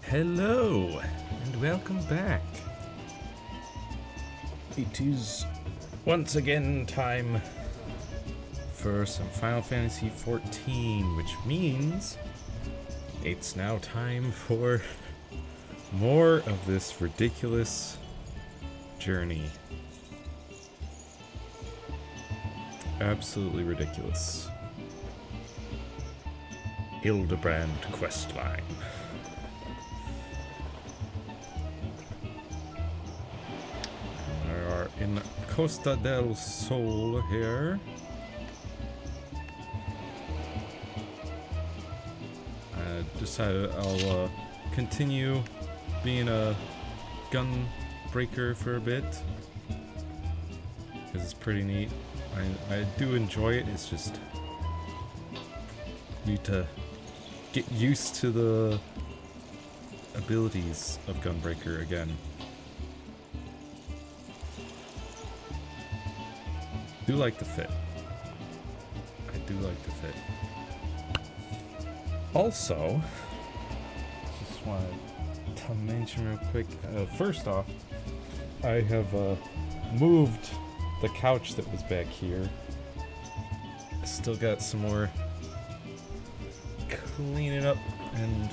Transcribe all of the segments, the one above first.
Hello, and welcome back. It is once again time for some Final Fantasy XIV, which means it's now time for more of this ridiculous journey. Absolutely ridiculous. Hildebrand questline. We are in Costa del Sol here. I decided I'll continue being a gun breaker for a bit, because it's pretty neat. I do enjoy it, it's just need to get used to the abilities of Gunbreaker again. I do like the fit. I do like the fit. Also, just wanted to mention real quick, first off, I have moved the couch that was back here. Still got some more cleaning up and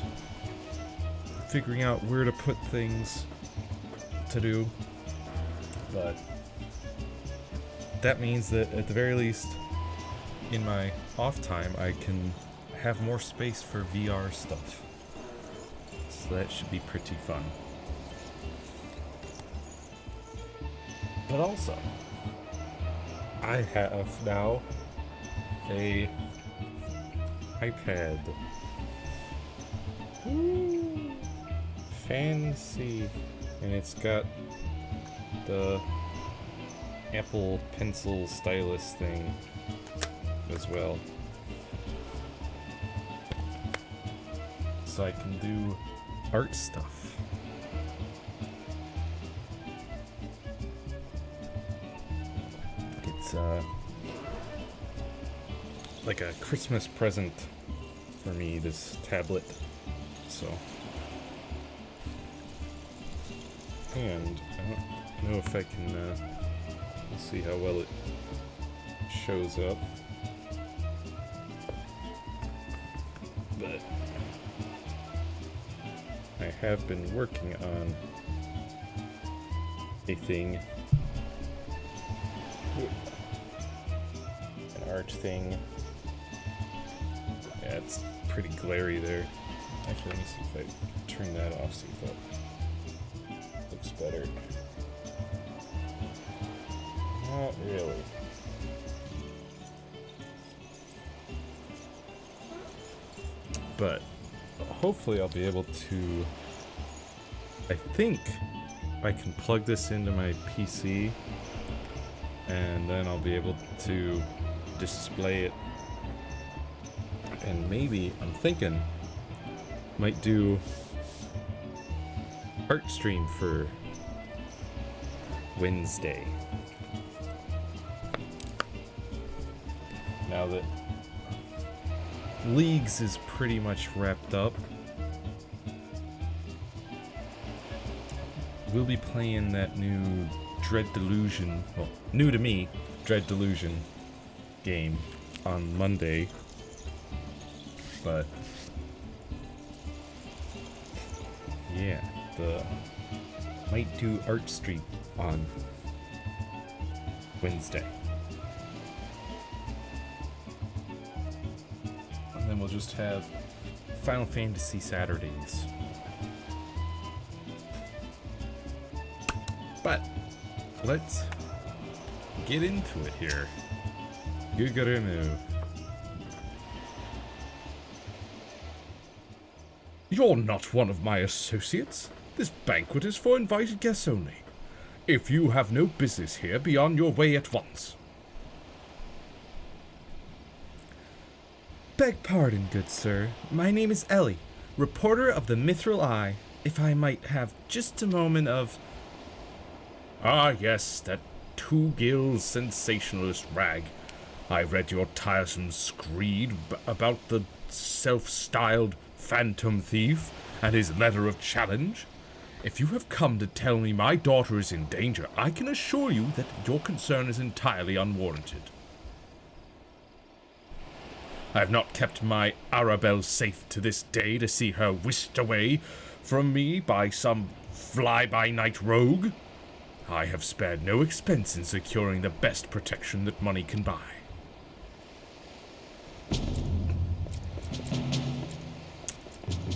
figuring out where to put things to do, but that means that at the very least in my off time I can have more space for VR stuff, so that should be pretty fun. But also, I have now a iPad. Ooh, fancy. And it's got the Apple Pencil stylus thing as well. So I can do art stuff. It's like a Christmas present for me, this tablet. So, and I don't know if I can we'll see how well it shows up, but I have been working on a thing, an art thing. Yeah, it's pretty glary there. Actually, let me see if I turn that off, see if that looks better. Not really. But hopefully I'll be able to, I think I can plug this into my PC and then I'll be able to display it. And maybe, I'm thinking, might do art stream for Wednesday. Now that Leagues is pretty much wrapped up, we'll be playing that new Dread Delusion, well, new to me, Dread Delusion game on Monday. But yeah, might do art stream on Wednesday. And then we'll just have Final Fantasy Saturdays. But let's get into it here. Gugurunu. You're not one of my associates. This banquet is for invited guests only. If you have no business here, be on your way at once. Beg pardon, good sir. My name is Ellie, reporter of the Mithril Eye. If I might have just a moment of... Ah, yes, that two-gill sensationalist rag. I read your tiresome screed about the self-styled Phantom Thief. and his letter of challenge? If you have come to tell me my daughter is in danger, I can assure you that your concern is entirely unwarranted. I have not kept my Arabelle safe to this day to see her whisked away from me by some fly-by-night rogue. I have spared no expense in securing the best protection that money can buy.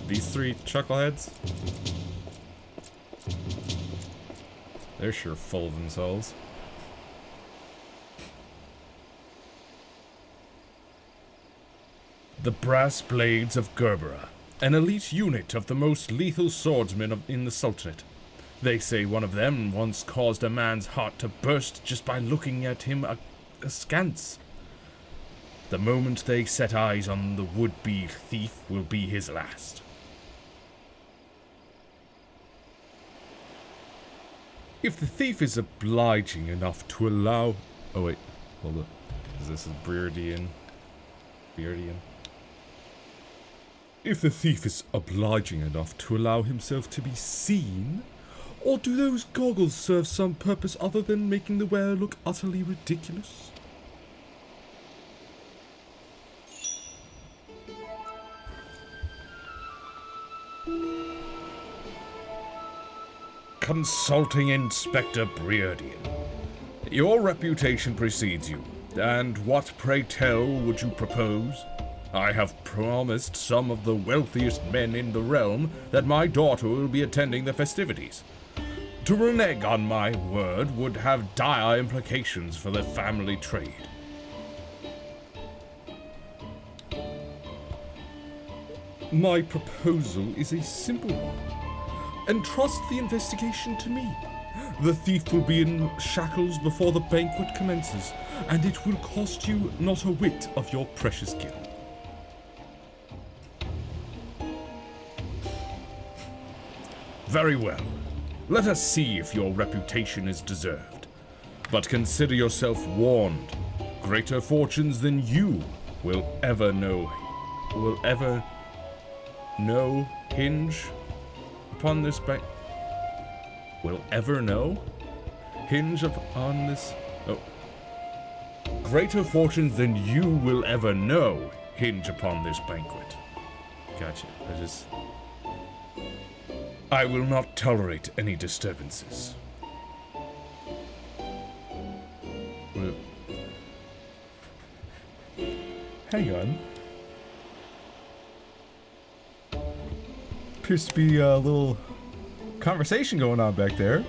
These three chuckleheads? They're sure full of themselves. The Brass Blades of Gerbera, an elite unit of the most lethal swordsmen in the Sultanate. They say one of them once caused a man's heart to burst just by looking at him askance. The moment they set eyes on the would-be thief will be his last. If the thief is obliging enough to allow... Oh wait, hold up. Is this Beardian? If the thief is obliging enough to allow himself to be seen, or do those goggles serve some purpose other than making the wearer look utterly ridiculous? Consulting Inspector Beardian. Your reputation precedes you, and what, pray tell, would you propose? I have promised some of the wealthiest men in the realm that my daughter will be attending the festivities. To renege on my word would have dire implications for the family trade. My proposal is a simple one. Entrust the investigation to me. The thief will be in shackles before the banquet commences, and it will cost you not a whit of your precious gil. Very well. Let us see if your reputation is deserved. But consider yourself warned. Greater fortunes than you will ever know hinge upon this bank. Will ever know? Hinge upon this. Oh. Greater fortunes than you will ever know hinge upon this banquet. Gotcha. I will not tolerate any disturbances. Hang on. Appears to be a little conversation going on back there.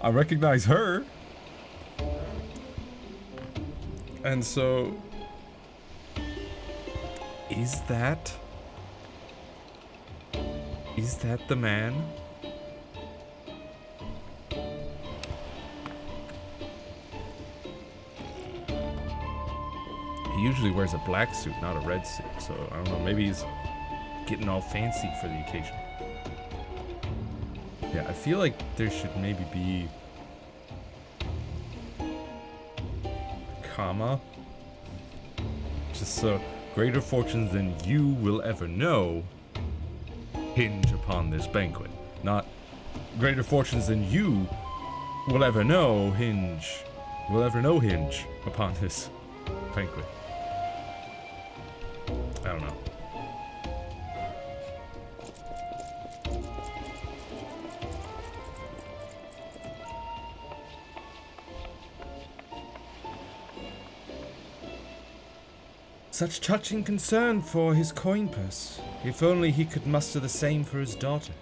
I recognize her. And so... Is that the man? He usually wears a black suit, not a red suit, so I don't know, maybe he's getting all fancy for the occasion. Yeah, I feel like there should maybe be a comma. Just so, greater fortunes than you will ever know hinge upon this banquet. Not greater fortunes than you will ever know hinge upon this banquet. I don't know. Such touching concern for his coin purse. If only he could muster the same for his daughter.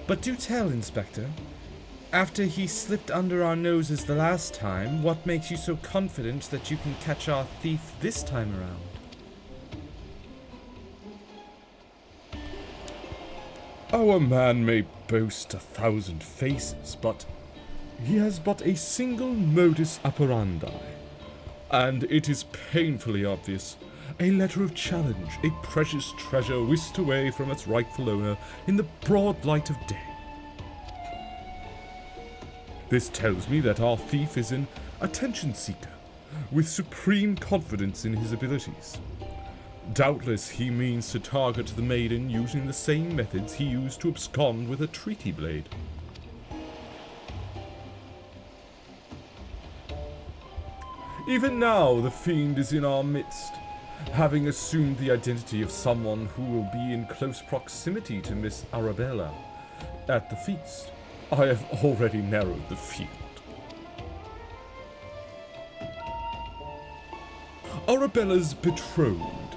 But do tell, Inspector. After he slipped under our noses the last time, what makes you so confident that you can catch our thief this time around? Our man may boast 1,000 faces, but he has but a single modus operandi. And it is painfully obvious. A letter of challenge, a precious treasure whisked away from its rightful owner in the broad light of day. This tells me that our thief is an attention seeker, with supreme confidence in his abilities. Doubtless he means to target the maiden using the same methods he used to abscond with a treaty blade. Even now, the fiend is in our midst, having assumed the identity of someone who will be in close proximity to Miss Arabella at the feast. I have already narrowed the field. Arabella's betrothed,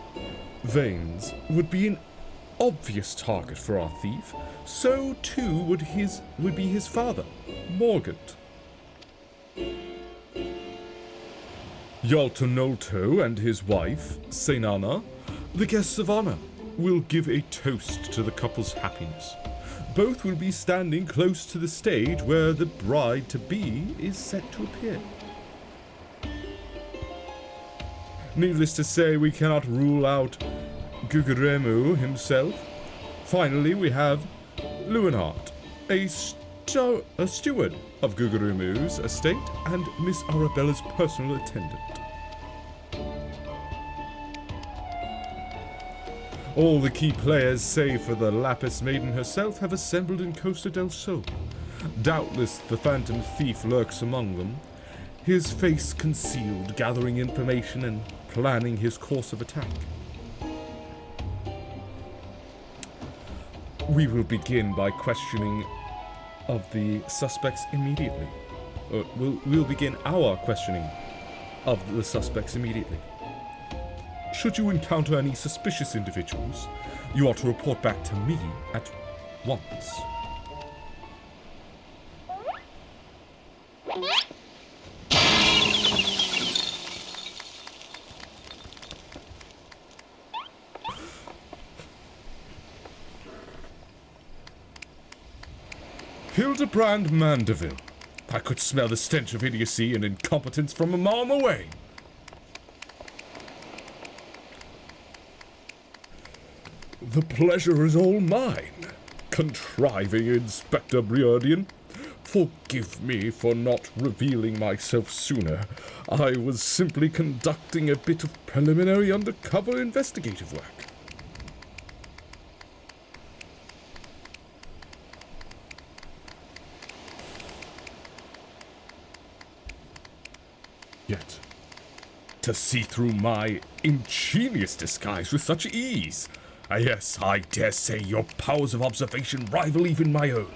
Vanes, would be an obvious target for our thief. So too would be his father, Morgant. Yaltonolto and his wife, Senana, the guests of honor, will give a toast to the couple's happiness. Both will be standing close to the stage where the bride-to-be is set to appear. Needless to say, we cannot rule out Guguremu himself. Finally, we have Lewenhart, a steward of Guguremu's estate and Miss Arabella's personal attendant. All the key players, save for the Lapis Maiden herself, have assembled in Costa del Sol. Doubtless the Phantom Thief lurks among them, his face concealed, gathering information and planning his course of attack. We will begin by questioning of the suspects immediately. We'll begin our questioning of the suspects immediately. Should you encounter any suspicious individuals, you are to report back to me at once. Hildebrand Mandeville. I could smell the stench of idiocy and incompetence from a mile away. The pleasure is all mine, contriving Inspector Briardian. Forgive me for not revealing myself sooner. I was simply conducting a bit of preliminary undercover investigative work. Yet, to see through my ingenious disguise with such ease. Yes, I dare say your powers of observation rival even my own.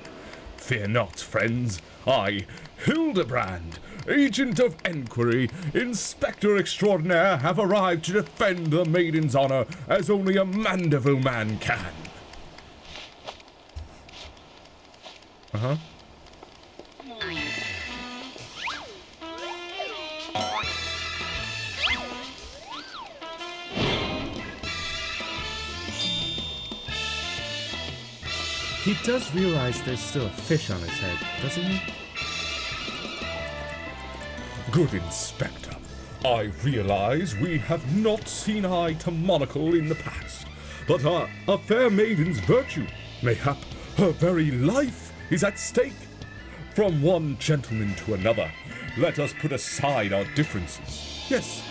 Fear not, friends. I, Hildebrand, Agent of Enquiry, Inspector Extraordinaire, have arrived to defend the maiden's honor as only a Mandeville man can. Uh-huh. He does realize there's still a fish on his head, doesn't he? Good Inspector. I realize we have not seen eye to monocle in the past, but a fair maiden's virtue, mayhap her very life, is at stake. From one gentleman to another, let us put aside our differences. Yes,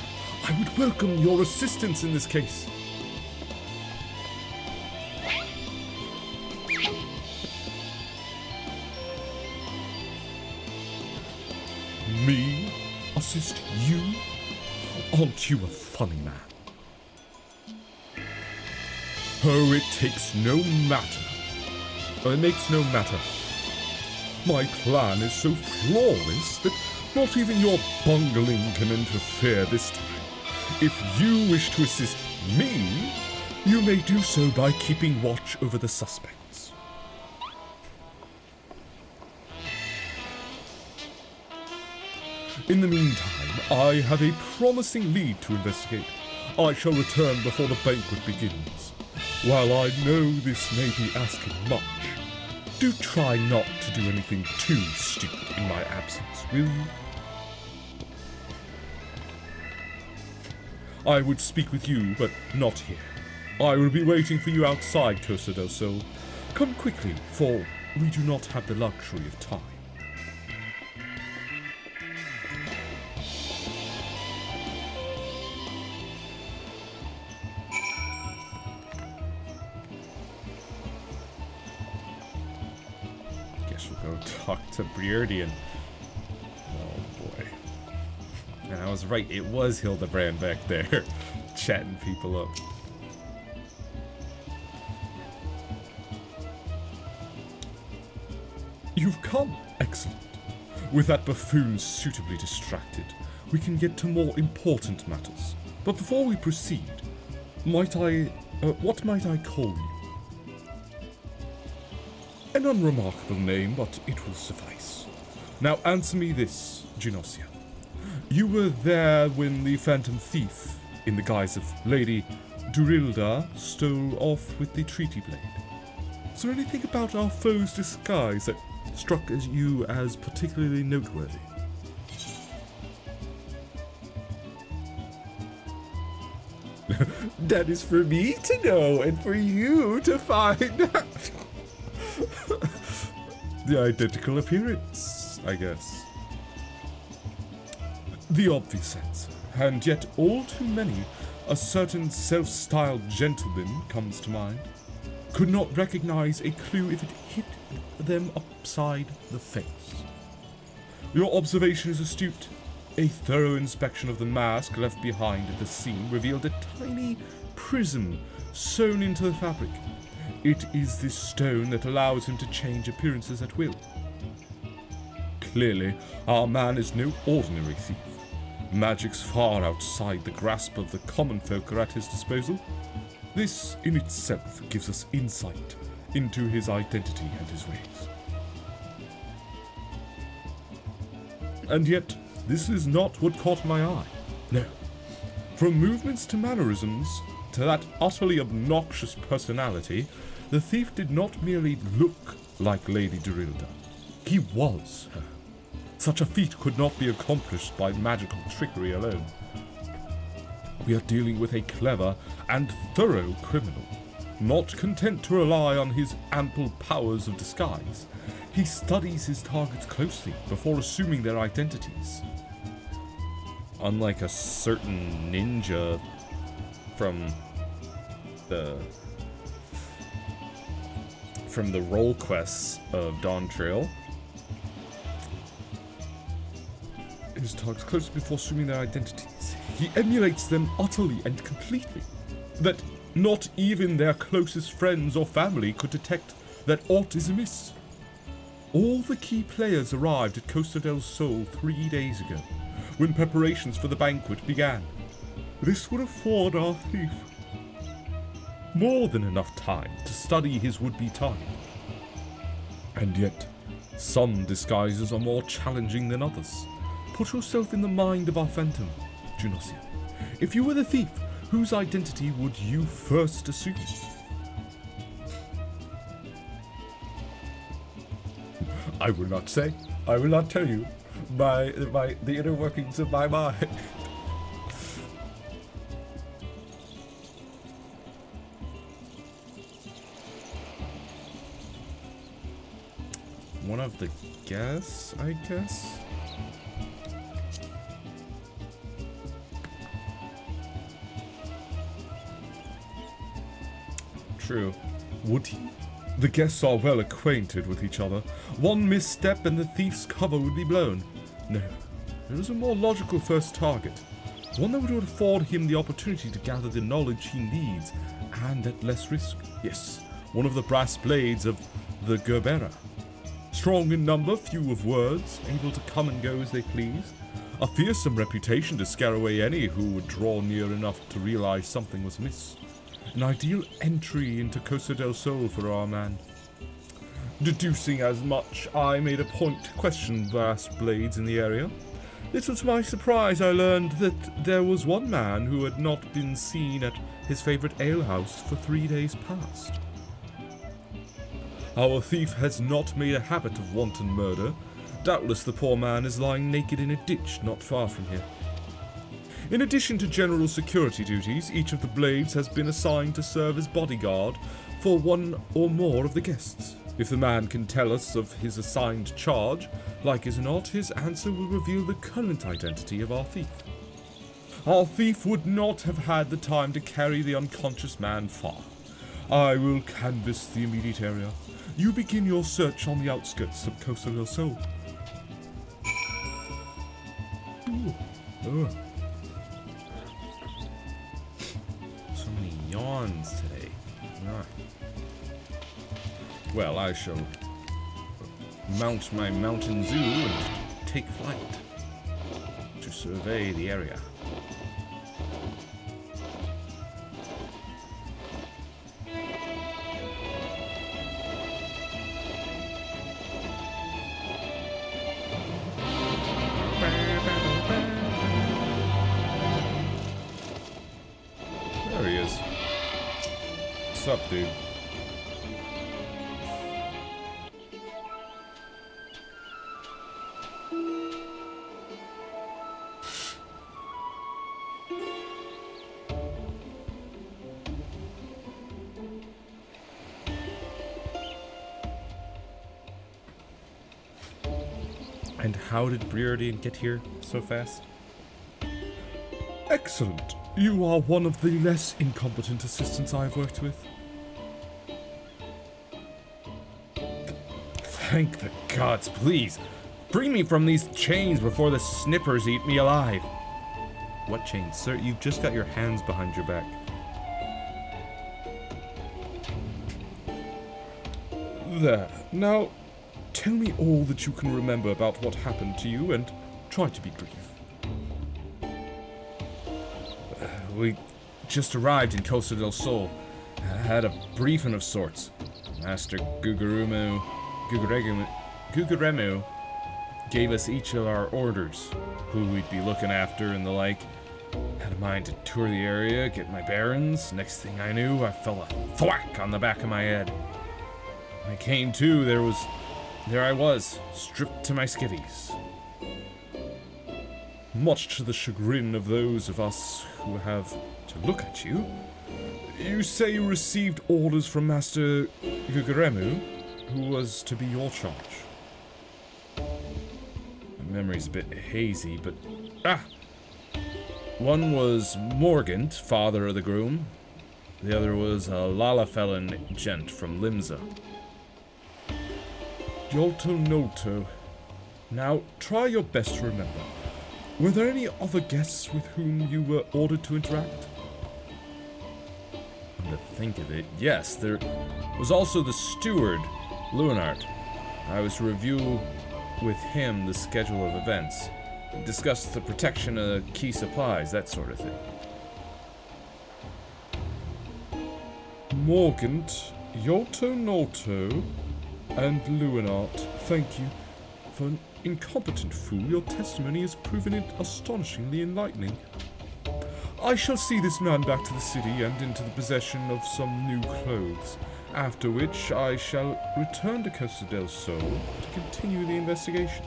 I would welcome your assistance in this case. Me? Assist you? Aren't you a funny man? Oh, it takes no matter. It makes no matter. My plan is so flawless that not even your bungling can interfere this time. If you wish to assist me, you may do so by keeping watch over the suspects. In the meantime, I have a promising lead to investigate. I shall return before the banquet begins. While I know this may be asking much, do try not to do anything too stupid in my absence, will you? I would speak with you, but not here. I will be waiting for you outside Costa del Sol. Come quickly, for we do not have the luxury of time. go talk to Briardian. Oh boy. And I was right, it was Hildebrand back there, chatting people up. You've come. Excellent. With that buffoon suitably distracted, we can get to more important matters. But before we proceed, what might I call you? An unremarkable name, but it will suffice. Now answer me this, Genosia. You were there when the Phantom Thief, in the guise of Lady Durilda, stole off with the treaty blade. Is there anything about our foe's disguise that struck as you as particularly noteworthy? That is for me to know and for you to find the identical appearance, I guess. The obvious answer, and yet all too many, a certain self-styled gentleman comes to mind. Could not recognize a clue if it hit them upside the face. Your observation is astute. A thorough inspection of the mask left behind at the scene revealed a tiny prism sewn into the fabric. It is this stone that allows him to change appearances at will. Clearly, our man is no ordinary thief. Magics far outside the grasp of the common folk are at his disposal. This in itself gives us insight into his identity and his ways. And yet, this is not what caught my eye. No. From movements to mannerisms, to that utterly obnoxious personality, the thief did not merely look like Lady Durilda. He was her. Such a feat could not be accomplished by magical trickery alone. We are dealing with a clever and thorough criminal. Not content to rely on his ample powers of disguise, he studies his targets closely before assuming their identities. Unlike a certain ninja from the role quests of Dawn Trail, his targets closely before assuming their identities. He emulates them utterly and completely, that not even their closest friends or family could detect that aught is amiss. All the key players arrived at Costa del Sol 3 days ago, when preparations for the banquet began. This would afford our thief more than enough time to study his would-be target. And yet, some disguises are more challenging than others. Put yourself in the mind of our phantom, Genosia. If you were the thief, whose identity would you first assume? I will not say. I will not tell you the inner workings of my mind. One of the guests, I guess? True. Would he? The guests are well acquainted with each other. One misstep and the thief's cover would be blown. No, there is a more logical first target. One that would afford him the opportunity to gather the knowledge he needs, and at less risk. Yes, one of the brass blades of the Gerbera. Strong in number, few of words, able to come and go as they please. A fearsome reputation to scare away any who would draw near enough to realize something was amiss. An ideal entry into Costa del Sol for our man. Deducing as much, I made a point to question brass blades in the area. Little to my surprise, I learned that there was one man who had not been seen at his favorite alehouse for 3 days past. Our thief has not made a habit of wanton murder. Doubtless the poor man is lying naked in a ditch not far from here. In addition to general security duties, each of the blades has been assigned to serve as bodyguard for one or more of the guests. If the man can tell us of his assigned charge, like as not, his answer will reveal the current identity of our thief. Our thief would not have had the time to carry the unconscious man far. I will canvass the immediate area. You begin your search on the outskirts of Costa del Sol. Ooh. Oh. So many yawns today. Ah. Well, I shall mount my mountain zoo and Take flight. to survey the area. There he is. What's up, dude? And how did Briardian get here so fast? Excellent. You are one of the less incompetent assistants I've worked with. Thank the gods, please. Free me from these chains before the snippers eat me alive. What chains? Sir, you've just got your hands behind your back. There. Now, tell me all that you can remember about what happened to you and try to be brief. We just arrived in Costa del Sol. Had a briefing of sorts. Master Gugaremu gave us each of our orders, who we'd be looking after and the like. Had a mind to tour the area, get my bearings. Next thing I knew, I fell a thwack on the back of my head. When I came to, there I was, stripped to my skivvies. Much to the chagrin of those of us who have to look at you. You say you received orders from Master Gugaremu, who was to be your charge. My memory's a bit hazy, but... One was Morgant, father of the groom. The other was a Lalafellan gent from Limsa. Yolto Nolto. Now, try your best to remember. Were there any other guests with whom you were ordered to interact? Come to think of it, yes, there was also the steward, Leonard. I was to review with him the schedule of events, discuss the protection of key supplies, that sort of thing. Morgant, Yolto Nolto, and Leonard, thank you. For an incompetent fool, your testimony has proven it astonishingly enlightening. I shall see this man back to the city and into the possession of some new clothes, after which I shall return to Costa del Sol to continue the investigation.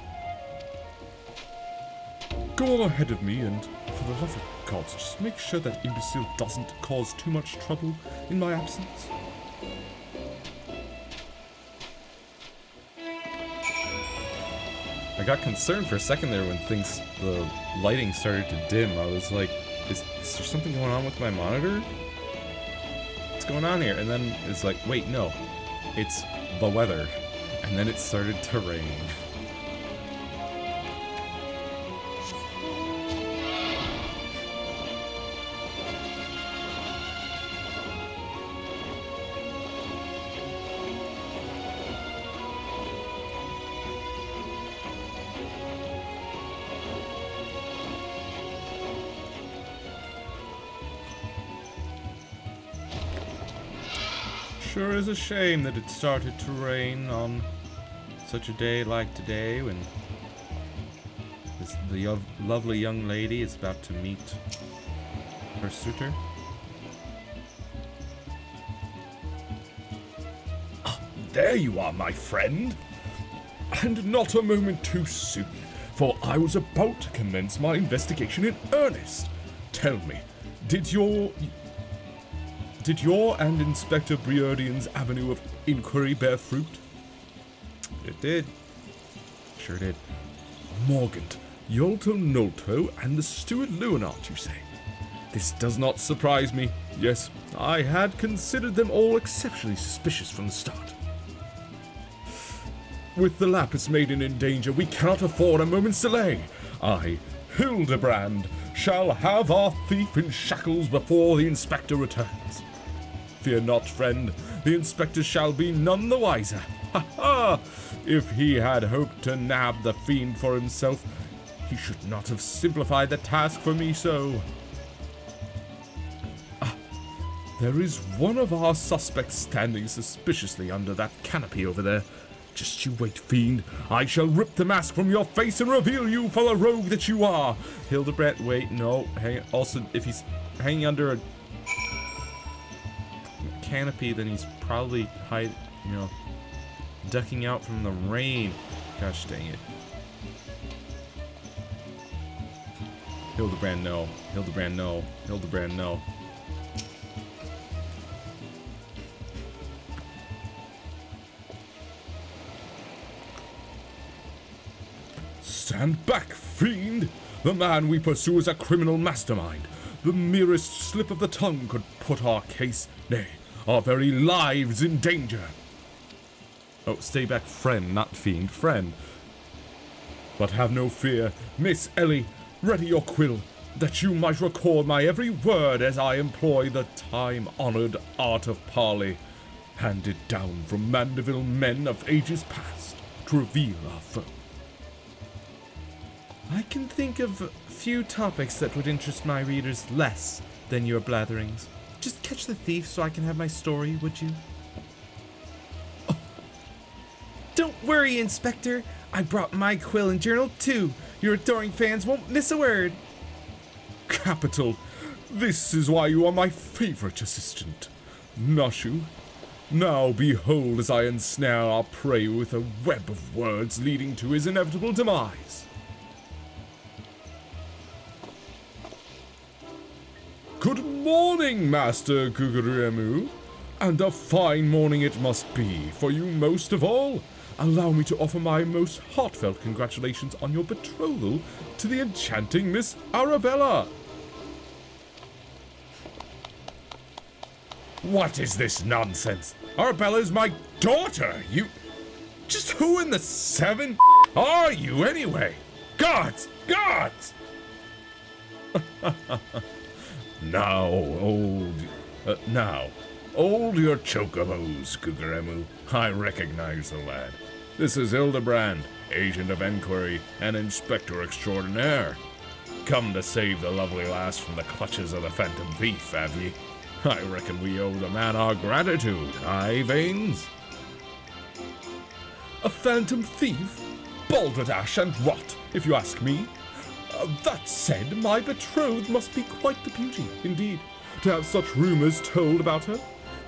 Go on ahead of me, and for the love of gods, just make sure that imbecile doesn't cause too much trouble in my absence. I got concerned for a second there when the lighting started to dim. I was like, is there something going on with my monitor? What's going on here? And then it's like, wait, no. It's the weather. And then it started to rain. Sure is a shame that it started to rain on such a day like today when the lovely young lady is about to meet her suitor. There you are, my friend. And not a moment too soon, for I was about to commence my investigation in earnest. Tell me, did your and Inspector Briardian's avenue of inquiry bear fruit? It did. Sure did. Morgant, Yolto Nolto, and the steward Leonard, you say? This does not surprise me. Yes, I had considered them all exceptionally suspicious from the start. With the Lapis Maiden in danger, we cannot afford a moment's delay. I, Hildebrand, shall have our thief in shackles before the inspector returns. Fear not, friend, the inspector shall be none the wiser. Ha ha! If he had hoped to nab the fiend for himself, he should not have simplified the task for me so. Ah, there is one of our suspects standing suspiciously under that canopy over there. Just you wait, fiend. I shall rip the mask from your face and reveal you for the rogue that you are. Hildebrand, wait, no. Also, if he's hanging under a canopy, then he's probably ducking out from the rain. Gosh dang it. Hildebrand, no. Hildebrand, no. Hildebrand, no. Stand back, fiend! The man we pursue is a criminal mastermind. The merest slip of the tongue could put our case, nay, our very lives in danger. Oh, stay back, friend, not fiend, friend. But have no fear, Miss Ellie, ready your quill, that you might record my every word as I employ the time-honored art of parley, handed down from Mandeville men of ages past, to reveal our foe. I can think of few topics that would interest my readers less than your blatherings. Just catch the thief so I can have my story, would you? Oh. Don't worry, Inspector. I brought my quill and journal too. Your adoring fans won't miss a word. Capital. This is why you are my favorite assistant. Nashu. Now behold as I ensnare our prey with a web of words leading to his inevitable demise. Good morning, Master Guguremu, and a fine morning it must be for you most of all. Allow me to offer my most heartfelt congratulations on your betrothal to the enchanting Miss Arabella. What is this nonsense? Arabella's my daughter. You... Just who in the seven are you anyway? Gods! Gods! Now, hold your chocobos, Guguremu. I recognize the lad. This is Hildebrand, agent of enquiry and inspector extraordinaire. Come to save the lovely lass from the clutches of the phantom thief, have ye? I reckon we owe the man our gratitude, aye, Vanes? A phantom thief? Balderdash and rot, if you ask me. That said, my betrothed must be quite the beauty, indeed, to have such rumors told about her.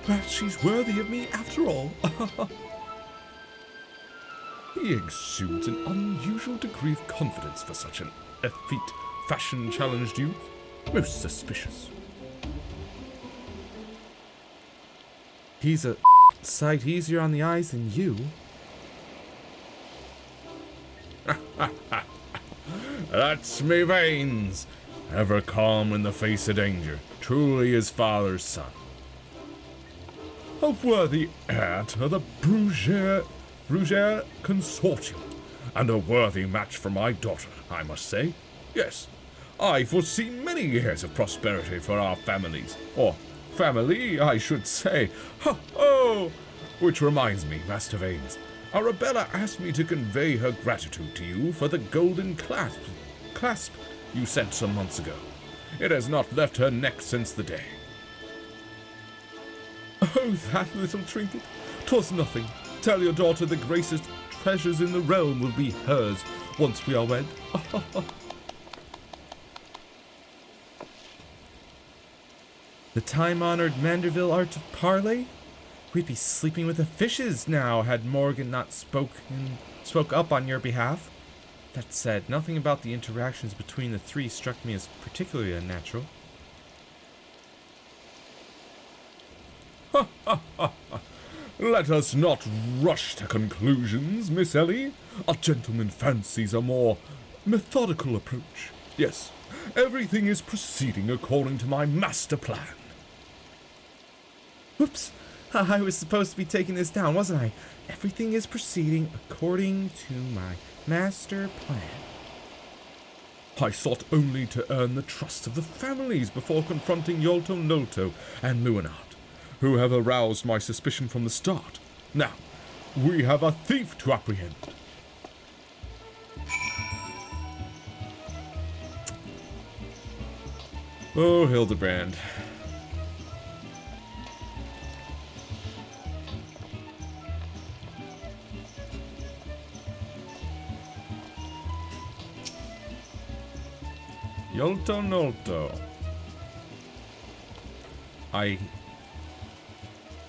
Perhaps she's worthy of me after all. He exudes an unusual degree of confidence for such an effete, fashion-challenged youth. Most suspicious. He's a sight easier on the eyes than you. That's me, Vanes. Ever calm in the face of danger. Truly his father's son. A worthy heir to the Brugier Consortium. And a worthy match for my daughter, I must say. Yes, I foresee many years of prosperity for our families. Or family, I should say. Ho, ho! Which reminds me, Master Vanes, Arabella asked me to convey her gratitude to you for the golden clasp you sent some months ago. It has not left her neck since the day. Oh, that little trinket! 'Twas nothing. Tell your daughter the greatest treasures in the realm will be hers once we are wed. The time-honored Manderville art of parley? We'd be sleeping with the fishes now had Morgan not spoke up on your behalf. That said, nothing about the interactions between the three struck me as particularly unnatural. Let us not rush to conclusions, Miss Ellie. A gentleman fancies a more methodical approach. Yes, everything is proceeding according to my master plan. Whoops! I was supposed to be taking this down, wasn't I? Everything is proceeding according to my master plan. I sought only to earn the trust of the families before confronting Yolto Nolto and Luinart, who have aroused my suspicion from the start. Now, we have a thief to apprehend. Oh, Hildebrand. Yolto Nolto. I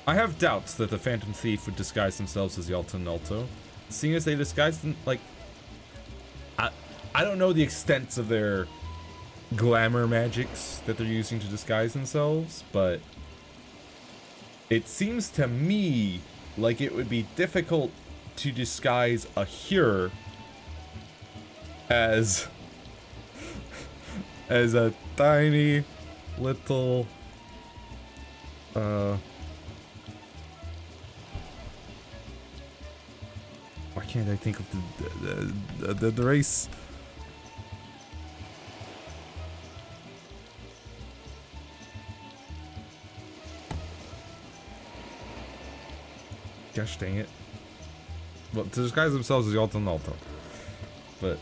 have doubts that the Phantom Thief would disguise themselves as Yolto Nolto, seeing as they disguise them, like, I don't know the extent of their glamour magics that they're using to disguise themselves, but it seems to me like it would be difficult to disguise a Hyur as a tiny little why can't I think of the race? Gosh dang it. Well, to disguise themselves as Yolto Nolto. But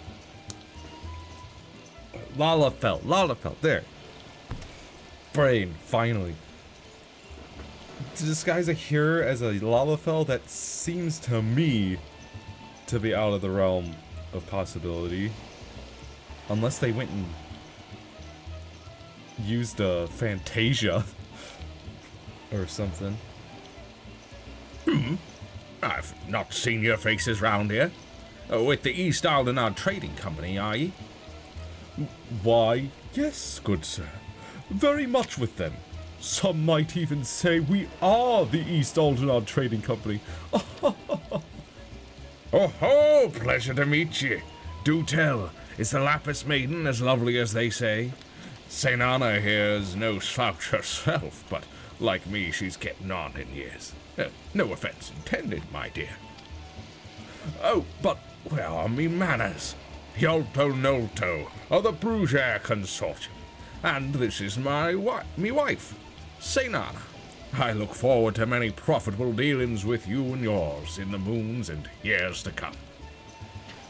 Lalafell, there. Brain, finally. To disguise a Hyur as a Lalafell, that seems to me to be out of the realm of possibility. Unless they went and used a Fantasia or something. I've not seen your faces round here. With the East Aldenard Trading Company, are ye? Why, yes, good sir. Very much with them. Some might even say we are the East Aldenard Trading Company. Oh ho! Pleasure to meet ye. Do tell, is the Lapis Maiden as lovely as they say? St. Anna here's no slouch herself, but like me, she's getting on in years. No offense intended, my dear. Oh, but where are me manners? Yolto Nolto of the Brugere Consortium, and this is me wife, St. Anna. I look forward to many profitable dealings with you and yours in the moons and years to come.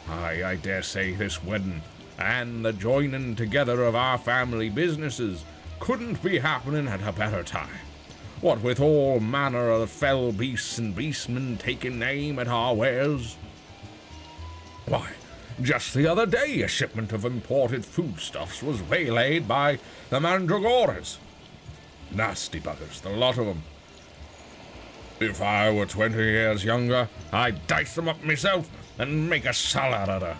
I dare say this wedding and the joining together of our family businesses couldn't be happening at a better time. What with all manner of fell beasts and beastmen taking aim at our wares. Why, just the other day a shipment of imported foodstuffs was waylaid by the Mandragoras. Nasty buggers, the lot of them. If I were 20 years younger, I'd dice them up myself and make a salad of her.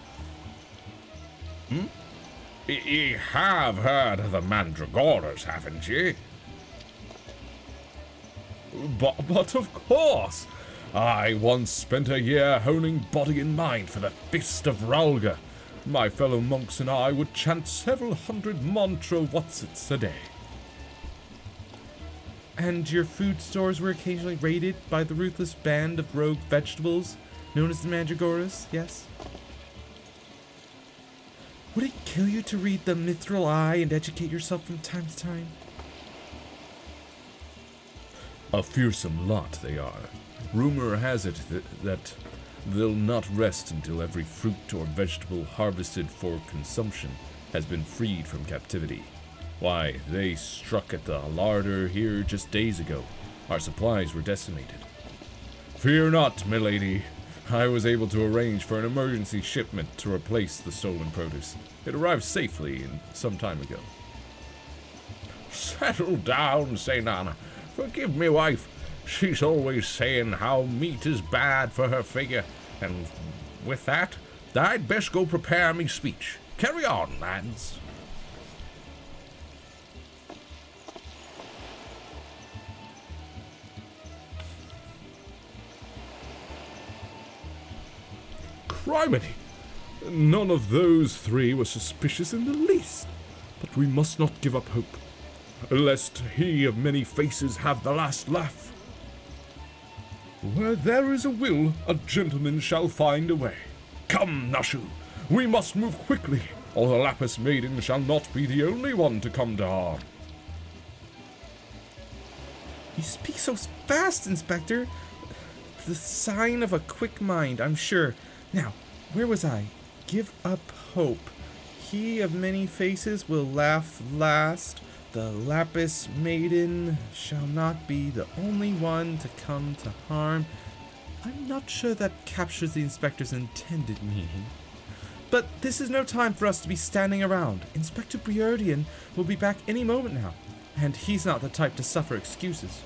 Ye have heard of the Mandragoras, haven't ye? But of course! I once spent a year honing body and mind for the Fist of Ralga. My fellow monks and I would chant several hundred mantra whatsits a day. And your food stores were occasionally raided by the ruthless band of rogue vegetables known as the Mandragoras, yes? Would it kill you to read the Mithril Eye and educate yourself from time to time? A fearsome lot they are. Rumor has it that they'll not rest until every fruit or vegetable harvested for consumption has been freed from captivity. Why, they struck at the larder here just days ago. Our supplies were decimated. Fear not, milady. I was able to arrange for an emergency shipment to replace the stolen produce. It arrived safely some time ago. Settle down, St. Anna. Forgive me, wife. She's always saying how meat is bad for her figure, and with that, I'd best go prepare me speech. Carry on, lads. Criminy! None of those three were suspicious in the least, but we must not give up hope. lest he of many faces have the last laugh. Where there is a will, a gentleman shall find a way. Come, Nashu, we must move quickly, or the Lapis Maiden shall not be the only one to come to harm. You speak so fast, Inspector. The sign of a quick mind, I'm sure. Now, where was I? Give up hope. He of many faces will laugh last. The Lapis Maiden shall not be the only one to come to harm. I'm not sure that captures the Inspector's intended meaning. But this is no time for us to be standing around. Inspector Briardian will be back any moment now, and he's not the type to suffer excuses.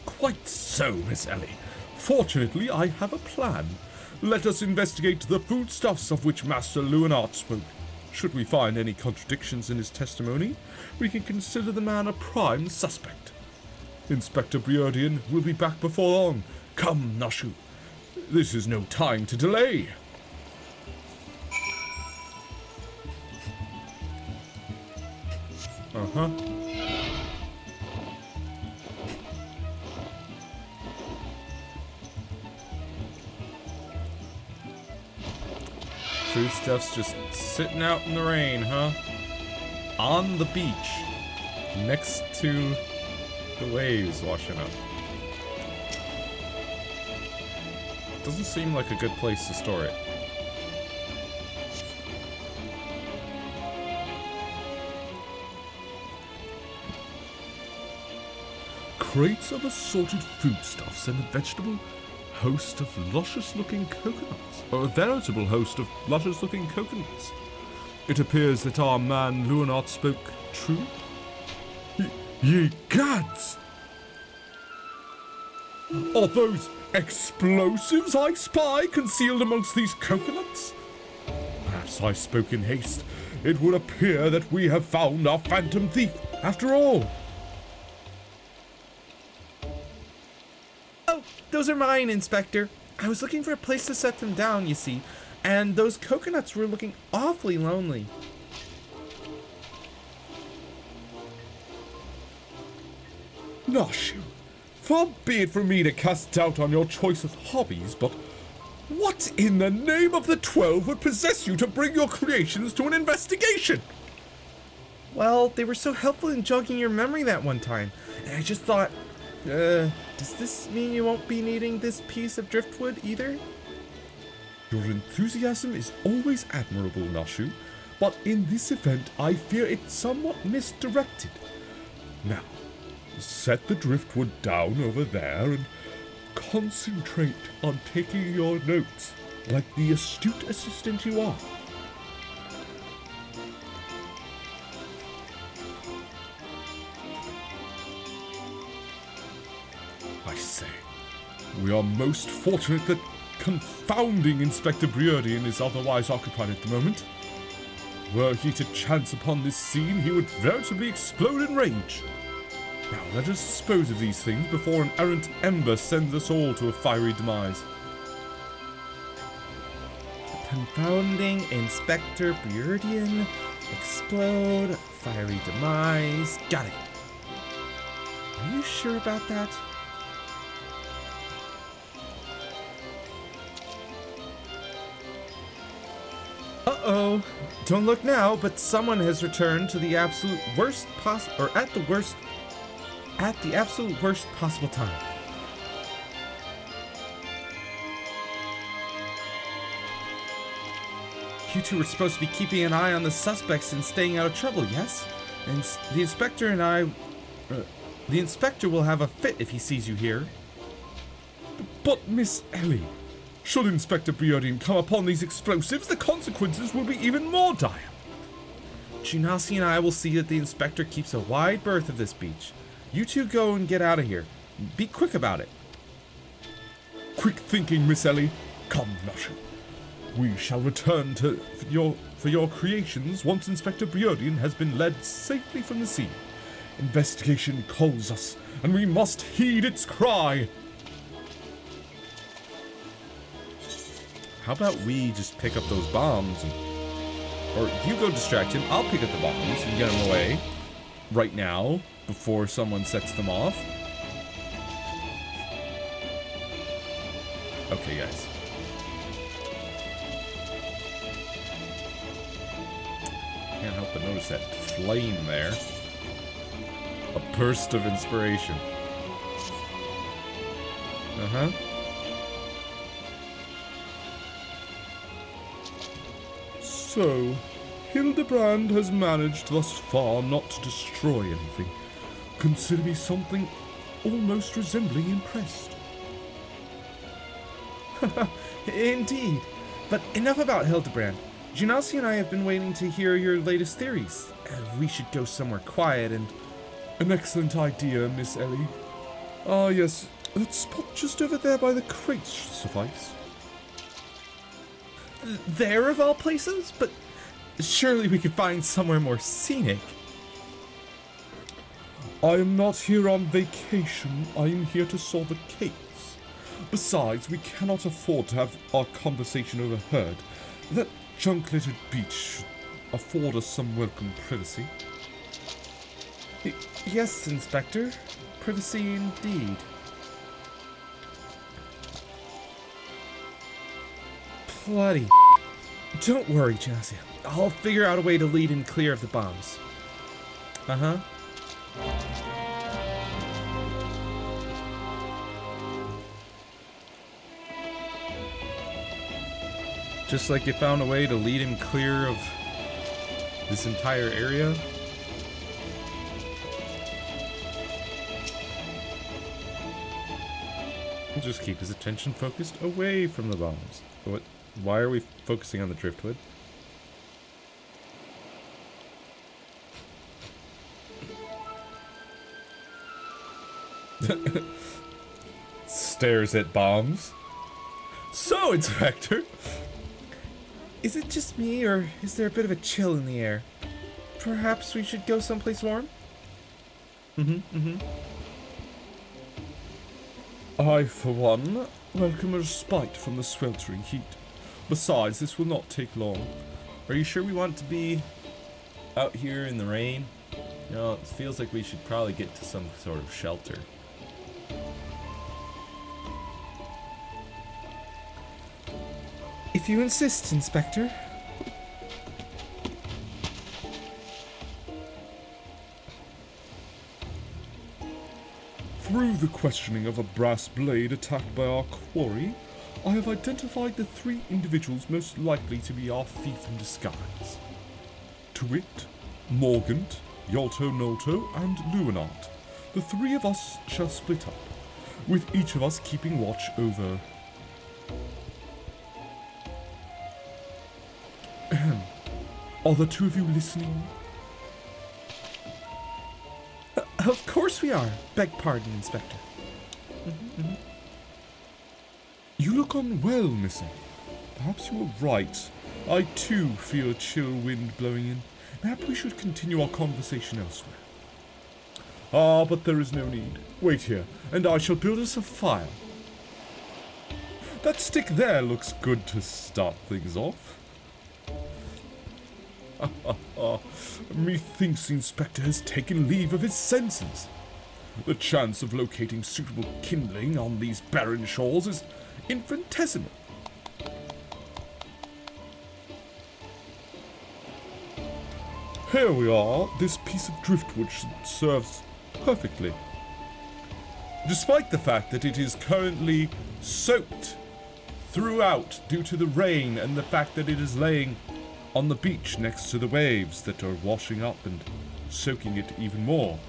Quite so, Miss Ellie. Fortunately, I have a plan. Let us investigate the foodstuffs of which Master Leonard spoke. Should we find any contradictions in his testimony, we can consider the man a prime suspect. Inspector Briardian will be back before long. Come, Nashu. This is no time to delay. Uh-huh. Foodstuffs just sitting out in the rain, huh? On the beach, next to the waves washing up. Doesn't seem like a good place to store it. Crates of assorted foodstuffs and a vegetable host of luscious-looking coconuts, or a veritable host of luscious-looking coconuts. It appears that our man Leonard spoke true. Ye gods! Are those explosives I spy concealed amongst these coconuts? Perhaps I spoke in haste. It would appear that we have found our phantom thief, after all. Oh, those are mine, Inspector. I was looking for a place to set them down, you see, and those coconuts were looking awfully lonely. Nashu, far be it from me to cast doubt on your choice of hobbies, but what in the name of the 12 would possess you to bring your creations to an investigation? Well, they were so helpful in jogging your memory that one time, and I just thought, does this mean you won't be needing this piece of driftwood either? Your enthusiasm is always admirable, Nashu, but in this event I fear it's somewhat misdirected. Now, set the driftwood down over there and concentrate on taking your notes, like the astute assistant you are. I say, we are most fortunate that confounding Inspector Briardian is otherwise occupied at the moment. Were he to chance upon this scene, he would veritably explode in rage. Now let us dispose of these things before an errant ember sends us all to a fiery demise. Confounding Inspector Briardian, explode, fiery demise, got it. Are you sure about that? Uh-oh. Don't look now, but someone has returned to the absolute worst at the absolute worst possible time. You two were supposed to be keeping an eye on the suspects and staying out of trouble, yes? And the inspector and the inspector will have a fit if he sees you here. But Miss Ellie, should Inspector Briardian come upon these explosives, the consequences will be even more dire. Genasi and I will see that the inspector keeps a wide berth of this beach. You two go and get out of here. Be quick about it. Quick thinking, Miss Ellie. Come, Nashu. We shall return for your creations once Inspector Briardian has been led safely from the scene. Investigation calls us, and we must heed its cry. How about we just pick up those bombs and or you go distract him. I'll pick up the bombs and get him away right now before someone sets them off. Okay, guys. Can't help but notice that flame there. A burst of inspiration. Uh-huh. So, Hildebrand has managed thus far not to destroy anything. Consider me something almost resembling impressed. Indeed. But enough about Hildebrand. Genasi and I have been waiting to hear your latest theories. We should go somewhere quiet and... An excellent idea, Miss Ellie. Ah, yes. That spot just over there by the crates should suffice. There of all places? But surely we could find somewhere more scenic. I am not here on vacation. I am here to solve a case. Besides, we cannot afford to have our conversation overheard. That junk-littered beach should afford us some welcome privacy. Yes, Inspector. Privacy indeed. Bloody. Don't worry, Genasi. I'll figure out a way to lead him clear of the bombs. Uh-huh. Just like you found a way to lead him clear of this entire area. We'll just keep his attention focused away from the bombs. What? Why are we focusing on the driftwood? Stares at bombs. So, Inspector, is it just me, or is there a bit of a chill in the air? Perhaps we should go someplace warm? I, for one, welcome a respite from the sweltering heat. Besides, this will not take long. Are you sure we want to be out here in the rain? You know, it feels like we should probably get to some sort of shelter. If you insist, Inspector. Through the questioning of a brass blade attacked by our quarry, I have identified the 3 individuals most likely to be our thief in disguise. To wit, Morgant, Yolto Nolto, and Luinart. The 3 of us shall split up, with each of us keeping watch over... Are the 2 of you listening? Of course we are. Beg pardon, Inspector. You look unwell, Miss Ellie. Perhaps you were right. I too feel a chill wind blowing in. Perhaps we should continue our conversation elsewhere. Ah, but there is no need. Wait here, and I shall build us a fire. That stick there looks good to start things off. Methinks the Inspector has taken leave of his senses. The chance of locating suitable kindling on these barren shores is infinitesimal. Here we are. This piece of driftwood serves perfectly. Despite the fact that it is currently soaked throughout due to the rain and the fact that it is laying on the beach next to the waves that are washing up and soaking it even more.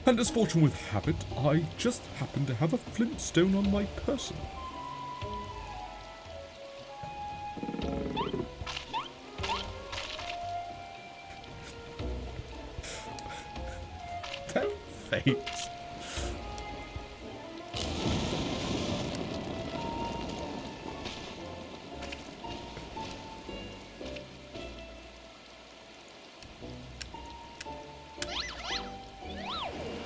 And as fortune would have it, I just happen to have a flintstone on my person. That face.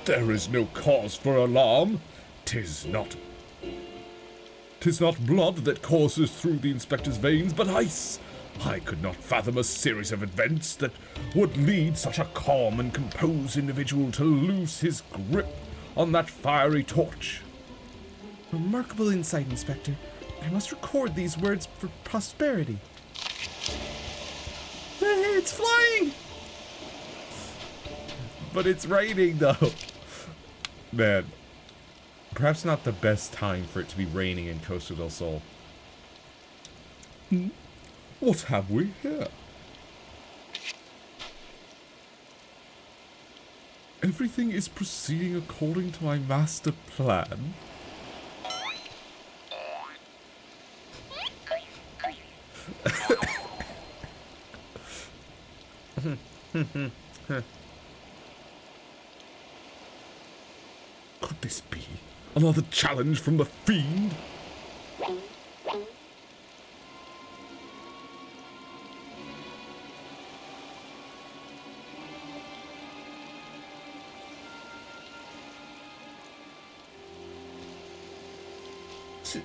There is no cause for alarm. 'Tis 'Tis not blood that courses through the inspector's veins, but ice. I could not fathom a series of events that would lead such a calm and composed individual to lose his grip on that fiery torch. Remarkable insight, Inspector. I must record these words for prosperity. Hey, it's flying! But it's raining, though. Man. Perhaps not the best time for it to be raining in Costa del Sol. What have we here? Everything is proceeding according to my master plan. Could this be another challenge from the fiend?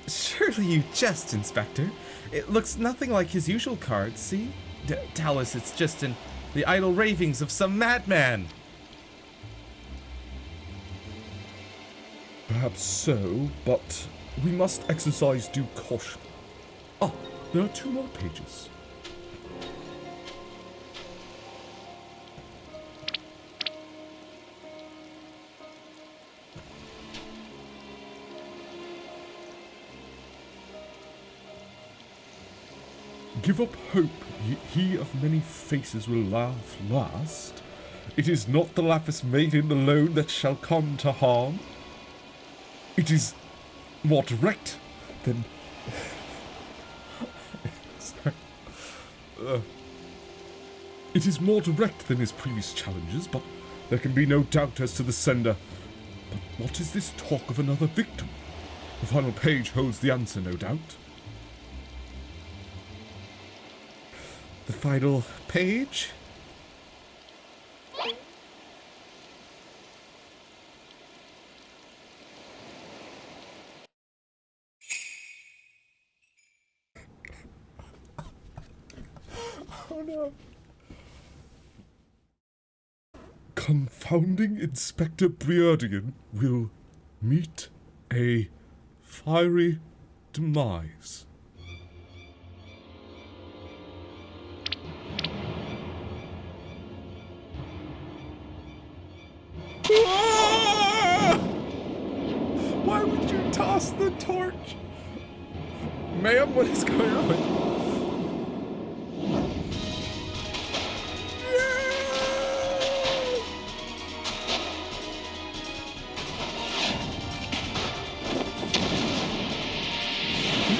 Surely you jest, Inspector. It looks nothing like his usual cards, see? Tell us it's just the idle ravings of some madman. Perhaps so, but we must exercise due caution. Ah, there are 2 more pages. Give up hope, he of many faces will laugh last. It is not the Lapis maiden alone that shall come to harm. It is more direct than... It is more direct than his previous challenges, but there can be no doubt as to the sender. But what is this talk of another victim? The final page holds the answer, no doubt. The final page? Oh no. Confounding Inspector Briardian will meet a fiery demise. Why would you toss the torch? Ma'am, what is going on?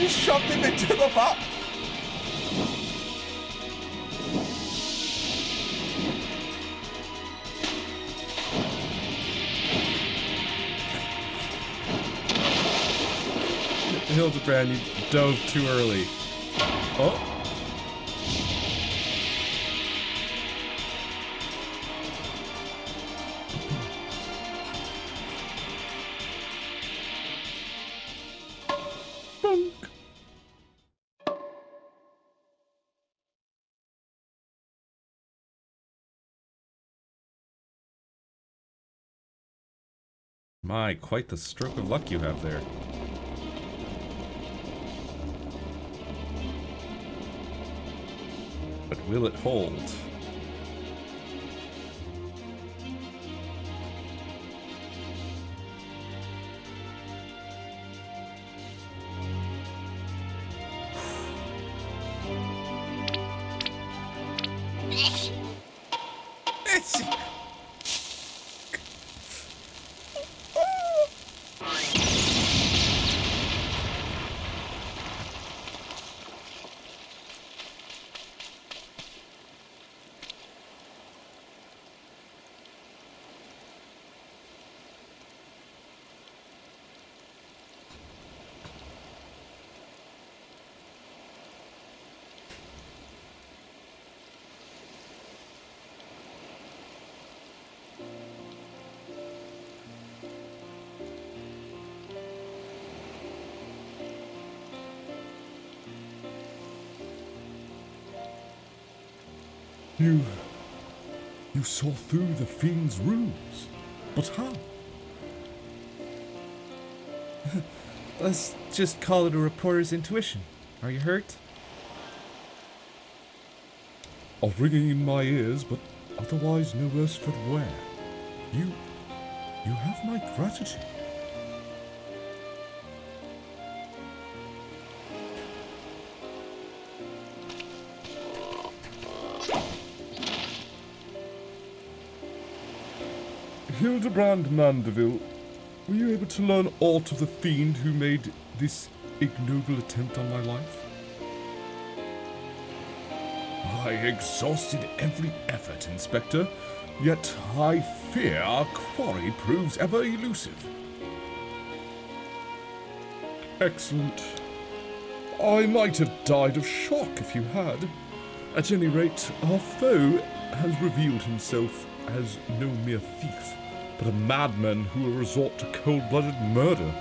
You shoved him into the box. Hildebrand, you dove too early. Oh. Bunk. My, quite the stroke of luck you have there. But will it hold? You saw through the fiend's ruse. But how? Let's just call it a reporter's intuition. Are you hurt? Of ringing in my ears, but otherwise no worse for wear. You have my gratitude. Hildebrand Mandeville, were you able to learn aught of the fiend who made this ignoble attempt on my life? I exhausted every effort, Inspector, yet I fear our quarry proves ever elusive. Excellent. I might have died of shock if you had. At any rate, our foe has revealed himself as no mere thief, but a madman who will resort to cold-blooded murder.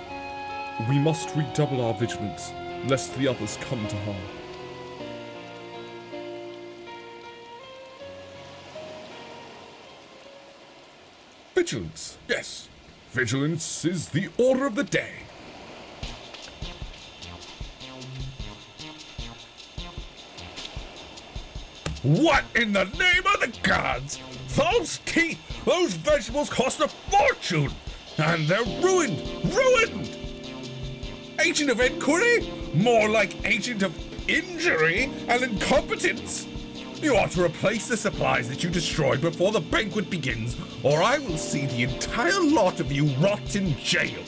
We must redouble our vigilance, lest the others come to harm. Vigilance, yes. Vigilance is the order of the day. What in the name of the gods? False teeth! Those vegetables cost a fortune! And they're ruined! Ruined! Agent of inquiry? More like agent of injury and incompetence! You ought to replace the supplies that you destroyed before the banquet begins, or I will see the entire lot of you rot in jail!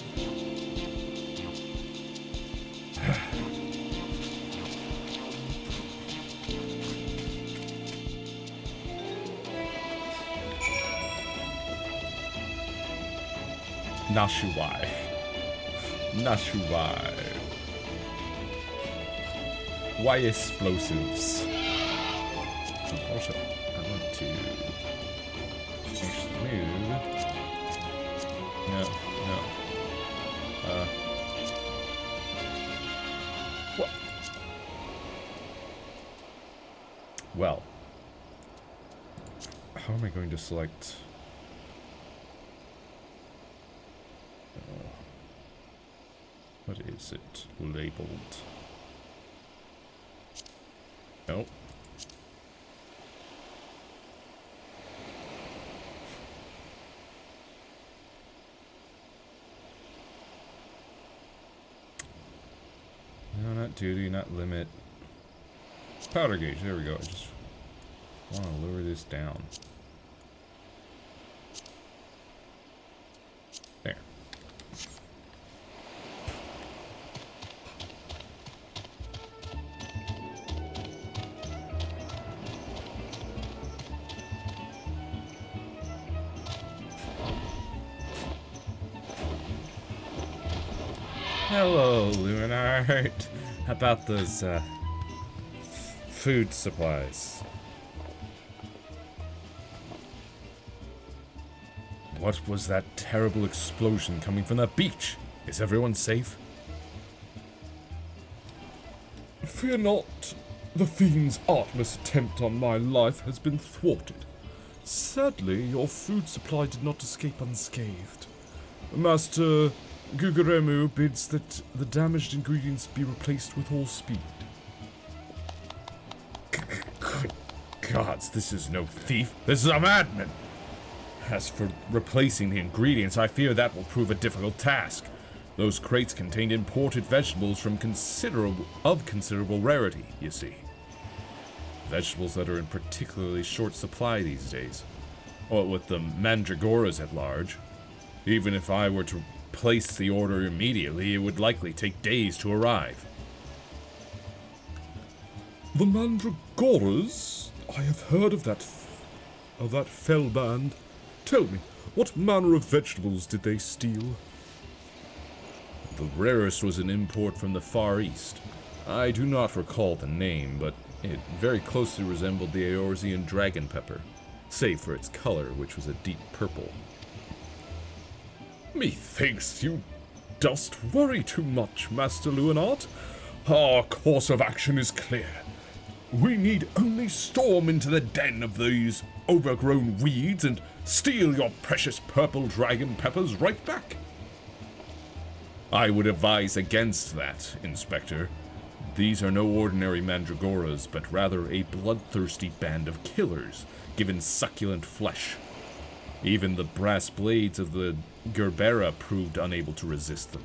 Nashuai. Nashuai. Why explosives? Also, I want to actually move. No. What? Well, how am I going to select? What is it labeled? Nope. No, not duty, not limit. Powder gauge, there we go. I just want to lower this down. There. Hello, Luminart. How about those, food supplies? What was that terrible explosion coming from that beach? Is everyone safe? Fear not. The fiend's artless attempt on my life has been thwarted. Sadly, your food supply did not escape unscathed. Master Gugaremu bids that the damaged ingredients be replaced with all speed. Good gods, this is no thief. This is a madman. As for replacing the ingredients, I fear that will prove a difficult task. Those crates contained imported vegetables from considerable rarity, you see. Vegetables that are in particularly short supply these days. What with the mandragoras at large. Even if I were to place the order immediately, it would likely take days to arrive. The mandragoras? I have heard of that fell band. Tell me, what manner of vegetables did they steal? The rarest was an import from the Far East. I do not recall the name, but it very closely resembled the Eorzean dragon pepper, save for its color, which was a deep purple. Methinks you dost worry too much, Master Luinart. Our course of action is clear. We need only storm into the den of these overgrown weeds and steal your precious purple dragon peppers right back. I would advise against that, Inspector. These are no ordinary mandragoras, but rather a bloodthirsty band of killers, given succulent flesh. Even the brass blades of the Gerbera proved unable to resist them.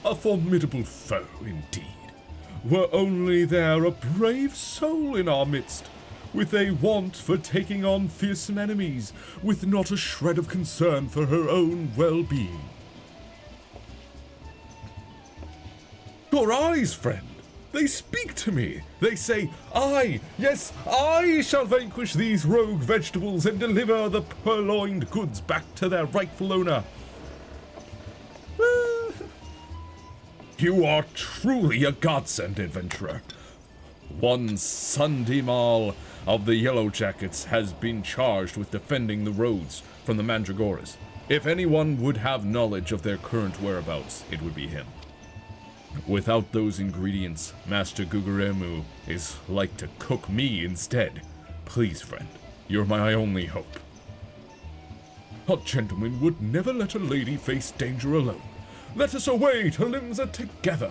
A formidable foe, indeed. Were only there a brave soul in our midst, with a want for taking on fearsome enemies, with not a shred of concern for her own well-being. Your eyes, friend, they speak to me. They say, I, yes, I shall vanquish these rogue vegetables and deliver the purloined goods back to their rightful owner. You are truly a godsend, adventurer. One Sundimal of the Yellow Jackets has been charged with defending the roads from the Mandragoras. If anyone would have knowledge of their current whereabouts, it would be him. Without those ingredients, Master Guguremu is like to cook me instead. Please, friend, you're my only hope. A gentleman would never let a lady face danger alone. Let us away to Limsa together.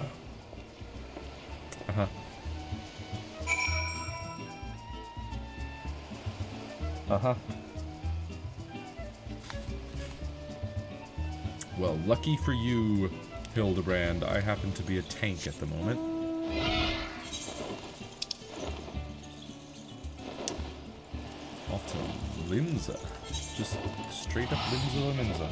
Well, lucky for you, Hildebrand, I happen to be a tank at the moment. Off to Limsa. Just straight up Limsa Limsa.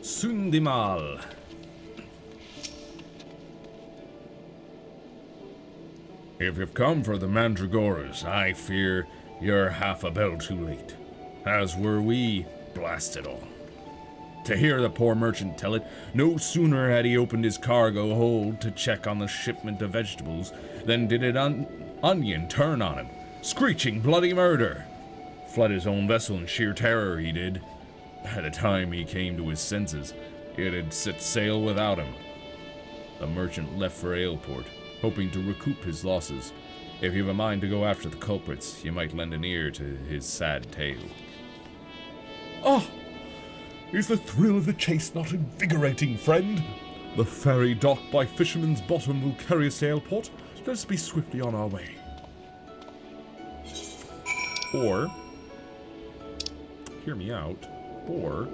Sundimal. If you've come for the Mandragoras, I fear you're half a bell too late. As were we, blast it all. To hear the poor merchant tell it, no sooner had he opened his cargo hold to check on the shipment of vegetables than did an onion turn on him, screeching bloody murder. Fled his own vessel in sheer terror, he did. By the time he came to his senses, it had set sail without him. The merchant left for Aleport, hoping to recoup his losses. If you have a mind to go after the culprits, you might lend an ear to his sad tale. Ah! Is the thrill of the chase not invigorating, friend? The ferry docked by Fisherman's Bottom will carry us to Aleport. Let us be swiftly on our way. Or, hear me out, or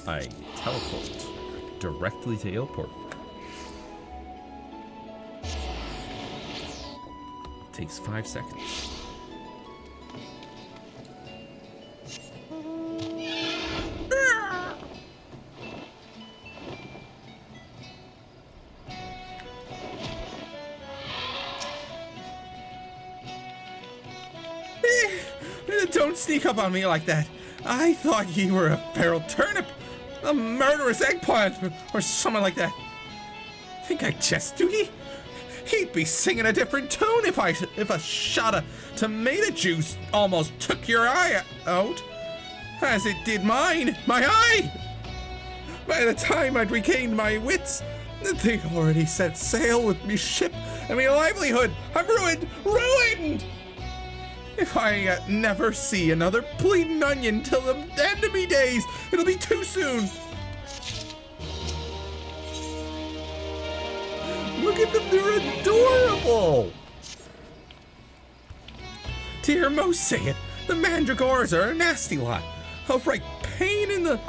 I teleport directly to Aleport. Takes 5 seconds. Don't sneak up on me like that. I thought you were a feral turnip, a murderous eggplant, or something like that. Think I jest, do ye? He'd be singing a different tune if a shot of tomato juice almost took your eye out, as it did mine, my eye. By the time I'd regained my wits, they'd already set sail with me ship and my livelihood. I'm ruined! If I never see another bleeding onion till the end of me days, it'll be too soon. Look at them, they're adorable. To hear Mo say it, the Mandragoras are a nasty lot. A right pain in the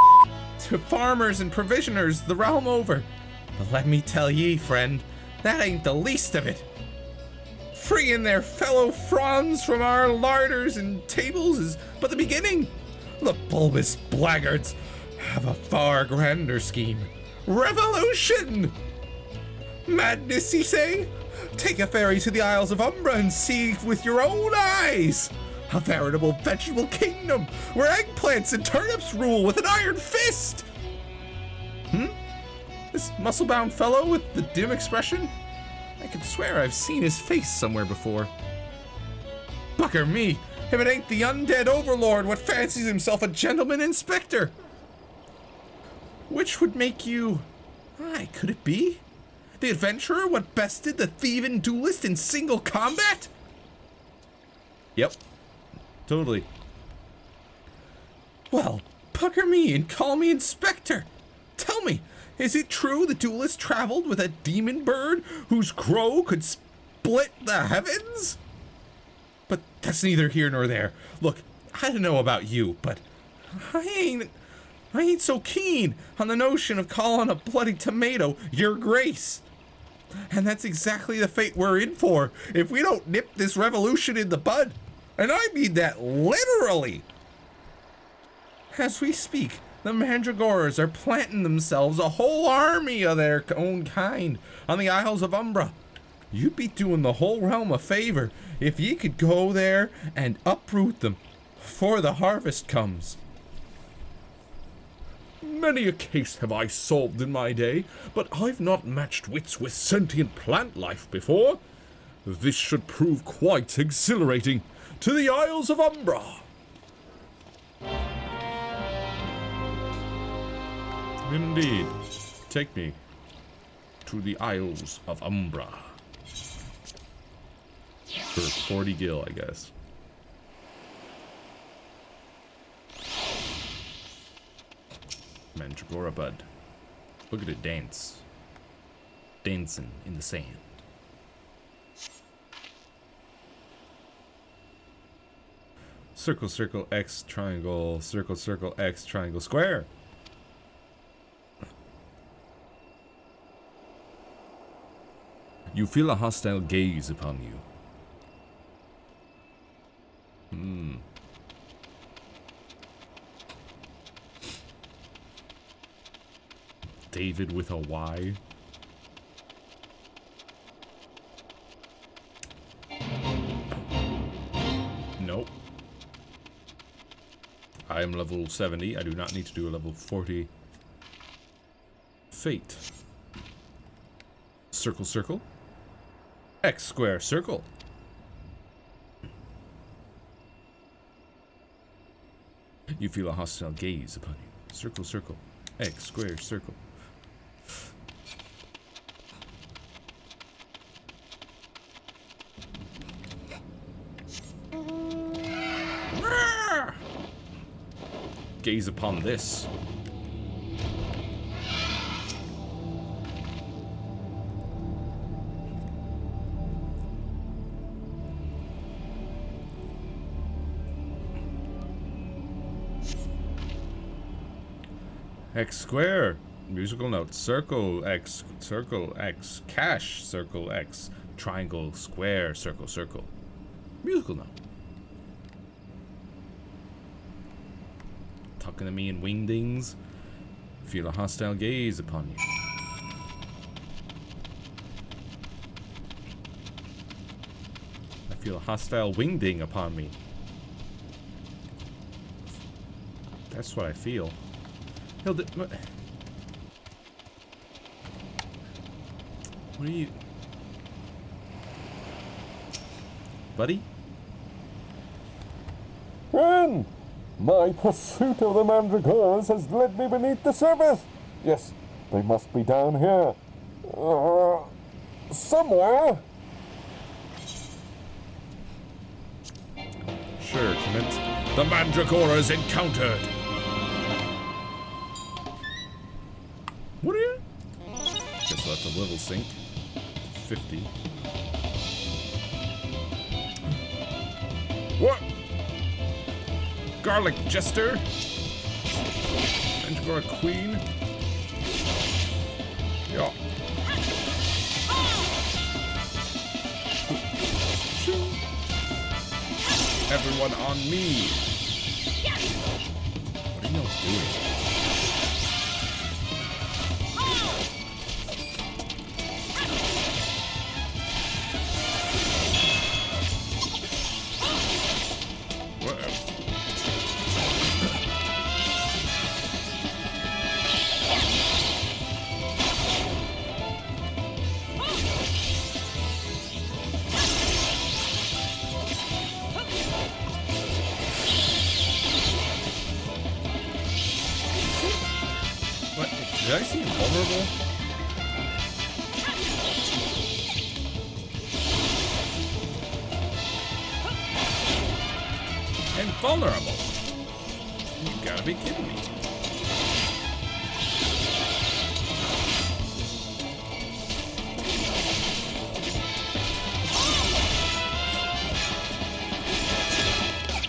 to farmers and provisioners the realm over. But let me tell ye, friend, that ain't the least of it. Freeing their fellow fronds from our larders and tables is but the beginning. The bulbous blackguards have a far grander scheme. Revolution! Madness, ye say? Take a ferry to the Isles of Umbra and see with your own eyes. A veritable vegetable kingdom where eggplants and turnips rule with an iron fist. This muscle-bound fellow with the dim expression? I could swear I've seen his face somewhere before. Bugger me, if it ain't the undead overlord what fancies himself a gentleman inspector. Which would make you... Aye, could it be? The adventurer what bested the thieving duelist in single combat? Yep. Totally. Well, bugger me and call me inspector. Tell me, is it true the duelist traveled with a demon bird whose crow could split the heavens? But that's neither here nor there. Look, I don't know about you, but I ain't so keen on the notion of calling a bloody tomato your grace. And that's exactly the fate we're in for if we don't nip this revolution in the bud. And I mean that literally. As we speak, the Mandragoras are planting themselves a whole army of their own kind on the Isles of Umbra. You'd be doing the whole realm a favor if ye could go there and uproot them before the harvest comes. Many a case have I solved in my day, but I've not matched wits with sentient plant life before. This should prove quite exhilarating. To the Isles of Umbra! Indeed. Take me to the Isles of Umbra. For 40 gil, I guess. Mandragora bud. Look at it dance. Dancing in the sand. Circle, circle, X, triangle, circle, circle, X, triangle, square. You feel a hostile gaze upon you. David with a Y. Nope. I am level 70. I do not need to do a level 40. Fate. Circle, circle. X square, circle. You feel a hostile gaze upon you. Circle, circle. X square, circle. Gaze upon this. X square. Musical note. Circle X. Circle X. Cash. Circle X. Triangle. Square. Circle. Circle. Musical note. Talking to me in wingdings. Feel a hostile gaze upon you. I feel a hostile wingding upon me. That's what I feel. What are you... Buddy? Friend! My pursuit of the Mandragoras has led me beneath the surface. Yes, they must be down here. Somewhere. Sure, commence. The Mandragoras encountered. What are you? Guess I'll have to level sync. 50. What? Garlic Jester? Mandragora Queen. Yeah. Everyone on me. What are y'all doing? Did I see invulnerable? Invulnerable? You gotta be kidding me.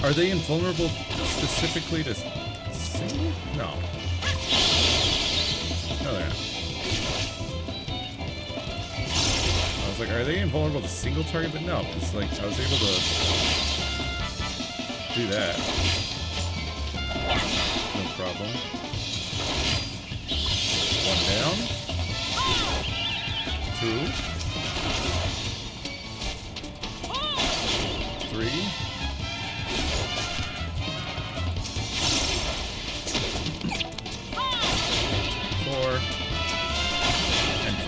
Are they invulnerable specifically to single? No. No, they're not. I was like, are they invulnerable to single target? But no, it's like I was able to do that. No problem. One down. Two. Three. 4 and 5.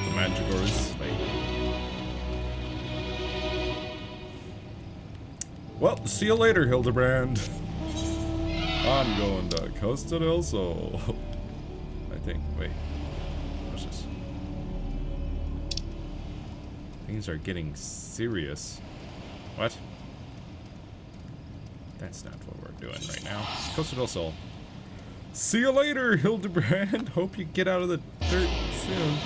The Manticore is slain. Well, see you later, Hildebrand. I'm going to Costa del Sol. I think. Wait. What's this? Things are getting serious. What? That's not what we're doing right now. Costa del Sol. See you later, Hildebrand. Hope you get out of the dirt soon.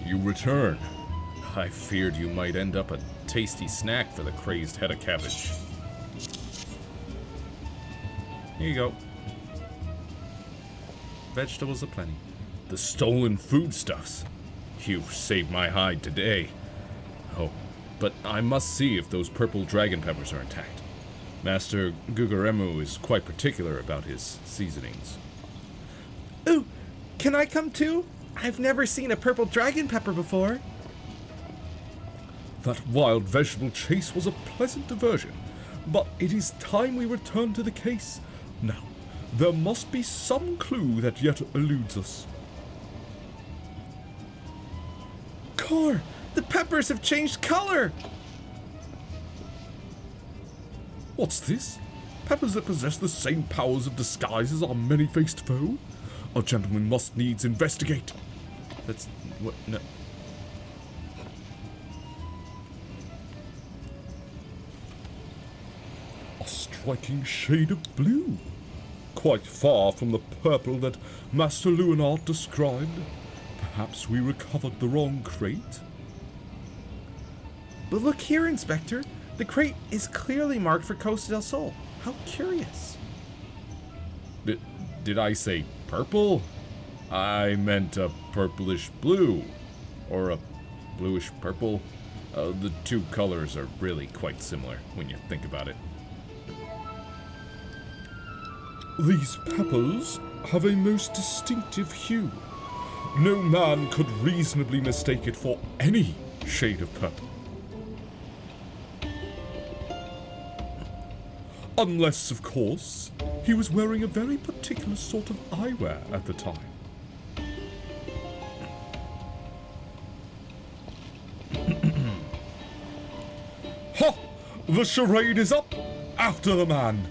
You return. I feared you might end up a tasty snack for the crazed head of cabbage. Here you go. Vegetables aplenty. The stolen foodstuffs. You saved my hide today. Oh, but I must see if those purple dragon peppers are intact. Master Guguremu is quite particular about his seasonings. Ooh, can I come too? I've never seen a purple dragon pepper before. That wild vegetable chase was a pleasant diversion, but it is time we return to the case. Now, there must be some clue that yet eludes us. Core, the peppers have changed color. What's this? Peppers that possess the same powers of disguise as our many-faced foe? Our gentleman must needs investigate. That's what? No. A striking shade of blue. Quite far from the purple that Master Leonard described. Perhaps we recovered the wrong crate? But look here, Inspector. The crate is clearly marked for Costa del Sol. How curious. Did I say purple? I meant a purplish blue. Or a bluish purple. The two colors are really quite similar when you think about it. These peppers have a most distinctive hue. No man could reasonably mistake it for any shade of purple. Unless, of course, he was wearing a very particular sort of eyewear at the time. Ha! The charade is up! After the man!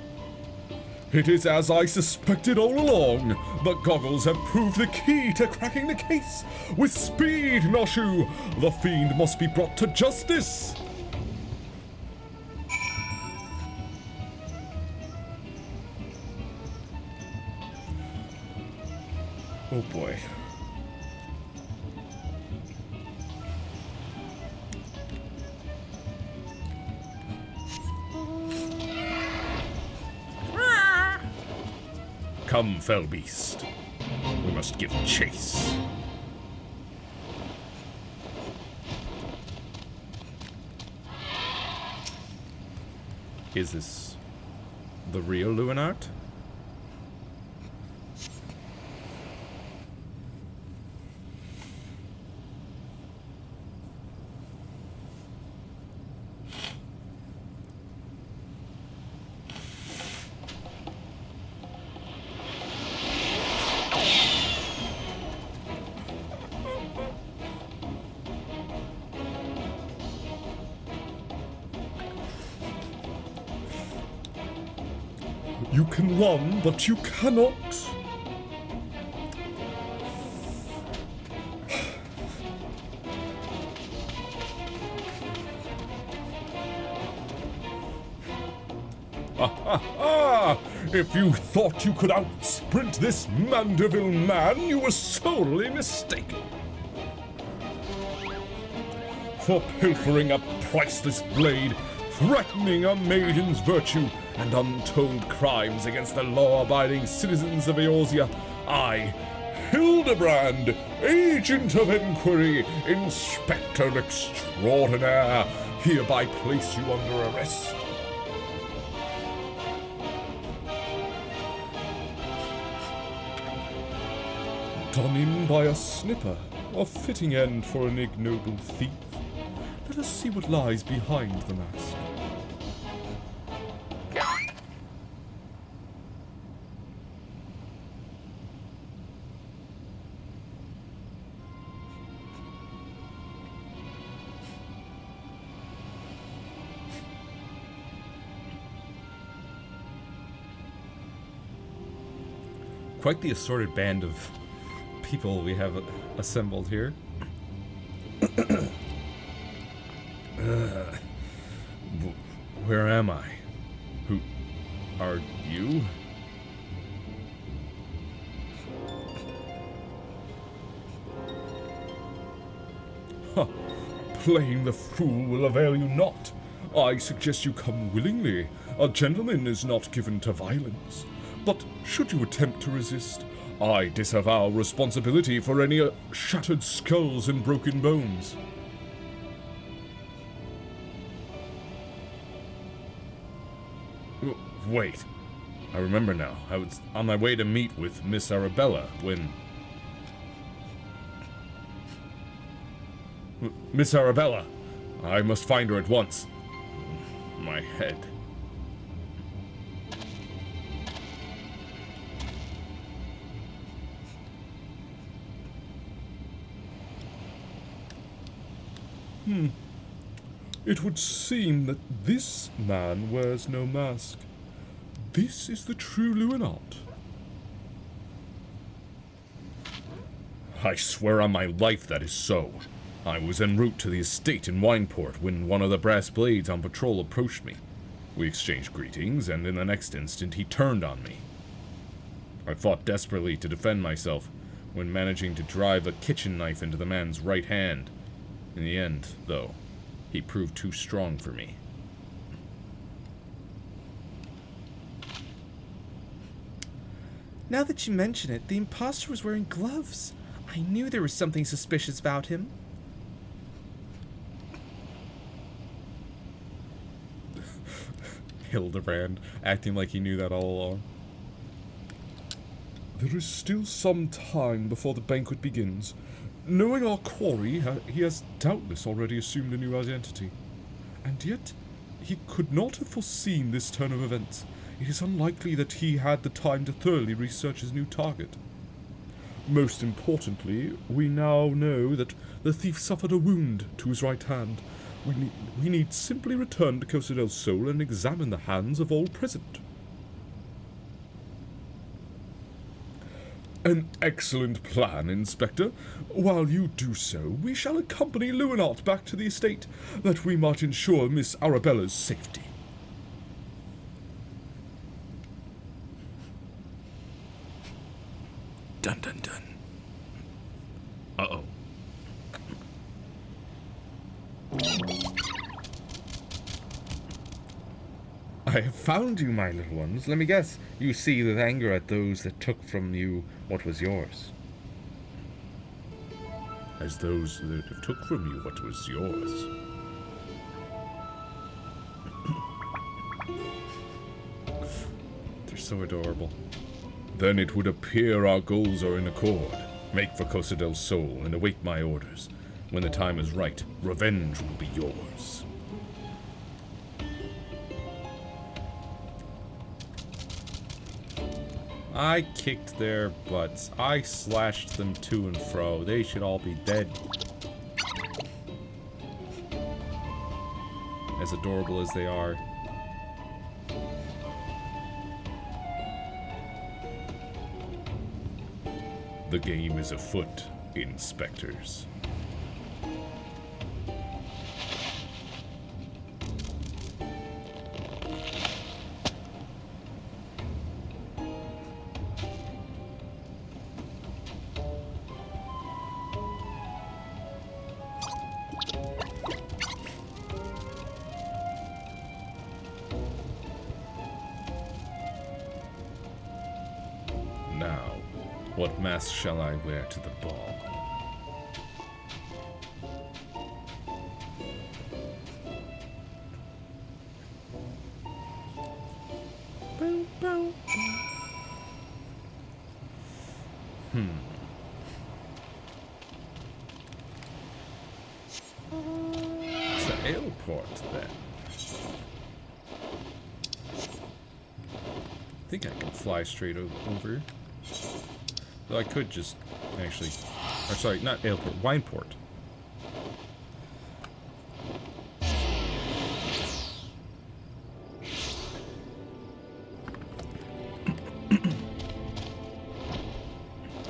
It is as I suspected all along. The goggles have proved the key to cracking the case. With speed, Noshu! The fiend must be brought to justice! Oh boy. Come, fell beast. We must give chase. Is this the real Leonard? You can run, but you cannot. If you thought you could outsprint this Mandeville man, you were sorely mistaken. For pilfering a priceless blade, threatening a maiden's virtue, and untold crimes against the law-abiding citizens of Eorzea, I, Hildebrand, Agent of Inquiry, Inspector Extraordinaire, hereby place you under arrest. Done in by a snipper, a fitting end for an ignoble thief. Let us see what lies behind the mask. Quite the assorted band of people we have assembled here. Where am I? Who are you? Ha! Playing the fool will avail you not. I suggest you come willingly. A gentleman is not given to violence. But should you attempt to resist, I disavow responsibility for any shattered skulls and broken bones. Wait. I remember now. I was on my way to meet with Miss Arabella when... Miss Arabella! I must find her at once. My head. It would seem that this man wears no mask. This is the true Luinart. I swear on my life that is so. I was en route to the estate in Wineport when one of the brass blades on patrol approached me. We exchanged greetings, and in the next instant he turned on me. I fought desperately to defend myself, when managing to drive a kitchen knife into the man's right hand. In the end, though, he proved too strong for me. Now that you mention it, the imposter was wearing gloves. I knew there was something suspicious about him. Hildebrand, acting like he knew that all along. There is still some time before the banquet begins. Knowing our quarry, he has doubtless already assumed a new identity. And yet, he could not have foreseen this turn of events. It is unlikely that he had the time to thoroughly research his new target. Most importantly, we now know that the thief suffered a wound to his right hand. We need simply return to Costa del Sol and examine the hands of all present. An excellent plan, Inspector. While you do so, we shall accompany Luinart back to the estate, that we might ensure Miss Arabella's safety. Dun dun dun. Uh-oh. I have found you, my little ones. Let me guess, you see with anger at those that took from you what was yours. As those that have took from you what was yours. They're so adorable. Then it would appear our goals are in accord. Make for Costa del Sol and await my orders. When the time is right, revenge will be yours. I kicked their butts. I slashed them to and fro. They should all be dead. As adorable as they are. The game is afoot, inspectors. Now, what mask shall I wear to the ball? Bow, bow. To Aleport, then. I think I can fly straight over. Though I could just actually... Or sorry, not Aleport, Wineport.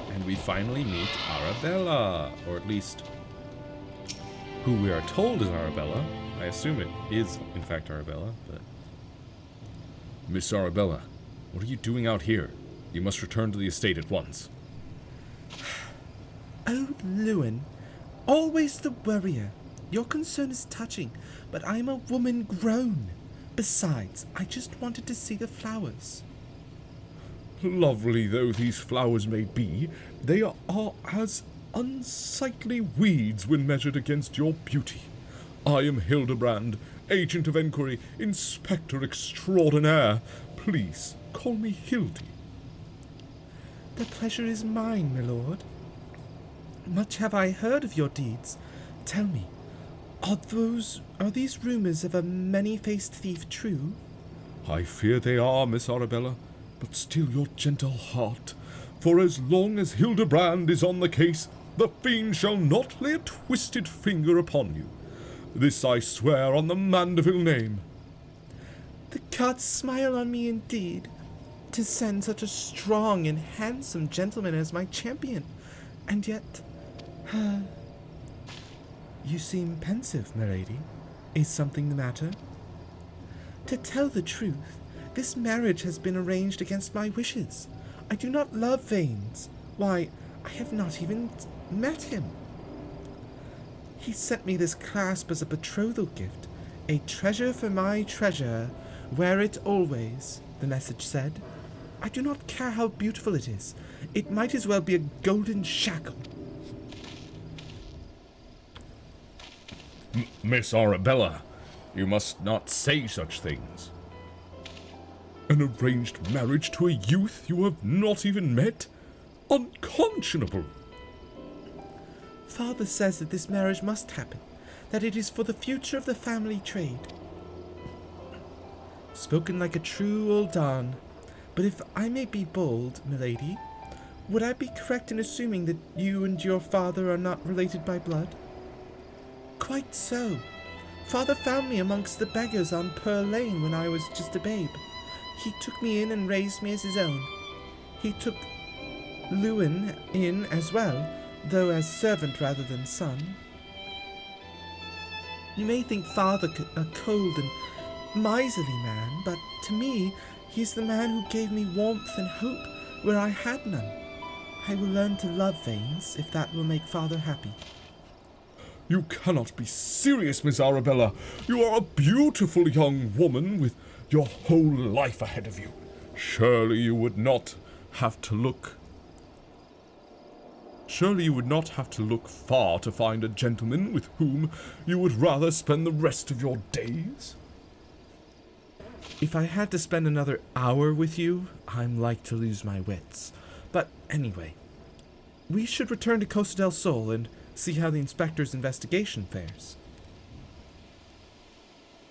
And we finally meet Arabella, or at least who we are told is Arabella. I assume it is, in fact, Arabella, but... Miss Arabella, what are you doing out here? You must return to the estate at once. Oh, Lewin, always the worrier. Your concern is touching, but I'm a woman grown. Besides, I just wanted to see the flowers. Lovely though these flowers may be, they are as unsightly weeds when measured against your beauty. I am Hildebrand, Agent of Enquiry, Inspector Extraordinaire. Please, call me Hildy. The pleasure is mine, my lord. Much have I heard of your deeds. Tell me, are these rumors of a many-faced thief true? I fear they are, Miss Arabella, but still your gentle heart. For as long as Hildebrand is on the case, the fiend shall not lay a twisted finger upon you. This I swear on the Mandeville name. The gods smile on me indeed, to send such a strong and handsome gentleman as my champion. And yet, you seem pensive, milady. Is something the matter? To tell the truth, this marriage has been arranged against my wishes. I do not love Vanes. Why, I have not even met him. He sent me this clasp as a betrothal gift. A treasure for my treasure. Wear it always, the message said. I do not care how beautiful it is. It might as well be a golden shackle. Miss Arabella, you must not say such things. An arranged marriage to a youth you have not even met? Unconscionable! Father says that this marriage must happen, that it is for the future of the family trade. Spoken like a true old Don. But if I may be bold, milady, would I be correct in assuming that you and your father are not related by blood? Quite so. Father found me amongst the beggars on Pearl Lane when I was just a babe. He took me in and raised me as his own. He took Lewin in as well, though as servant rather than son. You may think Father a cold and miserly man, but to me, he's the man who gave me warmth and hope where I had none. I will learn to love Vanes, if that will make Father happy. You cannot be serious, Miss Arabella. You are a beautiful young woman with your whole life ahead of you. Surely you would not have to look far to find a gentleman with whom you would rather spend the rest of your days. If I had to spend another hour with you, I'm like to lose my wits. But anyway, we should return to Costa del Sol and see how the inspector's investigation fares.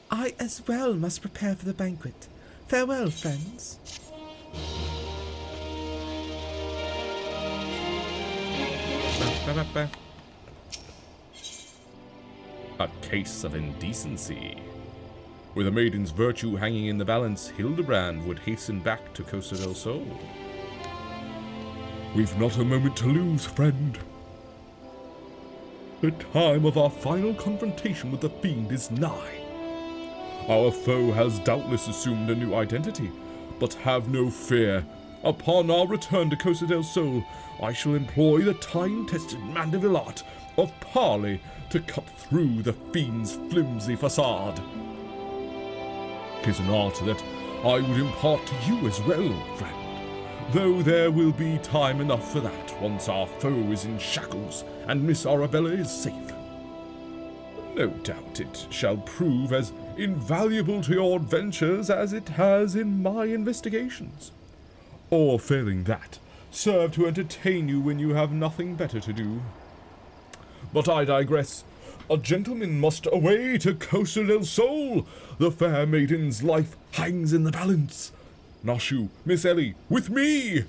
I as well must prepare for the banquet. Farewell, friends. A case of indecency. With a maiden's virtue hanging in the balance, Hildebrand would hasten back to Costa del Sol. We've not a moment to lose, friend. The time of our final confrontation with the fiend is nigh. Our foe has doubtless assumed a new identity, but have no fear. Upon our return to Costa del Sol, I shall employ the time-tested Mandeville art of parley to cut through the fiend's flimsy facade. 'Tis an art that I would impart to you as well, friend, though there will be time enough for that once our foe is in shackles and Miss Arabella is safe. No doubt it shall prove as invaluable to your adventures as it has in my investigations. Or, failing that, serve to entertain you when you have nothing better to do. But I digress. A gentleman must away to Costa del Sol. The fair maiden's life hangs in the balance. Nashu, Miss Ellie, with me!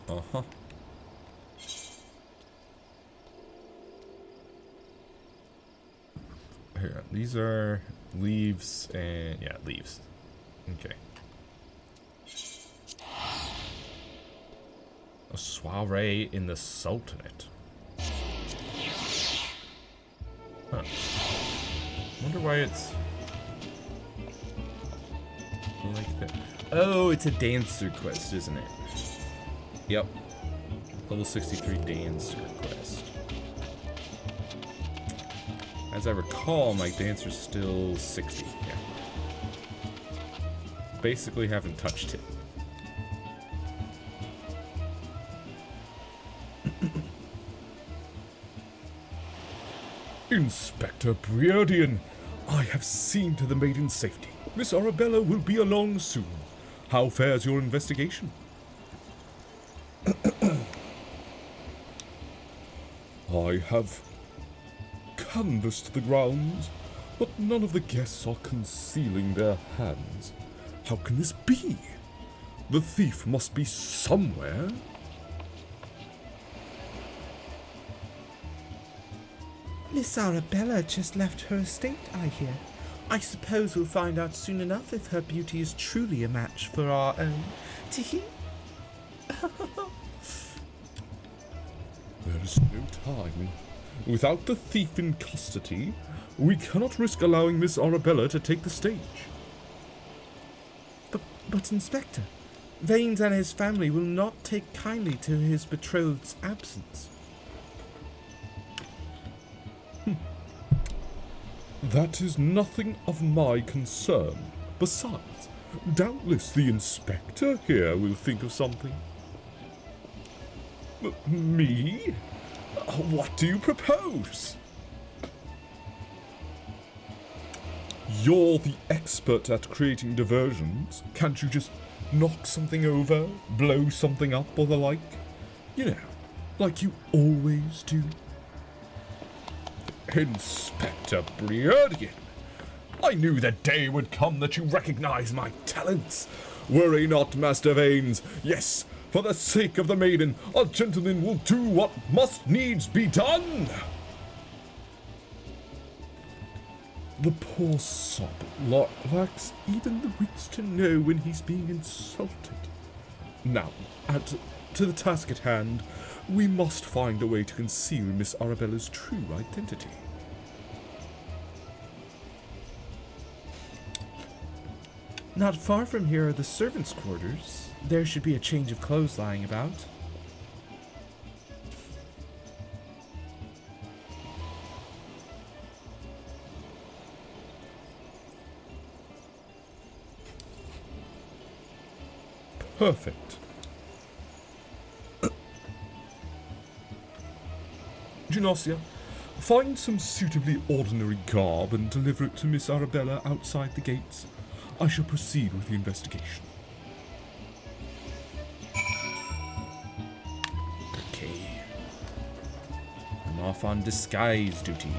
Uh-huh. Here, these are leaves and... yeah, leaves. Okay. A soiree in the Sultanate. Huh. Wonder why it's... like that. Oh, it's a dancer quest, isn't it? Yep. Level 63 dancer quest. As I recall, my dancer's still 60. Yeah. Basically haven't touched it. Inspector Briardian, I have seen to the maiden's safety. Miss Arabella will be along soon. How fares your investigation? I have canvassed the grounds, but none of the guests are concealing their hands. How can this be? The thief must be somewhere. Miss Arabella just left her estate, I hear. I suppose we'll find out soon enough if her beauty is truly a match for our own. Tee-hee. There is no time. Without the thief in custody, we cannot risk allowing Miss Arabella to take the stage. But Inspector, Vanes and his family will not take kindly to his betrothed's absence. That is nothing of my concern. Besides, doubtless the inspector here will think of something. Me? What do you propose? You're the expert at creating diversions. Can't you just knock something over, blow something up, or the like? You know, like you always do. Inspector Briardian, I knew the day would come that you recognize my talents. Worry not, Master Vanes. Yes, for the sake of the maiden, a gentleman will do what must needs be done. The poor sod lacks even the wits to know when he's being insulted. Now, to the task at hand, we must find a way to conceal Miss Arabella's true identity. Not far from here are the servants' quarters. There should be a change of clothes lying about. Perfect. Genosia, find some suitably ordinary garb and deliver it to Miss Arabella outside the gates. I shall proceed with the investigation. Okay. I'm off on disguise duty.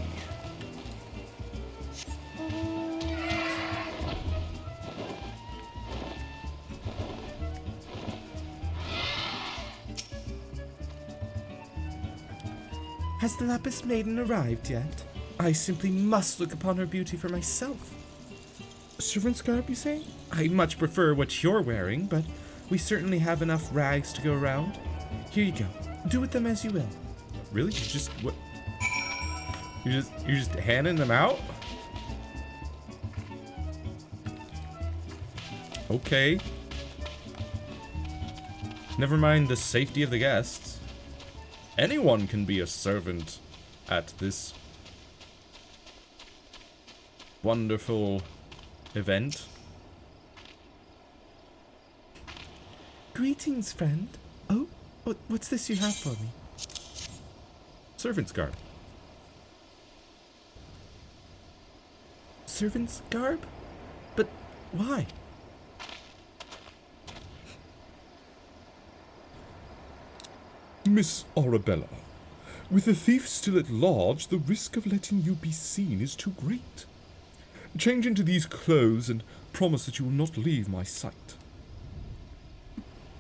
Has the Lapis Maiden arrived yet? I simply must look upon her beauty for myself. Servant's garb, you say? I much prefer what you're wearing, but we certainly have enough rags to go around. Here you go. Do with them as you will. Really? You just what? You're just handing them out? Okay. Never mind the safety of the guests. Anyone can be a servant at this wonderful event. Greetings, friend. Oh, what's this you have for me? Servant's garb. Servant's garb? But why? Miss Arabella, with the thief still at large, the risk of letting you be seen is too great. Change into these clothes and promise that you will not leave my sight.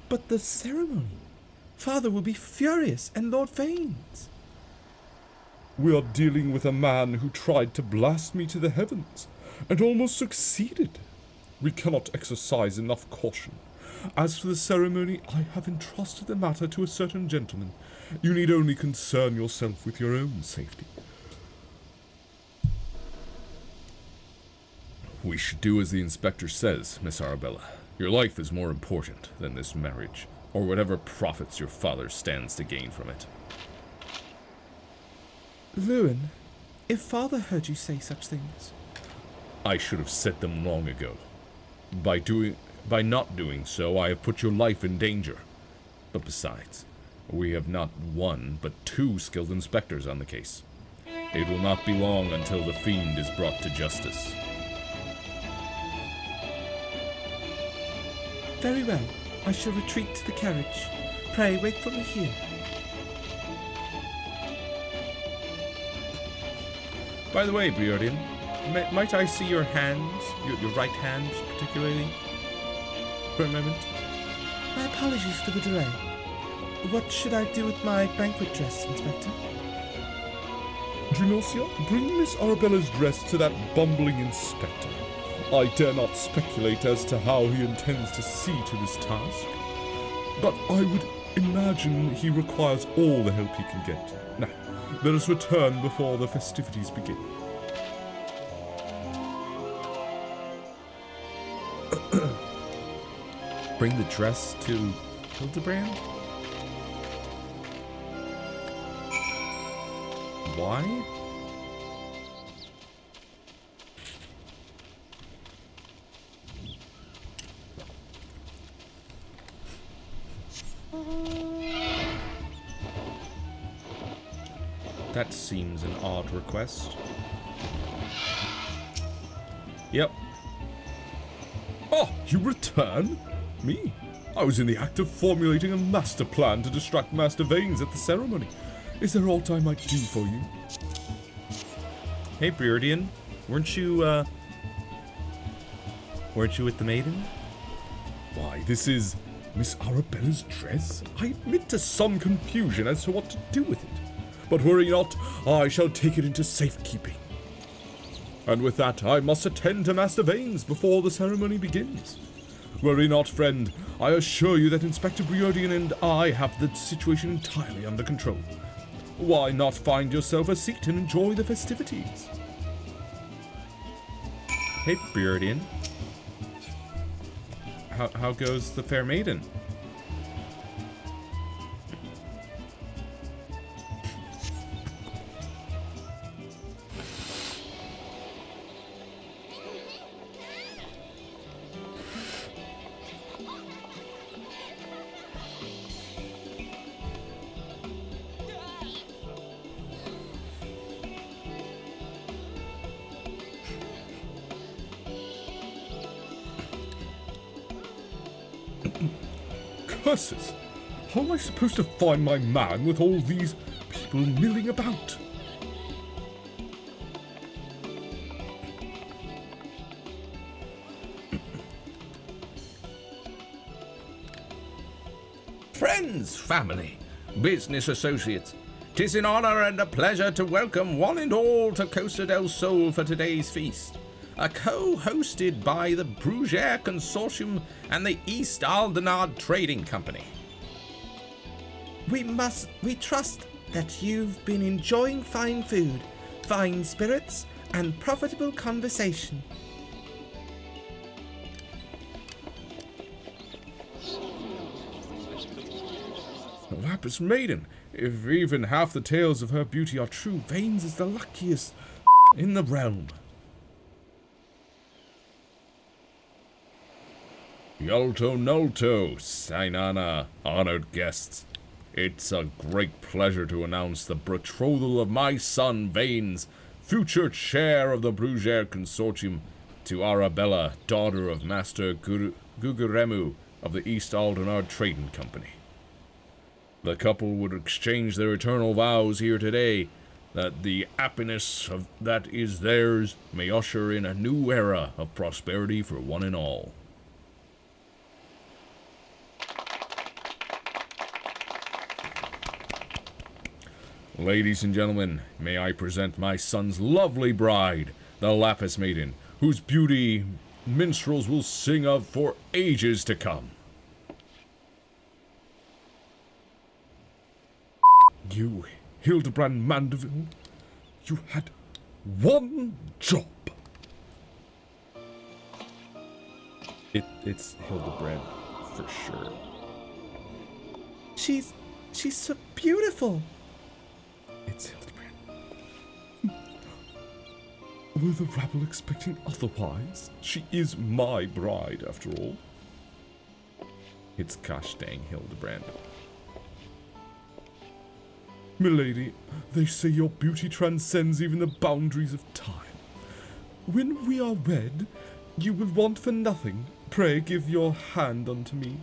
But the ceremony. Father will be furious, and Lord Vanes. We are dealing with a man who tried to blast me to the heavens, and almost succeeded. We cannot exercise enough caution. As for the ceremony, I have entrusted the matter to a certain gentleman. You need only concern yourself with your own safety. We should do as the inspector says, Miss Arabella. Your life is more important than this marriage, or whatever profits your father stands to gain from it. Lewin, if Father heard you say such things... I should have said them long ago. By not doing so, I have put your life in danger. But besides, we have not one, but two skilled inspectors on the case. It will not be long until the fiend is brought to justice. Very well. I shall retreat to the carriage. Pray, wait for me here. By the way, Briodian, might I see your hands, your right hand particularly, for a moment? My apologies for the delay. What should I do with my banquet dress, Inspector? Drinosia, bring Miss Arabella's dress to that bumbling inspector. I dare not speculate as to how he intends to see to this task, but I would imagine he requires all the help he can get. Now, let us return before the festivities begin. Bring the dress to Hildebrand? Why? That seems an odd request. Yep. Ah, you return? Me? I was in the act of formulating a master plan to distract Master Vanes at the ceremony. Is there aught I might do for you? Hey, Briodian, weren't you with the maiden? Why, this is Miss Arabella's dress? I admit to some confusion as to what to do with it. But worry not, I shall take it into safekeeping. And with that, I must attend to Master Vanes before the ceremony begins. Worry not, friend. I assure you that Inspector Briodian and I have the situation entirely under control. Why not find yourself a seat and enjoy the festivities? Hey, Briodian. How goes the fair maiden? Curses! How am I supposed to find my man with all these people milling about? Friends, family, business associates, 'tis an honor and a pleasure to welcome one and all to Costa del Sol for today's feast. co-hosted by the Brugere Consortium and the East Aldenard Trading Company. We trust that you've been enjoying fine food, fine spirits, and profitable conversation. Lapis Maiden, if even half the tales of her beauty are true, Vanes is the luckiest in the realm. Yolto Nolto, Sainana, honored guests. It's a great pleasure to announce the betrothal of my son Vanes, future chair of the Brugere Consortium, to Arabella, daughter of Master Guguremu of the East Aldenard Trading Company. The couple would exchange their eternal vows here today, that the happiness that is theirs may usher in a new era of prosperity for one and all. Ladies and gentlemen, may I present my son's lovely bride, the Lapis Maiden, whose beauty minstrels will sing of for ages to come. You, Hildebrand Mandeville, you had one job. It's Hildebrand, for sure. She's so beautiful. It's Hildebrand. Were the rabble expecting otherwise? She is my bride, after all. It's gosh dang Hildebrand. Milady, they say your beauty transcends even the boundaries of time. When we are wed, you will want for nothing. Pray give your hand unto me.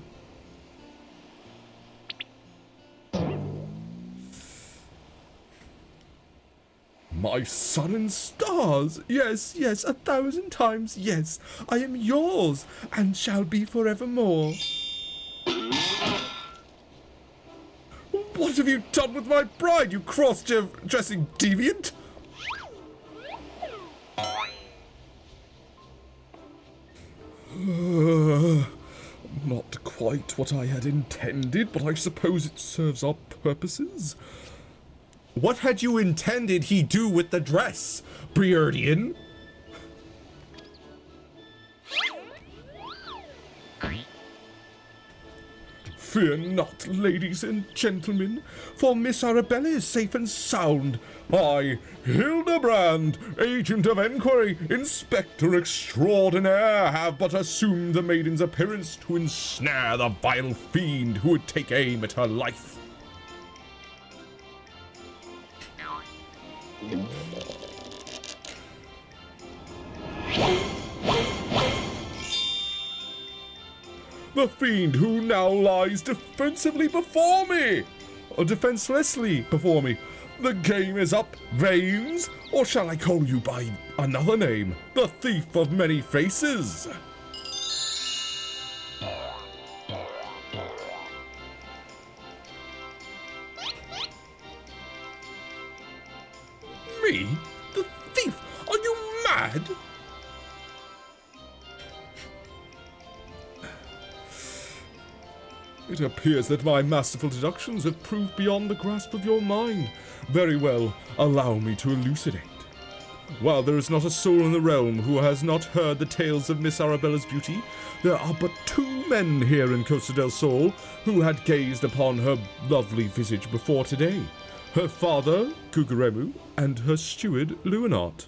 My sun and stars! Yes, 1,000 times yes! I am yours, and shall be forevermore. What have you done with my bride, you cross-dressing deviant? Not quite what I had intended, but I suppose it serves our purposes. What had you intended he do with the dress, Briardian? Fear not, ladies and gentlemen, for Miss Arabella is safe and sound. I, Hildebrand, agent of enquiry, inspector extraordinaire, have but assumed the maiden's appearance to ensnare the vile fiend who would take aim at her life. The fiend who now lies defensively before me, or defenselessly before me. The game is up, Vanes, or shall I call you by another name, the thief of many faces? Me? The thief? Are you mad? It appears that my masterful deductions have proved beyond the grasp of your mind. Very well, allow me to elucidate. While there is not a soul in the realm who has not heard the tales of Miss Arabella's beauty, there are but 2 men here in Costa del Sol who had gazed upon her lovely visage before today. Her father, Guguremu, and her steward, Luinart.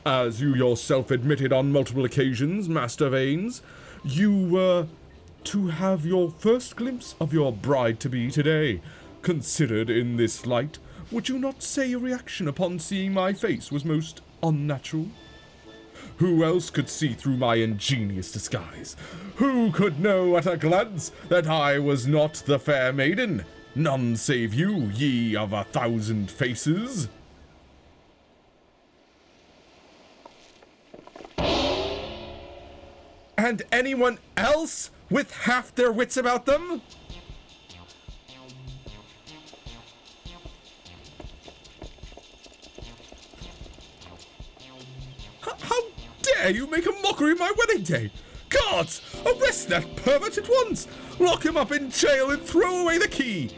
As you yourself admitted on multiple occasions, Master Vanes, you were to have your first glimpse of your bride-to-be today. Considered in this light, would you not say your reaction upon seeing my face was most unnatural? Who else could see through my ingenious disguise? Who could know at a glance that I was not the fair maiden? None save you, ye of 1,000 faces. And anyone else with half their wits about them? dare you make a mockery of my wedding day? Guards, arrest that pervert at once! Lock him up in jail and throw away the key!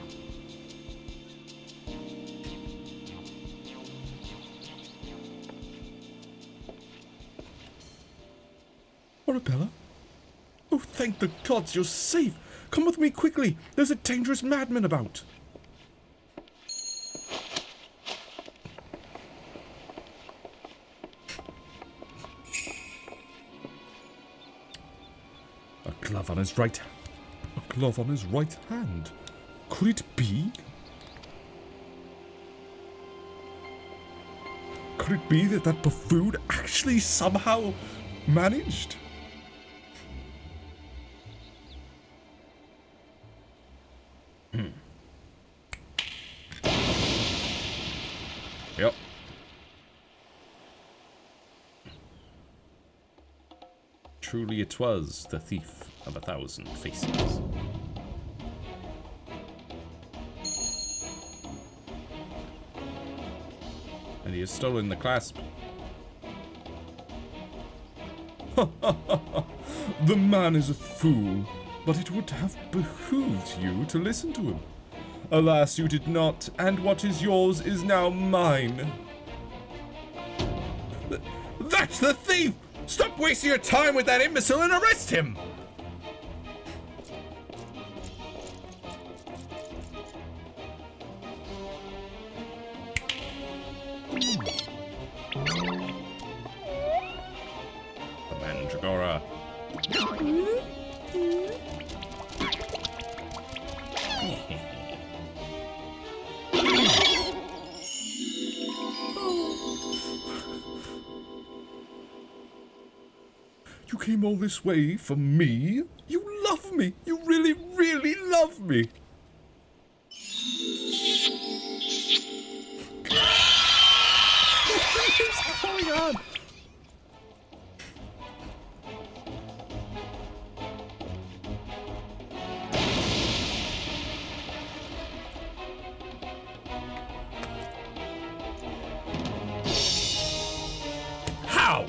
Arabella? Oh, thank the gods you're safe! Come with me quickly! There's a dangerous madman about! A glove on his right hand. Could it be? Could it be that buffoon actually somehow managed? Yep. Truly it was the thief of 1,000 faces. And he has stolen the clasp. The man is a fool, but it would have behooved you to listen to him. Alas, you did not, and what is yours is now mine. That's the thief! Stop wasting your time with that imbecile and arrest him! The Mandragora. You came all this way for me? You love me! You really, really love me! What's going on? How?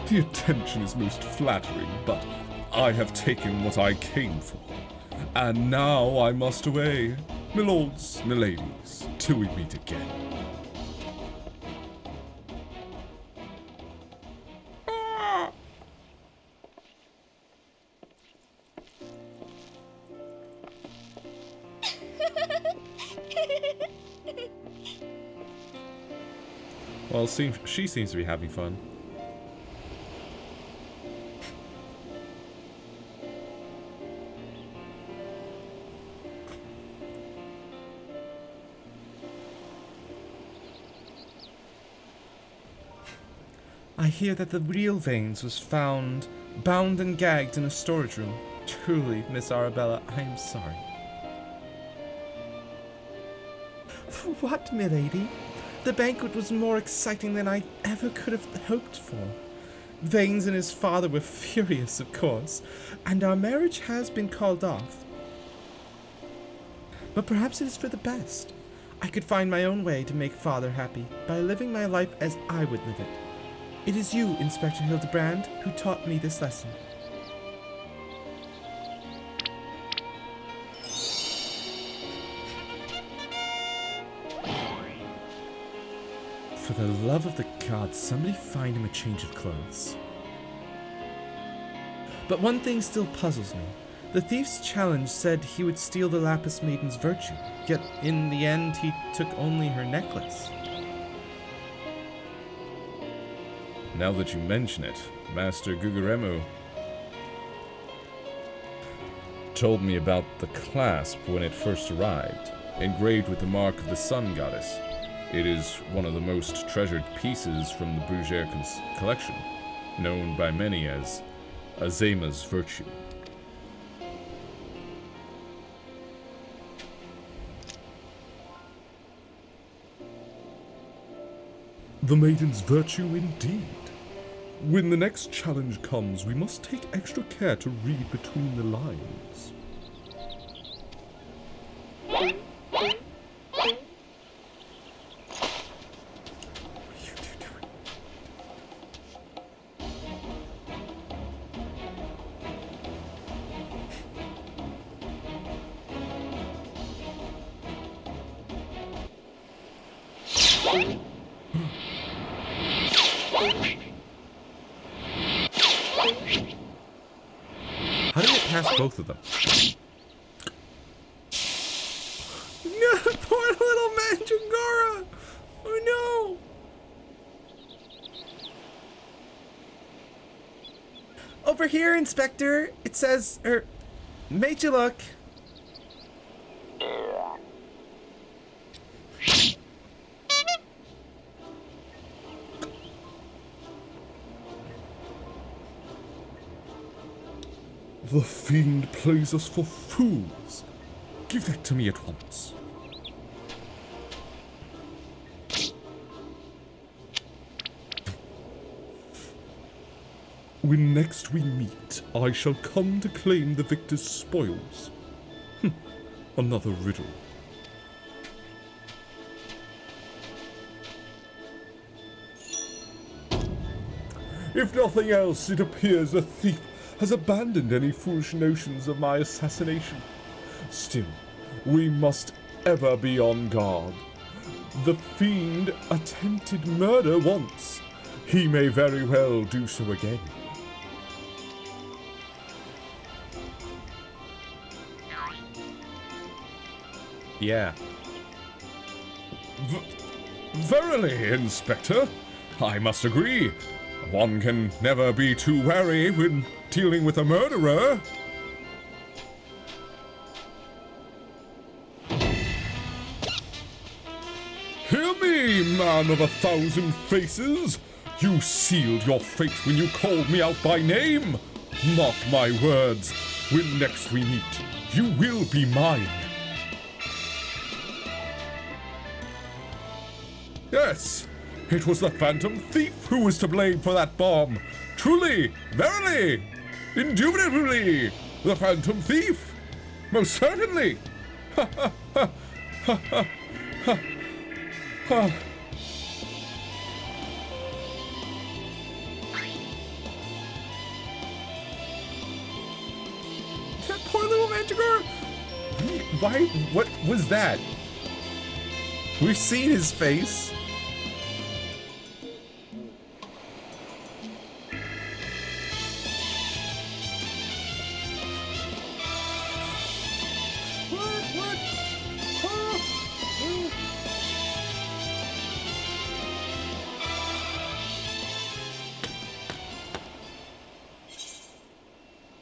The attention is most flattering, but I have taken what I came for. And now I must away, my lords, my ladies, till we meet again. Well, she seems to be having fun. I hear that the real Vanes was found bound and gagged in a storage room. Truly, Miss Arabella, I am sorry. What, milady? The banquet was more exciting than I ever could have hoped for. Vanes and his father were furious, of course, and our marriage has been called off. But perhaps it is for the best. I could find my own way to make father happy by living my life as I would live it. It is you, Inspector Hildebrand, who taught me this lesson. For the love of the gods, somebody find him a change of clothes. But one thing still puzzles me. The thief's challenge said he would steal the Lapis Maiden's virtue, yet in the end he took only her necklace. Now that you mention it, Master Guguremu told me about the clasp when it first arrived, engraved with the mark of the Sun Goddess. It is one of the most treasured pieces from the Brugere collection, known by many as Azema's virtue. The maiden's virtue indeed. When the next challenge comes, we must take extra care to read between the lines. How did it pass both of them? No, poor little Mandragora! Oh no! Over here, Inspector. It says, made you look. The fiend plays us for fools. Give that to me at once. When next we meet, I shall come to claim the victor's spoils. Another riddle. If nothing else, it appears the thief has abandoned any foolish notions of my assassination. Still, we must ever be on guard. The fiend attempted murder once. He may very well do so again. Yeah. Verily, Inspector, I must agree. One can never be too wary when dealing with a murderer. Hear me, man of 1,000 faces. You sealed your fate when you called me out by name. Mark my words, when next we meet, you will be mine. Yes, it was the Phantom Thief who was to blame for that bomb. Truly, verily, indubitably, the Phantom Thief. Most certainly. Ha ha ha ha ha ha ha. That poor little Mandragora! Why? What was that? We've seen his face.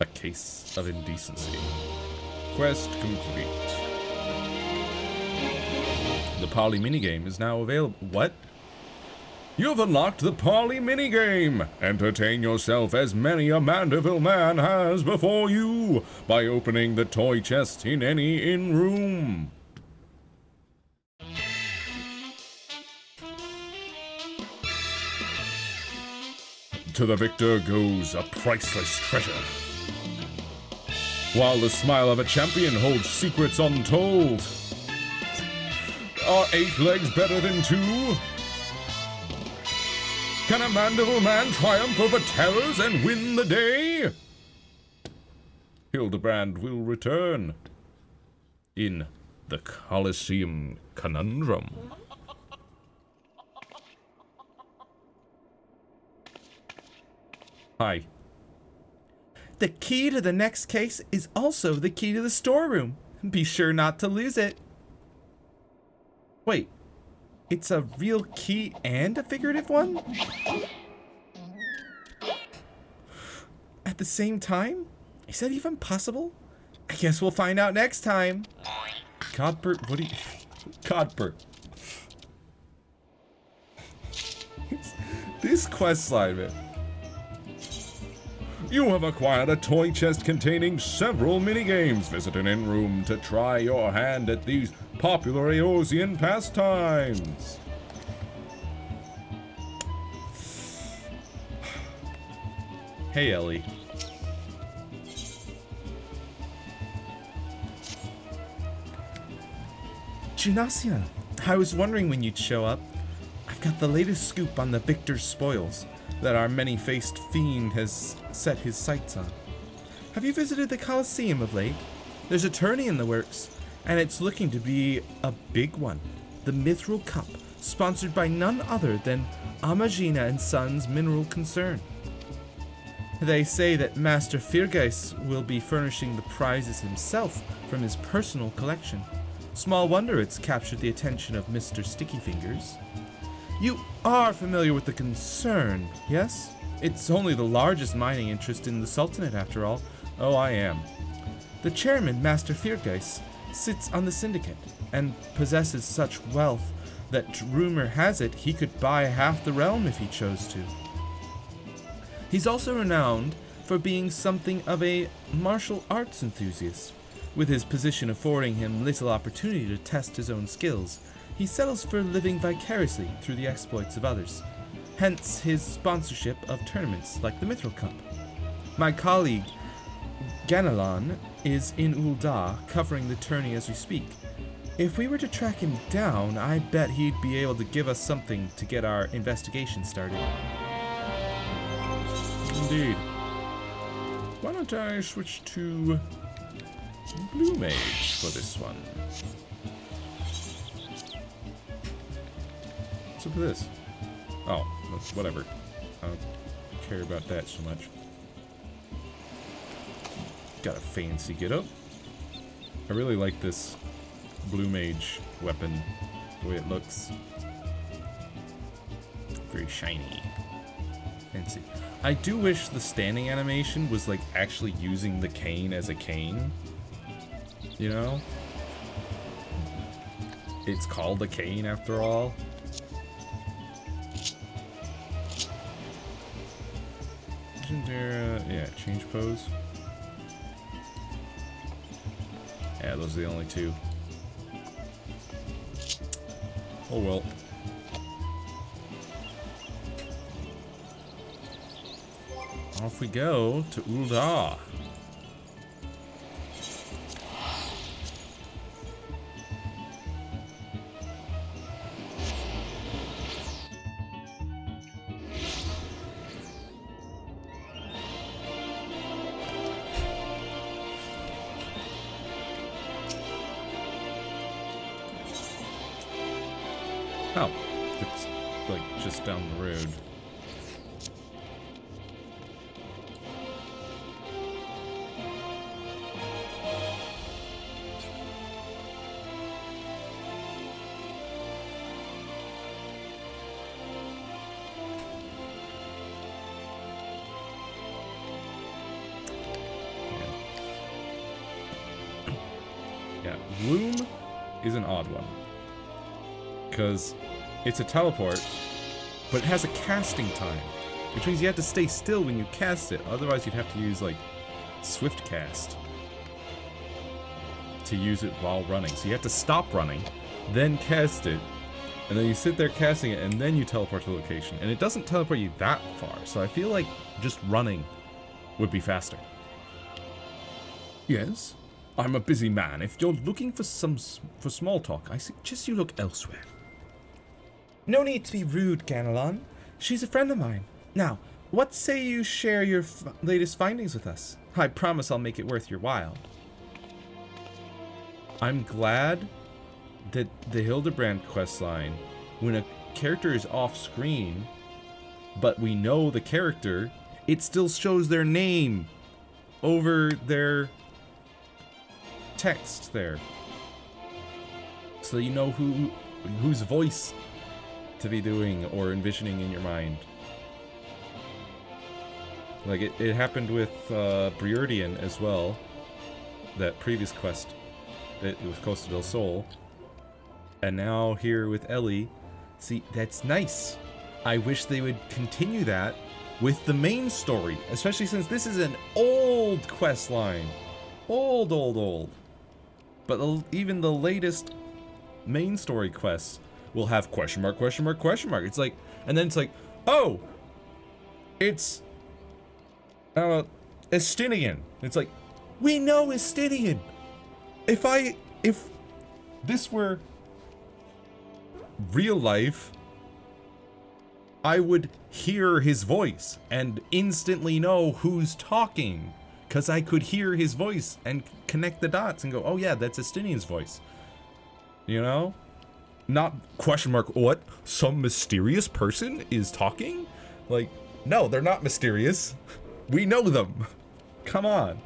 A case of indecency. Quest complete. The Parley minigame is now available. What? You've unlocked the Parley minigame. Entertain yourself as many a Mandeville man has before you by opening the toy chest in any inn room. To the victor goes a priceless treasure, while the smile of a champion holds secrets untold. Are 8 legs better than 2? Can a Mandeville man triumph over terrors and win the day? Hildebrand will return in the Colosseum Conundrum. Hi. The key to the next case is also the key to the storeroom. Be sure not to lose it. Wait, it's a real key and a figurative one? At the same time? Is that even possible? I guess we'll find out next time. Godbert, what do you... Godbert. This quest line, man. You have acquired a toy chest containing several minigames. Visit an inn room to try your hand at these popular Eosian pastimes. Hey, Ellie. Junasia, I was wondering when you'd show up. I've got the latest scoop on the victor's spoils that our many-faced fiend has set his sights on. Have you visited the Colosseum of late? There's a tourney in the works, and it's looking to be a big one. the Mithril Cup, sponsored by none other than Amagina and Sons Mineral Concern. They say that Master Firgeis will be furnishing the prizes himself from his personal collection. Small wonder it's captured the attention of Mr. Sticky Fingers. You are familiar with the concern, yes? It's only the largest mining interest in the Sultanate, after all. Oh, I am. The chairman, Master Firgeis, sits on the syndicate and possesses such wealth that rumor has it he could buy half the realm if he chose to. He's also renowned for being something of a martial arts enthusiast. With his position affording him little opportunity to test his own skills, he settles for living vicariously through the exploits of others. Hence his sponsorship of tournaments like the Mithril Cup. My colleague, Ganelon, is in Ul'dah covering the tourney as we speak. If we were to track him down, I bet he'd be able to give us something to get our investigation started. Indeed. Why don't I switch to Blue Mage for this one? What's up with this? Oh, whatever. I don't care about that so much. Got a fancy get up. I really like this Blue Mage weapon, the way it looks. Very shiny. Fancy. I do wish the standing animation was like actually using the cane as a cane. You know? It's called a cane after all. Isn't there yeah, change pose? Yeah, those are the only two. Oh well. Off we go to Ul'dah. Oh, it's like just down the road. Yeah, Loom is an odd one. Because it's a teleport, but it has a casting time, which means you have to stay still when you cast it. Otherwise, you'd have to use like Swift Cast to use it while running. So you have to stop running, then cast it, and then you sit there casting it, and then you teleport to the location. And it doesn't teleport you that far, so I feel like just running would be faster. Yes, I'm a busy man. If you're looking for small talk, I suggest you look elsewhere. No need to be rude, Ganelon. She's a friend of mine. Now, what say you share your latest findings with us? I promise I'll make it worth your while. I'm glad that the Hildebrand questline, when a character is off screen, but we know the character, it still shows their name over their text there. So you know whose voice to be doing or envisioning in your mind. Like it happened with Briardian as well, that previous quest, it was Costa del Sol, and now here with Ellie. See, that's nice. I wish they would continue that with the main story, especially since this is an old quest line. Old. But even the latest main story quests will have question mark. It's like, and then it's like, oh, it's Estinian. It's like, we know Estinian. If this were real life, I would hear his voice and instantly know who's talking, because I could hear his voice and connect the dots and go, oh yeah, that's Estinian's voice. You know? not question mark, what? Some mysterious person is talking? Like, no, they're not mysterious. We know them. Come on.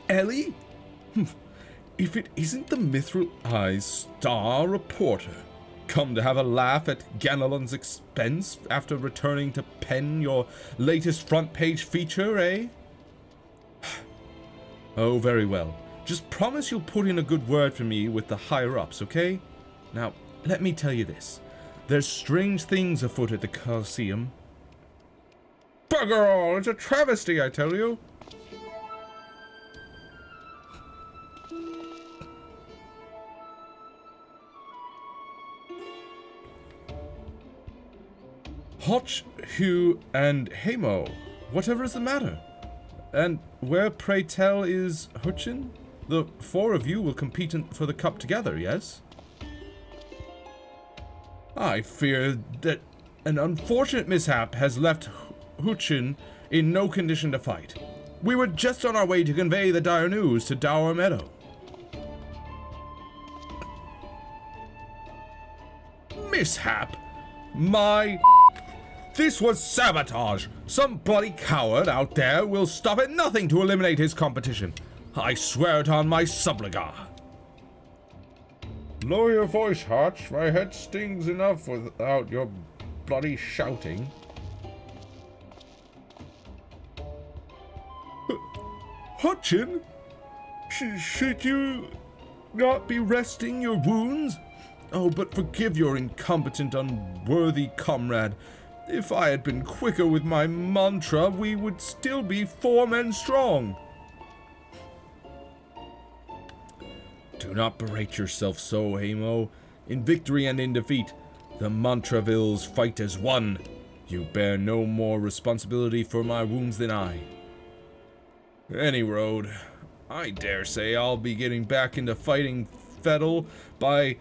Ellie? If it isn't the Mithril Eyes star reporter, come to have a laugh at Ganelon's expense after returning to pen your latest front page feature, eh? Oh, very well. Just promise you'll put in a good word for me with the higher-ups, okay? Now, let me tell you this. There's strange things afoot at the Colosseum. Bugger all! It's a travesty, I tell you! Hotch, Hugh, and Hamo. Whatever is the matter? And where, pray tell, is Hutchin? The four of you will compete for the cup together, yes? I fear that an unfortunate mishap has left Hutchin in no condition to fight. We were just on our way to convey the dire news to Dower Meadow. Mishap? This was sabotage! Some bloody coward out there will stop at nothing to eliminate his competition. I swear it on my subligar. Lower your voice, Hotch. My head stings enough without your bloody shouting. Hutchin? Should you not be resting your wounds? Oh, but forgive your incompetent, unworthy comrade. If I had been quicker with my mantra, we would still be 4 men strong. Do not berate yourself so, Hamo. In victory and in defeat, the Montravilles fight as one. You bear no more responsibility for my wounds than I. Any road. I dare say I'll be getting back into fighting Fettle by...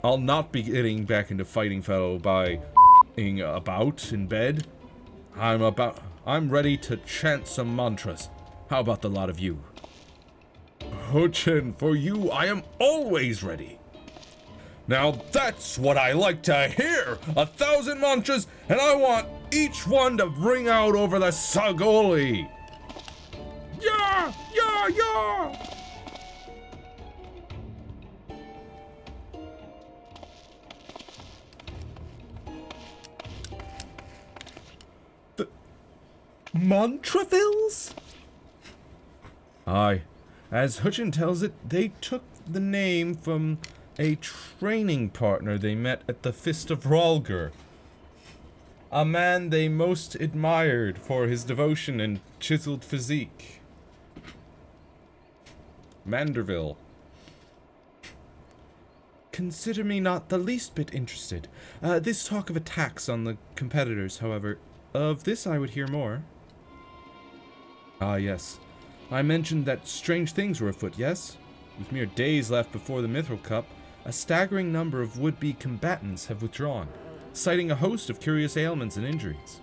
I'll not be getting back into fighting Fettle by being about in bed. I'm ready to chant some mantras. How about the lot of you? Hutchin, for you I am always ready. Now that's what I like to hear! 1,000 mantras, and I want each one to ring out over the Sagoli! Yeah! Yeah! Yeah! The Montravilles? Aye. As Hutchin tells it, they took the name from a training partner they met at the Fist of Rhalgr. A man they most admired for his devotion and chiseled physique. Manderville. Consider me not the least bit interested. This talk of attacks on the competitors, however, of this I would hear more. Ah, yes. I mentioned that strange things were afoot, yes? With mere days left before the Mithril Cup, a staggering number of would-be combatants have withdrawn, citing a host of curious ailments and injuries.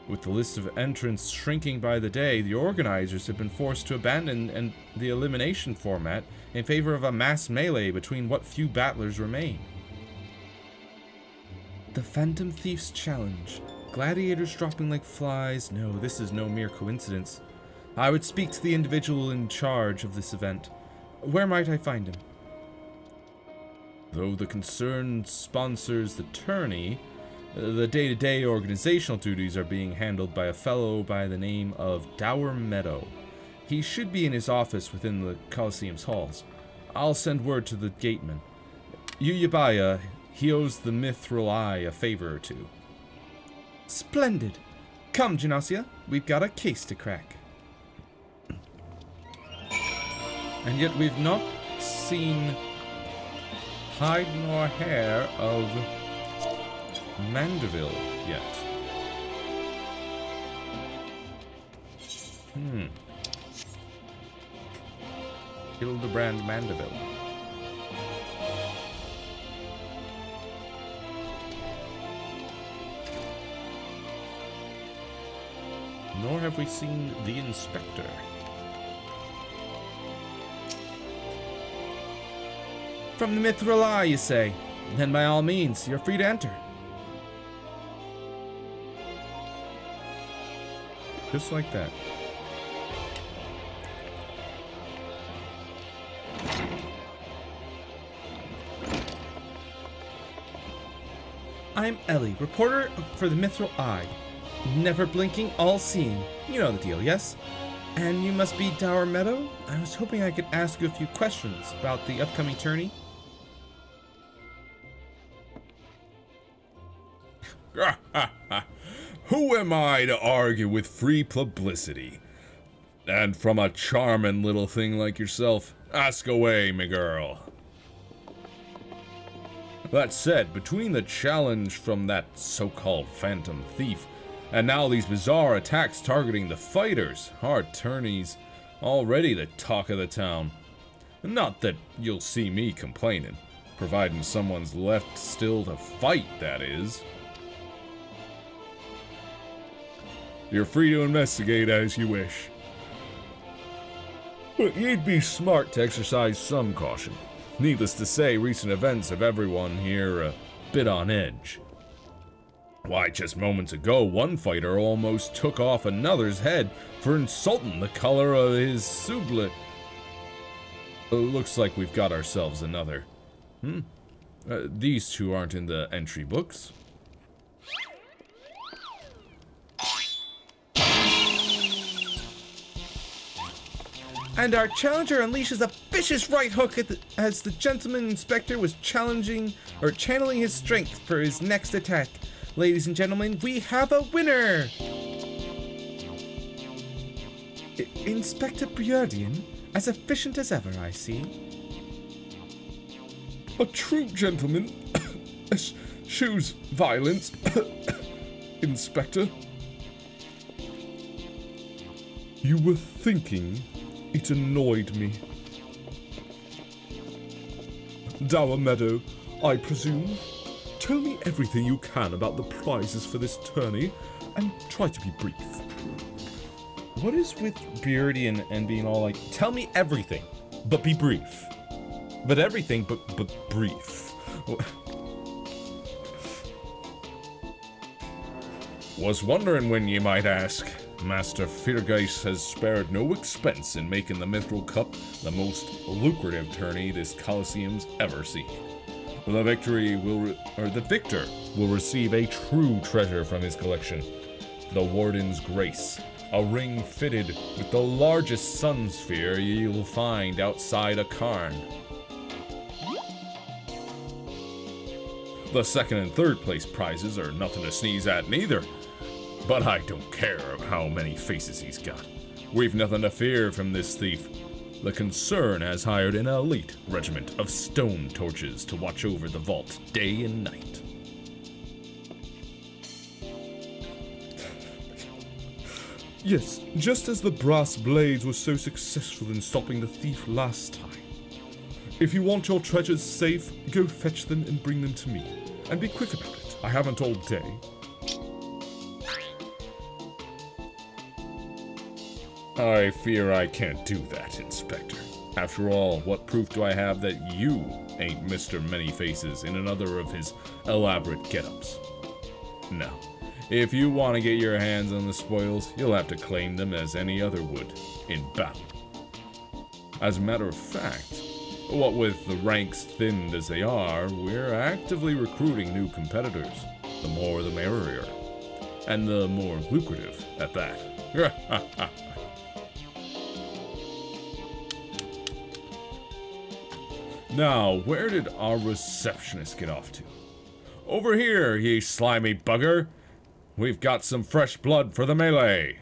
With the list of entrants shrinking by the day, the organizers have been forced to abandon the elimination format in favor of a mass melee between what few battlers remain. The Phantom Thief's Challenge. Gladiators dropping like flies. No, this is no mere coincidence. I would speak to the individual in charge of this event. Where might I find him? Though the concern sponsors the tourney, the day-to-day organizational duties are being handled by a fellow by the name of Dower Meadow. He should be in his office within the Colosseum's halls. I'll send word to the gateman. Yuyabaya, he owes the Mithril Eye a favor or two. Splendid. Come, Genossia, we've got a case to crack. And yet we've not seen hide nor hair of Manderville yet. Hildebrand Manderville. Nor have we seen the inspector. from the Mithril Eye, you say? Then by all means, you're free to enter. Just like that. I'm Ellie, reporter for the Mithril Eye. Never blinking, all-seeing. You know the deal, yes? And you must be Dower Meadow? I was hoping I could ask you a few questions about the upcoming tourney. Who am I to argue with free publicity? And from a charming little thing like yourself, ask away, me girl. That said, between the challenge from that so-called phantom thief, and now these bizarre attacks targeting the fighters, our tourney's already the talk of the town. Not that you'll see me complaining, providing someone's left still to fight, that is. You're free to investigate as you wish. But you'd be smart to exercise some caution. Needless to say, recent events have everyone here a bit on edge. Why, just moments ago, one fighter almost took off another's head for insulting the color of his sublet. Looks like we've got ourselves another. These two aren't in the entry books. And our challenger unleashes a vicious right hook as the gentleman inspector was channeling his strength for his next attack. Ladies and gentlemen, we have a winner! Inspector Briardian, as efficient as ever, I see. A true gentleman eschews violence, Inspector. You were thinking. It annoyed me. Dower Meadow, I presume. Tell me everything you can about the prizes for this tourney, and try to be brief. What is with Beardian and being all like, tell me everything, but be brief. But everything, but brief. Was wondering when you might ask. Master Firgeis has spared no expense in making the Mithril Cup the most lucrative tourney this Colosseum's ever seen. The victor will receive a true treasure from his collection, the Warden's Grace, a ring fitted with the largest sun sphere you'll find outside a cairn. The second and third place prizes are nothing to sneeze at neither. But I don't care how many faces he's got. We've nothing to fear from this thief. The concern has hired an elite regiment of stone torches to watch over the vault day and night. Yes, just as the brass blades were so successful in stopping the thief last time. If you want your treasures safe, go fetch them and bring them to me. And be quick about it. I haven't all day. I fear I can't do that, Inspector. After all, what proof do I have that you ain't Mr. Many Faces in another of his elaborate get-ups? No. If you want to get your hands on the spoils, you'll have to claim them as any other would, in battle. As a matter of fact, what with the ranks thinned as they are, we're actively recruiting new competitors. The more the merrier. And the more lucrative at that. Now, where did our receptionist get off to? Over here, ye slimy bugger! We've got some fresh blood for the melee!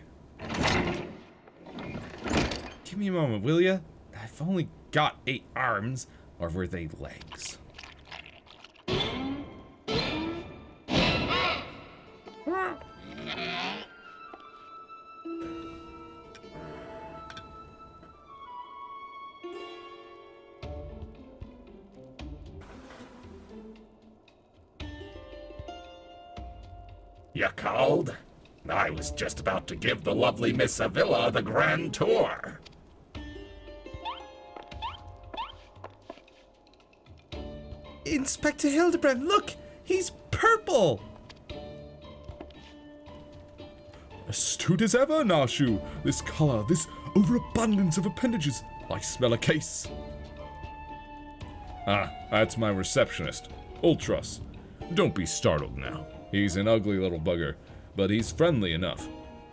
Give me a moment, will ya? I've only got 8 arms, or were they legs? You called? I was just about to give the lovely Miss Avila the grand tour. Inspector Hildebrand, look! He's purple! Astute as ever, Nashu. This color, this overabundance of appendages. I smell a case. Ah, that's my receptionist, Ultros. Don't be startled now. He's an ugly little bugger, but he's friendly enough.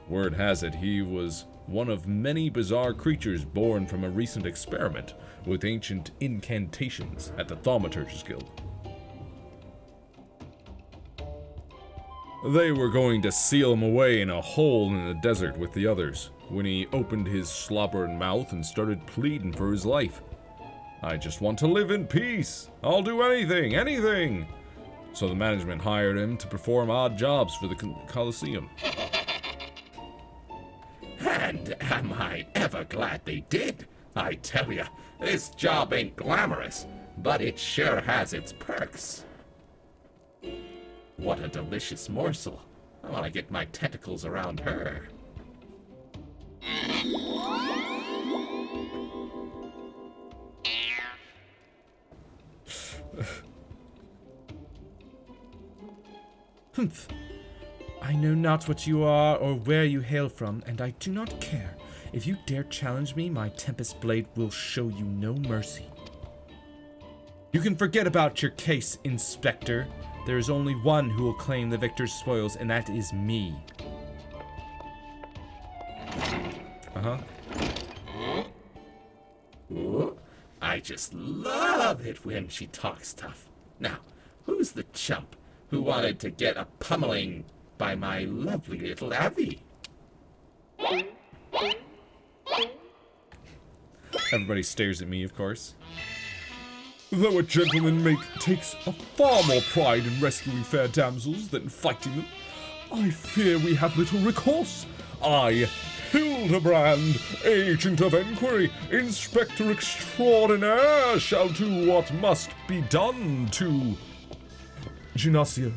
Word has it he was one of many bizarre creatures born from a recent experiment with ancient incantations at the Thaumaturge's Guild. They were going to seal him away in a hole in the desert with the others when he opened his slobbering mouth and started pleading for his life. I just want to live in peace. I'll do anything, anything. So the management hired him to perform odd jobs for the Colosseum. And am I ever glad they did? I tell ya, this job ain't glamorous, but it sure has its perks. What a delicious morsel. I want to get my tentacles around her. Humph. I know not what you are or where you hail from, and I do not care. If you dare challenge me, my Tempest Blade will show you no mercy. You can forget about your case, Inspector. There is only one who will claim the victor's spoils, and that is me. Ooh, I just love it when she talks tough. Now, who's the chump who wanted to get a pummeling by my lovely little Abby? Everybody stares at me, of course. Though a gentleman takes a far more pride in rescuing fair damsels than fighting them, I fear we have little recourse. I, Hildebrand, Agent of Enquiry, Inspector Extraordinaire, shall do what must be done to... Gymnasia.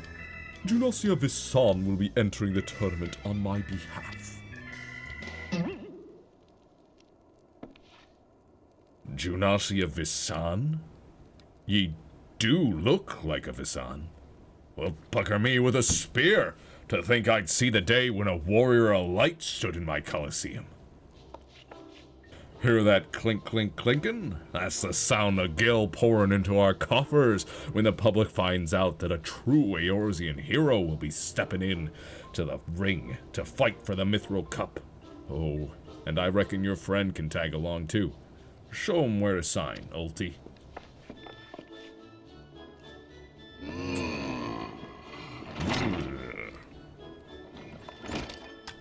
Gymnasia Visan will be entering the tournament on my behalf. Gymnasia Visan? Ye do look like a Visan. Well, pucker me with a spear to think I'd see the day when a warrior of light stood in my Colosseum. Hear that clink, clink, clinkin'? That's the sound of gil pouring into our coffers when the public finds out that a true Eorzean hero will be stepping in to the ring to fight for the Mithril Cup. Oh, and I reckon your friend can tag along too. Show him where to sign, Ulti.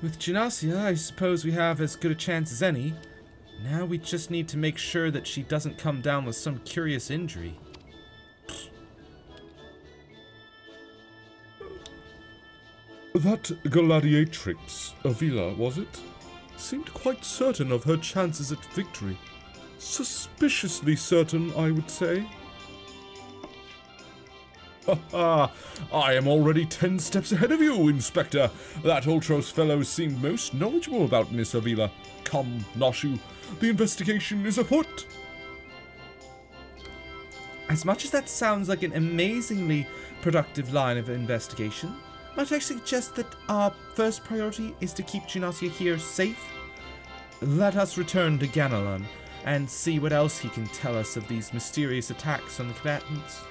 With Gymnasia, I suppose we have as good a chance as any. Now we just need to make sure that she doesn't come down with some curious injury. That gladiatrix, Avila, was it? Seemed quite certain of her chances at victory. Suspiciously certain, I would say. Ha! I am already 10 steps ahead of you, Inspector. That Ultros fellow seemed most knowledgeable about Miss Avila. Come, Nashu, the investigation is afoot. As much as that sounds like an amazingly productive line of investigation, might I suggest that our first priority is to keep Gymnasia here safe? Let us return to Ganelon and see what else he can tell us of these mysterious attacks on the combatants.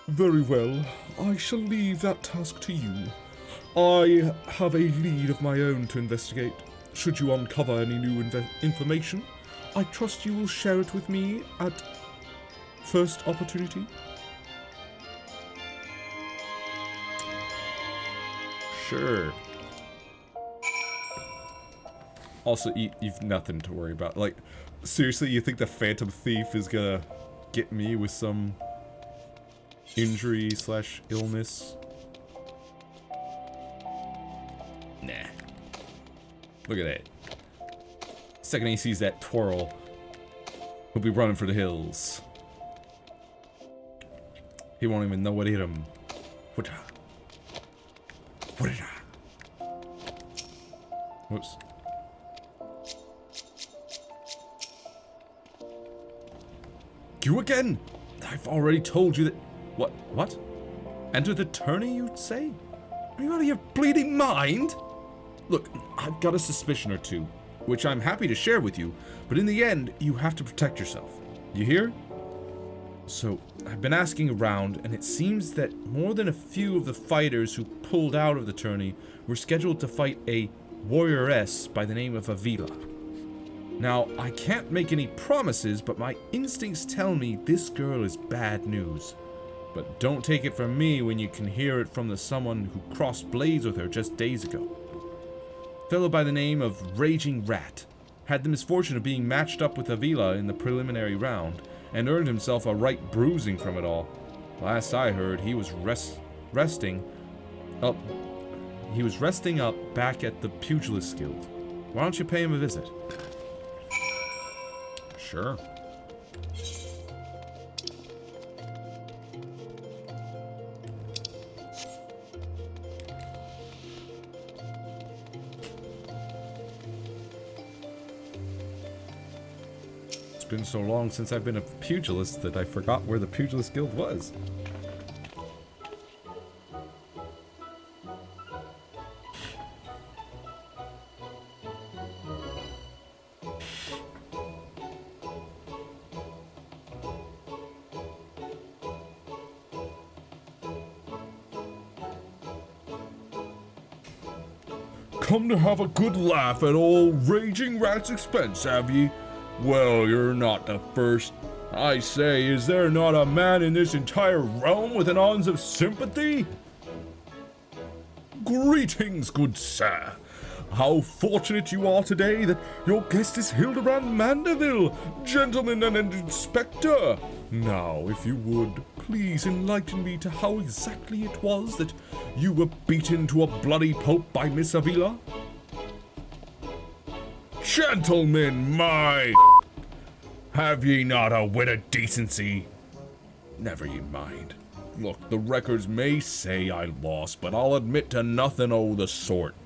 Very well, I shall leave that task to you. I have a lead of my own to investigate. Should you uncover any new information, I trust you will share it with me at first opportunity. Sure. Also, you've nothing to worry about. Like, seriously, you think the Phantom Thief is gonna get me with some injury / illness? Nah. Look at that. Second he sees that twirl, he'll be running for the hills. He won't even know what hit him. Whoops. You again? I've already told you that... What? Enter the tourney, you'd say? Are you out of your bleeding mind? Look, I've got a suspicion or two, which I'm happy to share with you, but in the end, you have to protect yourself. You hear? So, I've been asking around, and it seems that more than a few of the fighters who pulled out of the tourney were scheduled to fight a warrioress by the name of Avila. Now, I can't make any promises, but my instincts tell me this girl is bad news. But don't take it from me when you can hear it from the someone who crossed blades with her just days ago. A fellow by the name of Raging Rat had the misfortune of being matched up with Avila in the preliminary round, and earned himself a right bruising from it all. Last I heard, he was resting up back at the Pugilist Guild. Why don't you pay him a visit? Sure. It's been so long since I've been a pugilist that I forgot where the Pugilist Guild was. Come to have a good laugh at old Raging Rat's expense, have ye? Well, you're not the first. I say, is there not a man in this entire realm with an ounce of sympathy? Greetings, good sir. How fortunate you are today that your guest is Hildebrand Mandeville, gentleman and an inspector. Now, if you would, please enlighten me to how exactly it was that you were beaten to a bloody pulp by Miss Avila? Gentlemen, my... Have ye not a whit of decency? Never ye mind. Look, the records may say I lost, but I'll admit to nothing o' the sort.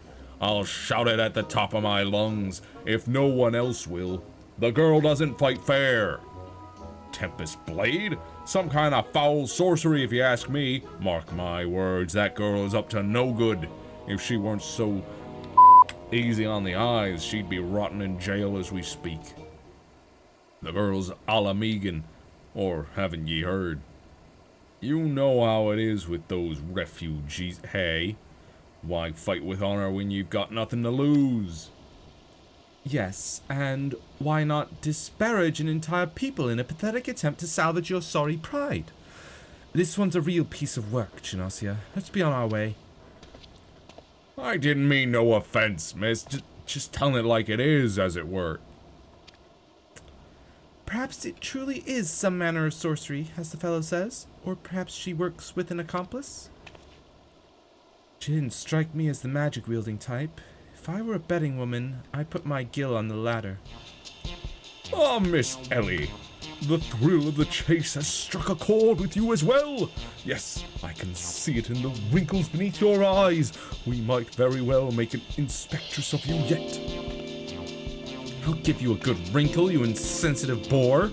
I'll shout it at the top of my lungs, if no one else will. The girl doesn't fight fair. Tempest Blade? Some kind of foul sorcery if you ask me. Mark my words, that girl is up to no good. If she weren't so easy on the eyes, she'd be rotting in jail as we speak. The girl's Ala Megan, or haven't ye heard? You know how it is with those refugees, hey? Why fight with honor when you've got nothing to lose? Yes, and why not disparage an entire people in a pathetic attempt to salvage your sorry pride? This one's a real piece of work, Genosia. Let's be on our way. I didn't mean no offense, miss. Just telling it like it is, as it were. Perhaps it truly is some manner of sorcery, as the fellow says. Or perhaps she works with an accomplice? She didn't strike me as the magic-wielding type. If I were a betting woman, I'd put my gill on the ladder. Ah, Miss Ellie, the thrill of the chase has struck a chord with you as well. Yes, I can see it in the wrinkles beneath your eyes. We might very well make an inspectress of you yet. I'll give you a good wrinkle, you insensitive boor.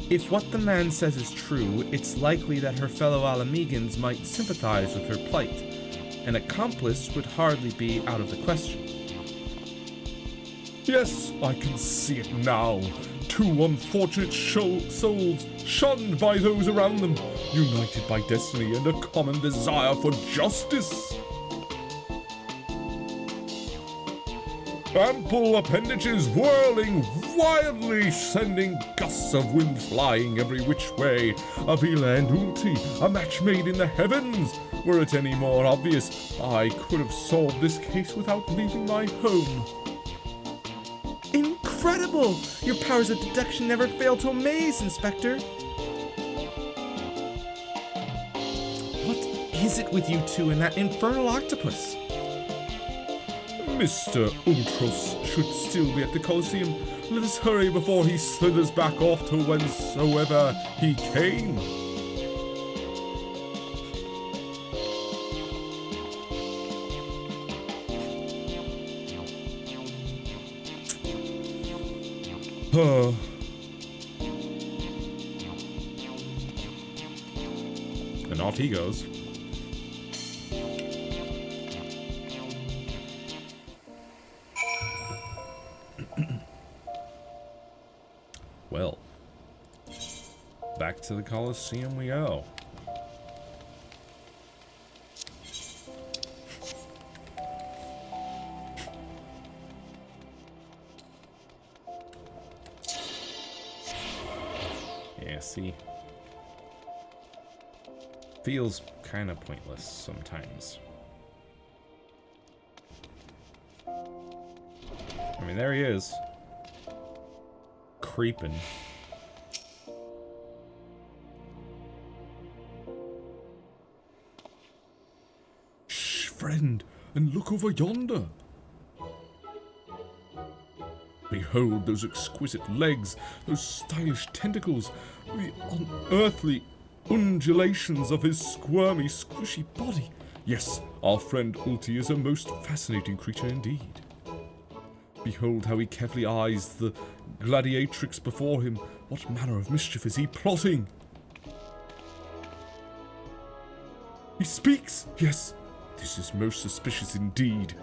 If what the man says is true, it's likely that her fellow Alamegans might sympathize with her plight. An accomplice would hardly be out of the question. Yes, I can see it now. Two unfortunate souls shunned by those around them, united by destiny and a common desire for justice. Ample appendages whirling wildly, sending gusts of wind flying every which way. Avila and Ulti, a match made in the heavens. Were it any more obvious, I could have solved this case without leaving my home. Incredible! Your powers of deduction never fail to amaze, Inspector. What is it with you two and that infernal octopus? Mr. Ultros should still be at the Colosseum. Let us hurry before he slithers back off to whencesoever he came. And off he goes. Well, back to the Colosseum we go. Yeah, see? Feels kind of pointless sometimes. I mean, there he is. Creeping. Shh, friend, and look over yonder. Behold those exquisite legs, those stylish tentacles, the unearthly undulations of his squirmy, squishy body. Yes, our friend Ulti is a most fascinating creature indeed. Behold how he carefully eyes the gladiatrix before him. What manner of mischief is he plotting? He speaks! Yes, this is most suspicious indeed.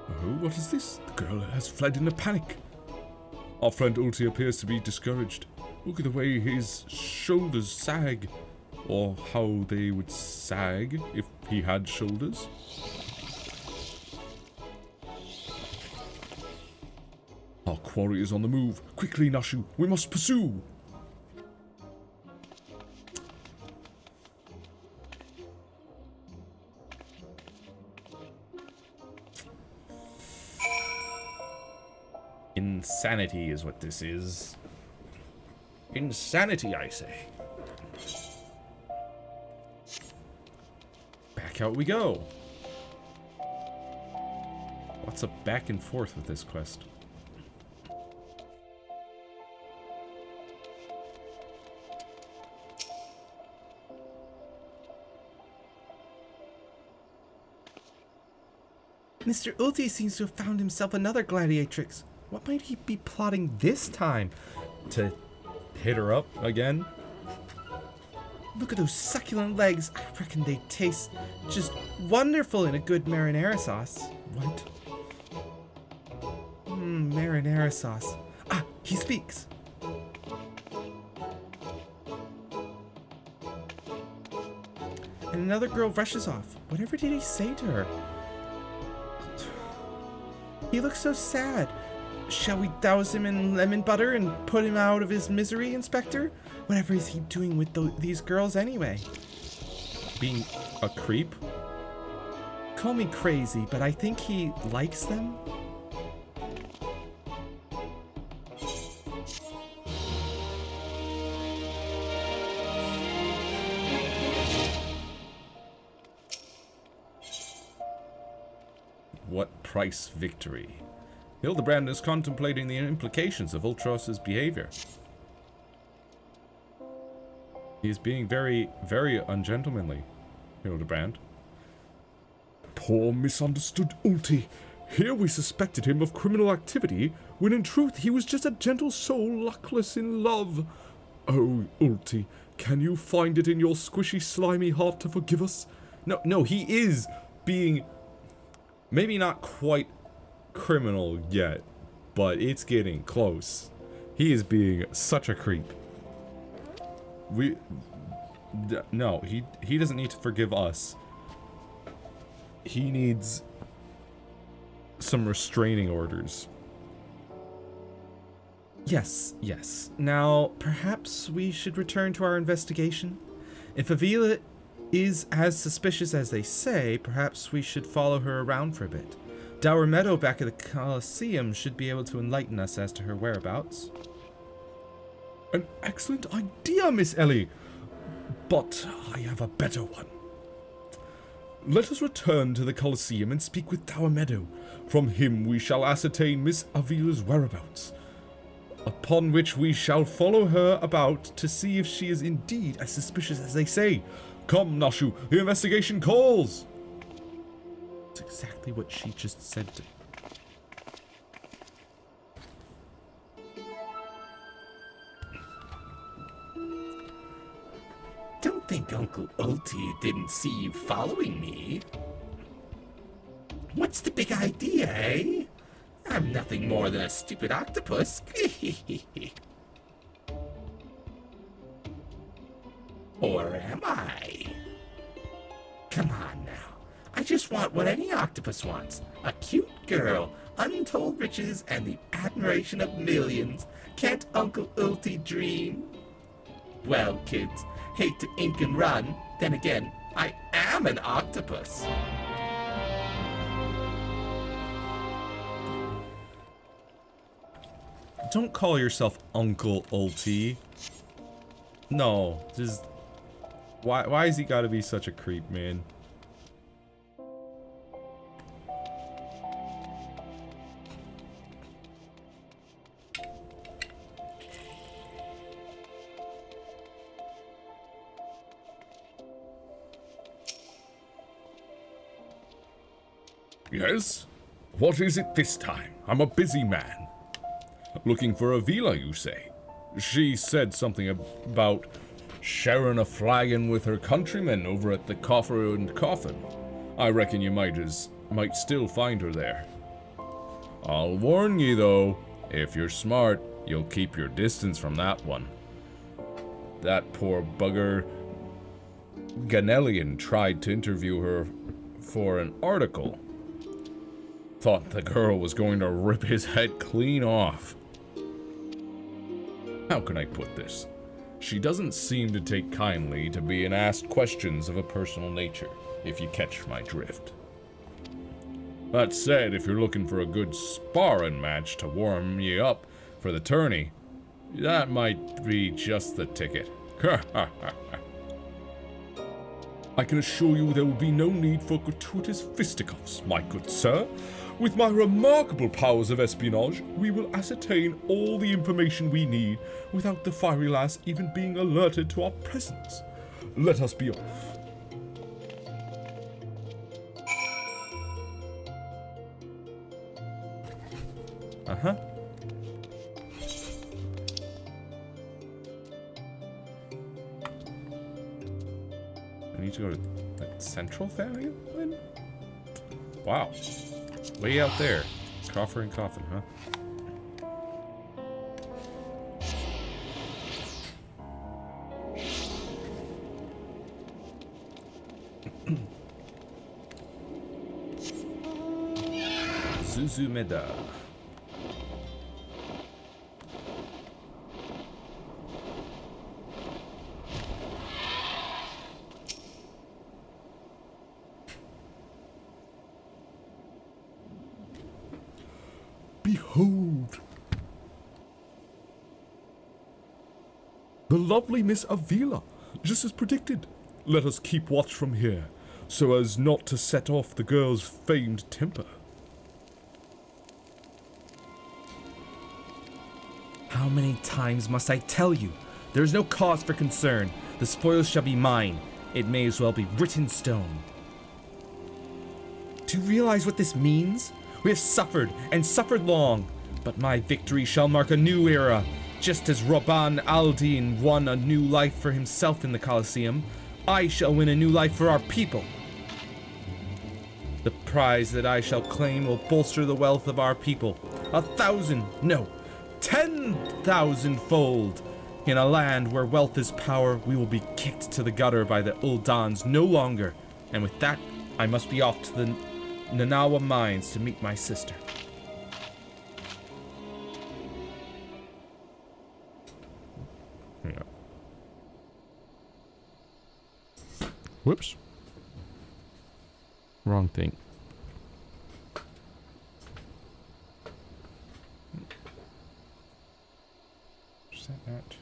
Oh, what is this? The girl has fled in a panic. Our friend Ulti appears to be discouraged. Look at the way his shoulders sag. Or how they would sag if he had shoulders. Our quarry is on the move. Quickly, Nashu, we must pursue. Insanity is what this is. Insanity, I say. Back out we go. Lots of back and forth with this quest. Mr. Ulti seems to have found himself another gladiatrix. What might he be plotting this time? To hit her up again? Look at those succulent legs. I reckon they taste just wonderful in a good marinara sauce. What? Marinara sauce. Ah, he speaks. And another girl rushes off. Whatever did he say to her? He looks so sad. Shall we douse him in lemon butter and put him out of his misery, Inspector? Whatever is he doing with these girls anyway? Being a creep? Call me crazy, but I think he likes them. What price victory? Hildebrand is contemplating the implications of Ultros's behavior. He's being very, very ungentlemanly, Hildebrand. Poor misunderstood Ulti. Here we suspected him of criminal activity, when in truth he was just a gentle soul luckless in love. Oh, Ulti, can you find it in your squishy, slimy heart to forgive us? No, he is being maybe not quite criminal yet, but it's getting close. He is being such a creep. No, he doesn't need to forgive us. He needs some restraining orders. Yes. Now, perhaps we should return to our investigation. If Avila is as suspicious as they say, perhaps we should follow her around for a bit. Dower Meadow back at the Colosseum should be able to enlighten us as to her whereabouts. An excellent idea, Miss Ellie. But I have a better one. Let us return to the Colosseum and speak with Dower Meadow. From him we shall ascertain Miss Avila's whereabouts. Upon which we shall follow her about to see if she is indeed as suspicious as they say. Come, Nashu, the investigation calls! That's exactly what she just said to me. Don't think Uncle Ulti didn't see you following me. What's the big idea, eh? I'm nothing more than a stupid octopus. Or am I? Come on now. I just want what any octopus wants. A cute girl, untold riches, and the admiration of millions. Can't Uncle Ulti dream? Well, kids, hate to ink and run. Then again, I am an octopus. Don't call yourself Uncle Ulti. No, just why is he gotta be such a creep, man? Yes? What is it this time? I'm a busy man. Looking for Avila, you say? She said something about sharing a flagon with her countrymen over at the Coffer and Coffin. I reckon you might still find her there. I'll warn ye though, if you're smart, you'll keep your distance from that one. That poor bugger Ganellian tried to interview her for an article. Thought the girl was going to rip his head clean off. How can I put this? She doesn't seem to take kindly to being asked questions of a personal nature, if you catch my drift. That said, if you're looking for a good sparring match to warm ye up for the tourney, that might be just the ticket. I can assure you there will be no need for gratuitous fisticuffs, my good sir. With my remarkable powers of espionage, we will ascertain all the information we need without the fiery lass even being alerted to our presence. Let us be off. Uh-huh. I need to go to the Central Valley then? Wow. Way out there. Coffer and Coffin, huh? Zuzumeda. Behold! The lovely Miss Avila, just as predicted. Let us keep watch from here, so as not to set off the girl's famed temper. How many times must I tell you? There is no cause for concern. The spoils shall be mine. It may as well be written in stone. Do you realize what this means? We have suffered, and suffered long, but my victory shall mark a new era. Just as Roban al-Din won a new life for himself in the Colosseum, I shall win a new life for our people. The prize that I shall claim will bolster the wealth of our people 1,000, no, 10,000-fold. In a land where wealth is power, we will be kicked to the gutter by the Uldans no longer. And with that, I must be off to the Nanawa mines to meet my sister. Yeah. Whoops. Wrong thing. Is that not?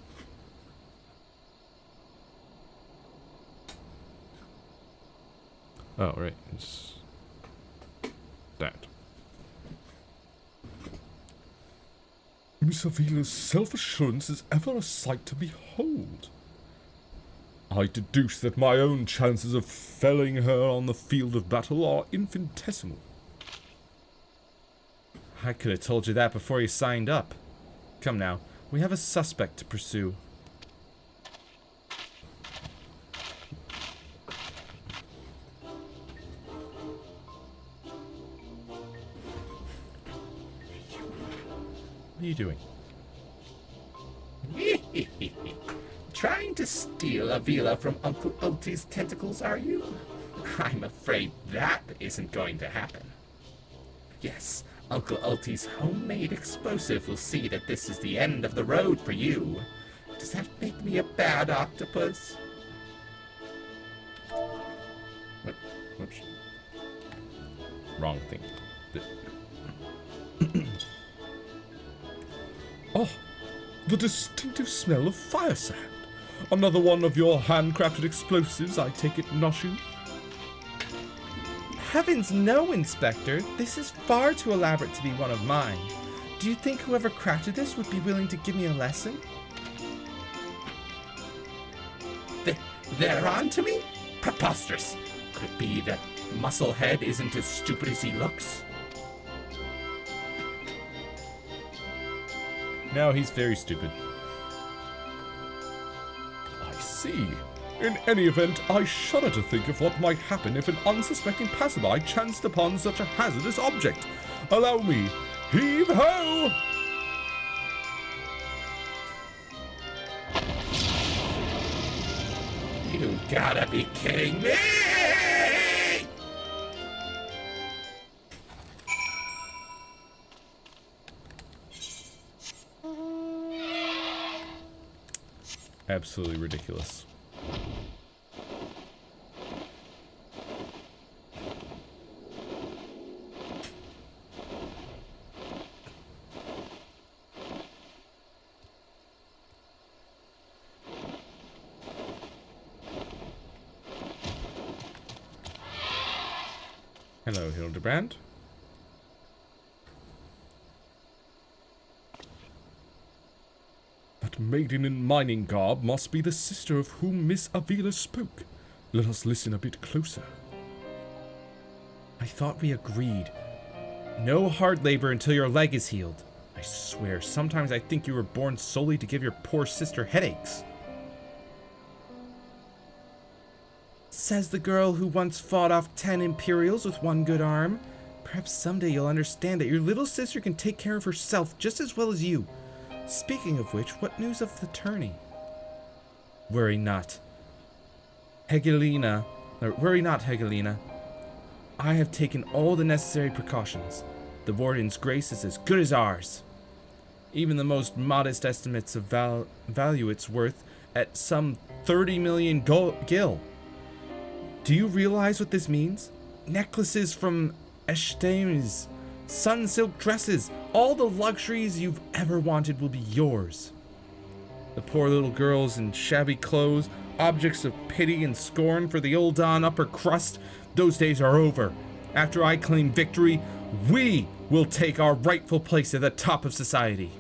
Oh, right. It's that. Miss Avila's self-assurance is ever a sight to behold. I deduce that my own chances of felling her on the field of battle are infinitesimal. I could have told you that before you signed up. Come now, we have a suspect to pursue. What are you doing? Trying to steal Avila from Uncle Ulti's tentacles, are you? I'm afraid that isn't going to happen. Yes, Uncle Ulti's homemade explosive will see that this is the end of the road for you. Does that make me a bad octopus? Whoops. Wrong thing. Oh, the distinctive smell of fire sand. Another one of your handcrafted explosives, I take it, Noshu? Heavens no, Inspector. This is far too elaborate to be one of mine. Do you think whoever crafted this would be willing to give me a lesson? They're on to me? Preposterous. Could it be that Musclehead isn't as stupid as he looks? No, he's very stupid. I see. In any event, I shudder to think of what might happen if an unsuspecting passerby chanced upon such a hazardous object. Allow me. Heave-ho! You gotta be kidding me! Absolutely ridiculous. Hello, Hildebrand. That maiden in mining garb must be the sister of whom Miss Avila spoke. Let us listen a bit closer. I thought we agreed. No hard labor until your leg is healed. I swear, sometimes I think you were born solely to give your poor sister headaches. Says the girl who once fought off 10 Imperials with one good arm. Perhaps someday you'll understand that your little sister can take care of herself just as well as you. Speaking of which, what news of the tourney? Worry not, Hegelina. I have taken all the necessary precautions. The Warden's grace is as good as ours. Even the most modest estimates of value its worth at some 30 million gil. Do you realize what this means? Necklaces from Eshtames, sun silk dresses, all the luxuries you've ever wanted will be yours. The poor little girls in shabby clothes, objects of pity and scorn for the old Don upper crust, those days are over. After I claim victory, we will take our rightful place at the top of society.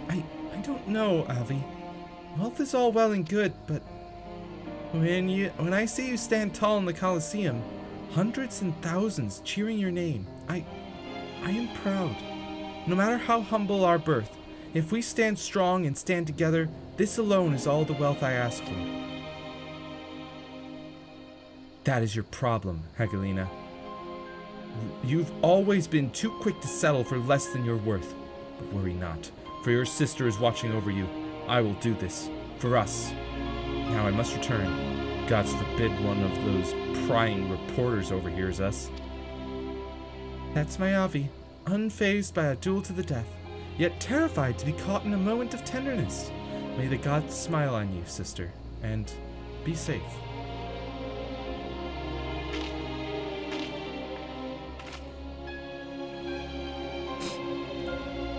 I don't know, Avi. Wealth is all well and good, but when I see you stand tall in the Colosseum, hundreds and thousands cheering your name, I am proud. No matter how humble our birth, if we stand strong and stand together, this alone is all the wealth I ask for. That is your problem, Hegelina. You've always been too quick to settle for less than you're worth. But worry not, for your sister is watching over you. I will do this, for us. Now I must return. Gods forbid one of those prying reporters overhears us. That's my Avi, unfazed by a duel to the death, yet terrified to be caught in a moment of tenderness. May the gods smile on you, sister, and be safe.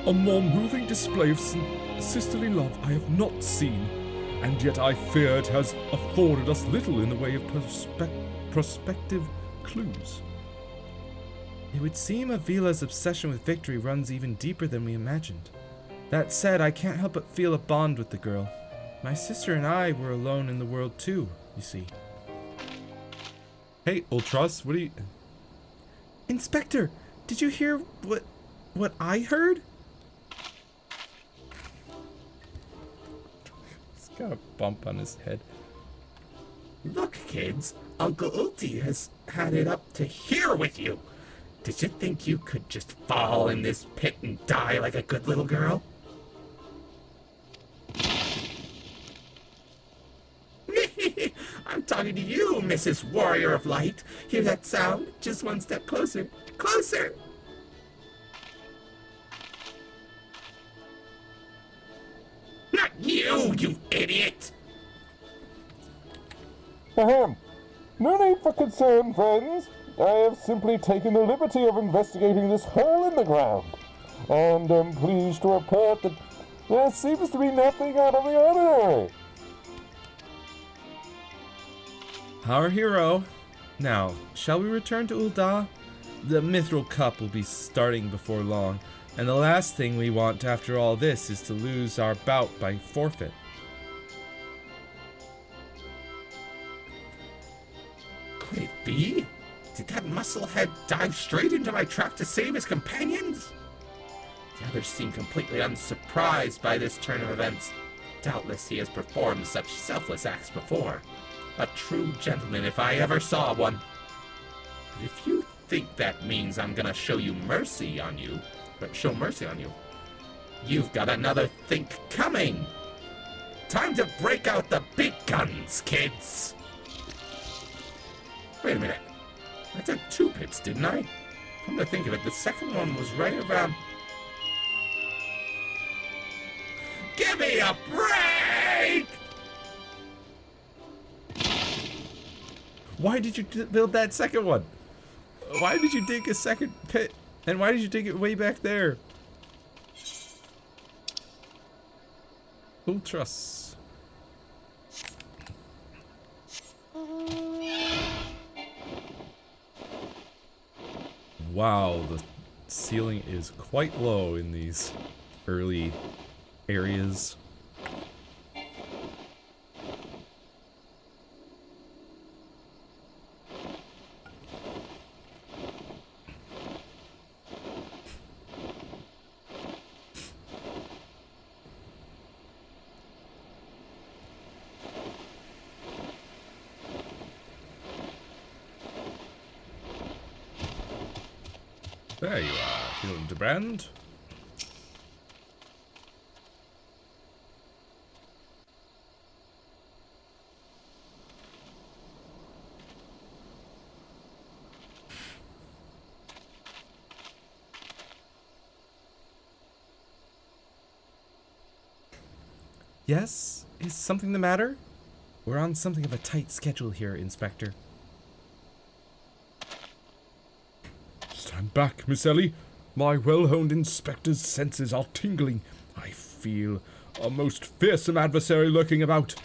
A more moving display of sisterly love I have not seen, and yet I fear it has afforded us little in the way of prospective clues. It would seem Avila's obsession with victory runs even deeper than we imagined. That said, I can't help but feel a bond with the girl. My sister and I were alone in the world too, you see. Hey, Ultros, what are you... Inspector, did you hear what I heard? He's got a bump on his head. Look, kids, Uncle Ulti has had it up to here with you. Did you think you could just fall in this pit and die like a good little girl? I'm talking to you, Mrs. Warrior of Light. Hear that sound? Just one step closer. Closer! Not you, you idiot! Ahem. No need for concern, friends. I have simply taken the liberty of investigating this hole in the ground, and am pleased to report that there seems to be nothing out of the ordinary. Our hero. Now, shall we return to Ul'dah? The Mithril Cup will be starting before long, and the last thing we want after all this is to lose our bout by forfeit. Could it be? Did that musclehead dive straight into my trap to save his companions? The others seem completely unsurprised by this turn of events. Doubtless he has performed such selfless acts before. A true gentleman if I ever saw one. But if you think that means I'm gonna show mercy on you, you've got another think coming. Time to break out the big guns, kids. Wait a minute. I took 2 pits, didn't I? Come to think of it, the second one was right around... Give me a break! Why did you build that second one? Why did you dig a second pit? And why did you dig it way back there? Ultros. Wow, the ceiling is quite low in these early areas. There you are, Hildebrand. Yes? Is something the matter? We're on something of a tight schedule here, Inspector. Stand back, Miss Ellie. My well-honed inspector's senses are tingling. I feel a most fearsome adversary lurking about.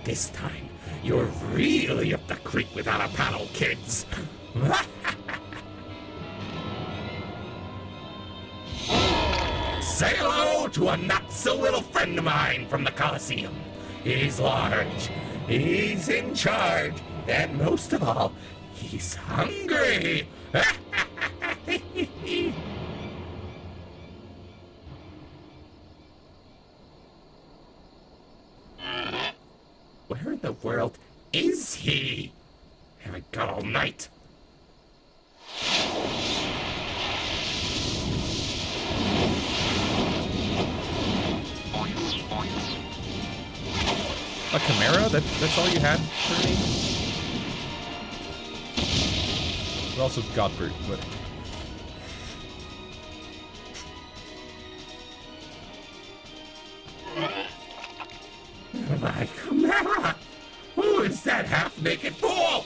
This time, you're really up the creek without a paddle, kids. Say hello to a not-so-little friend of mine from the Colosseum. He's large, he's in charge, and most of all, he's hungry. Where in the world is he? Haven't got all night. A Chimera? That's all you had for me? But also Godbert, but... My Chimera! Who is that half-naked fool?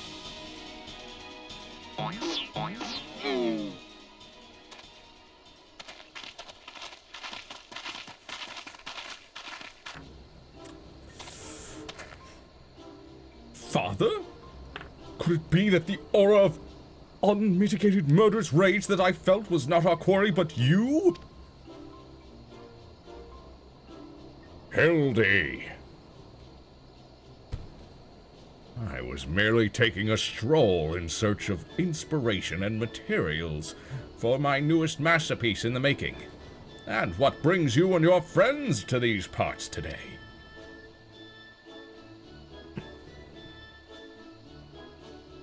father? Could it be that the aura of unmitigated murderous rage that I felt was not our quarry, but you? Hildy. I was merely taking a stroll in search of inspiration and materials for my newest masterpiece in the making. And what brings you and your friends to these parts today?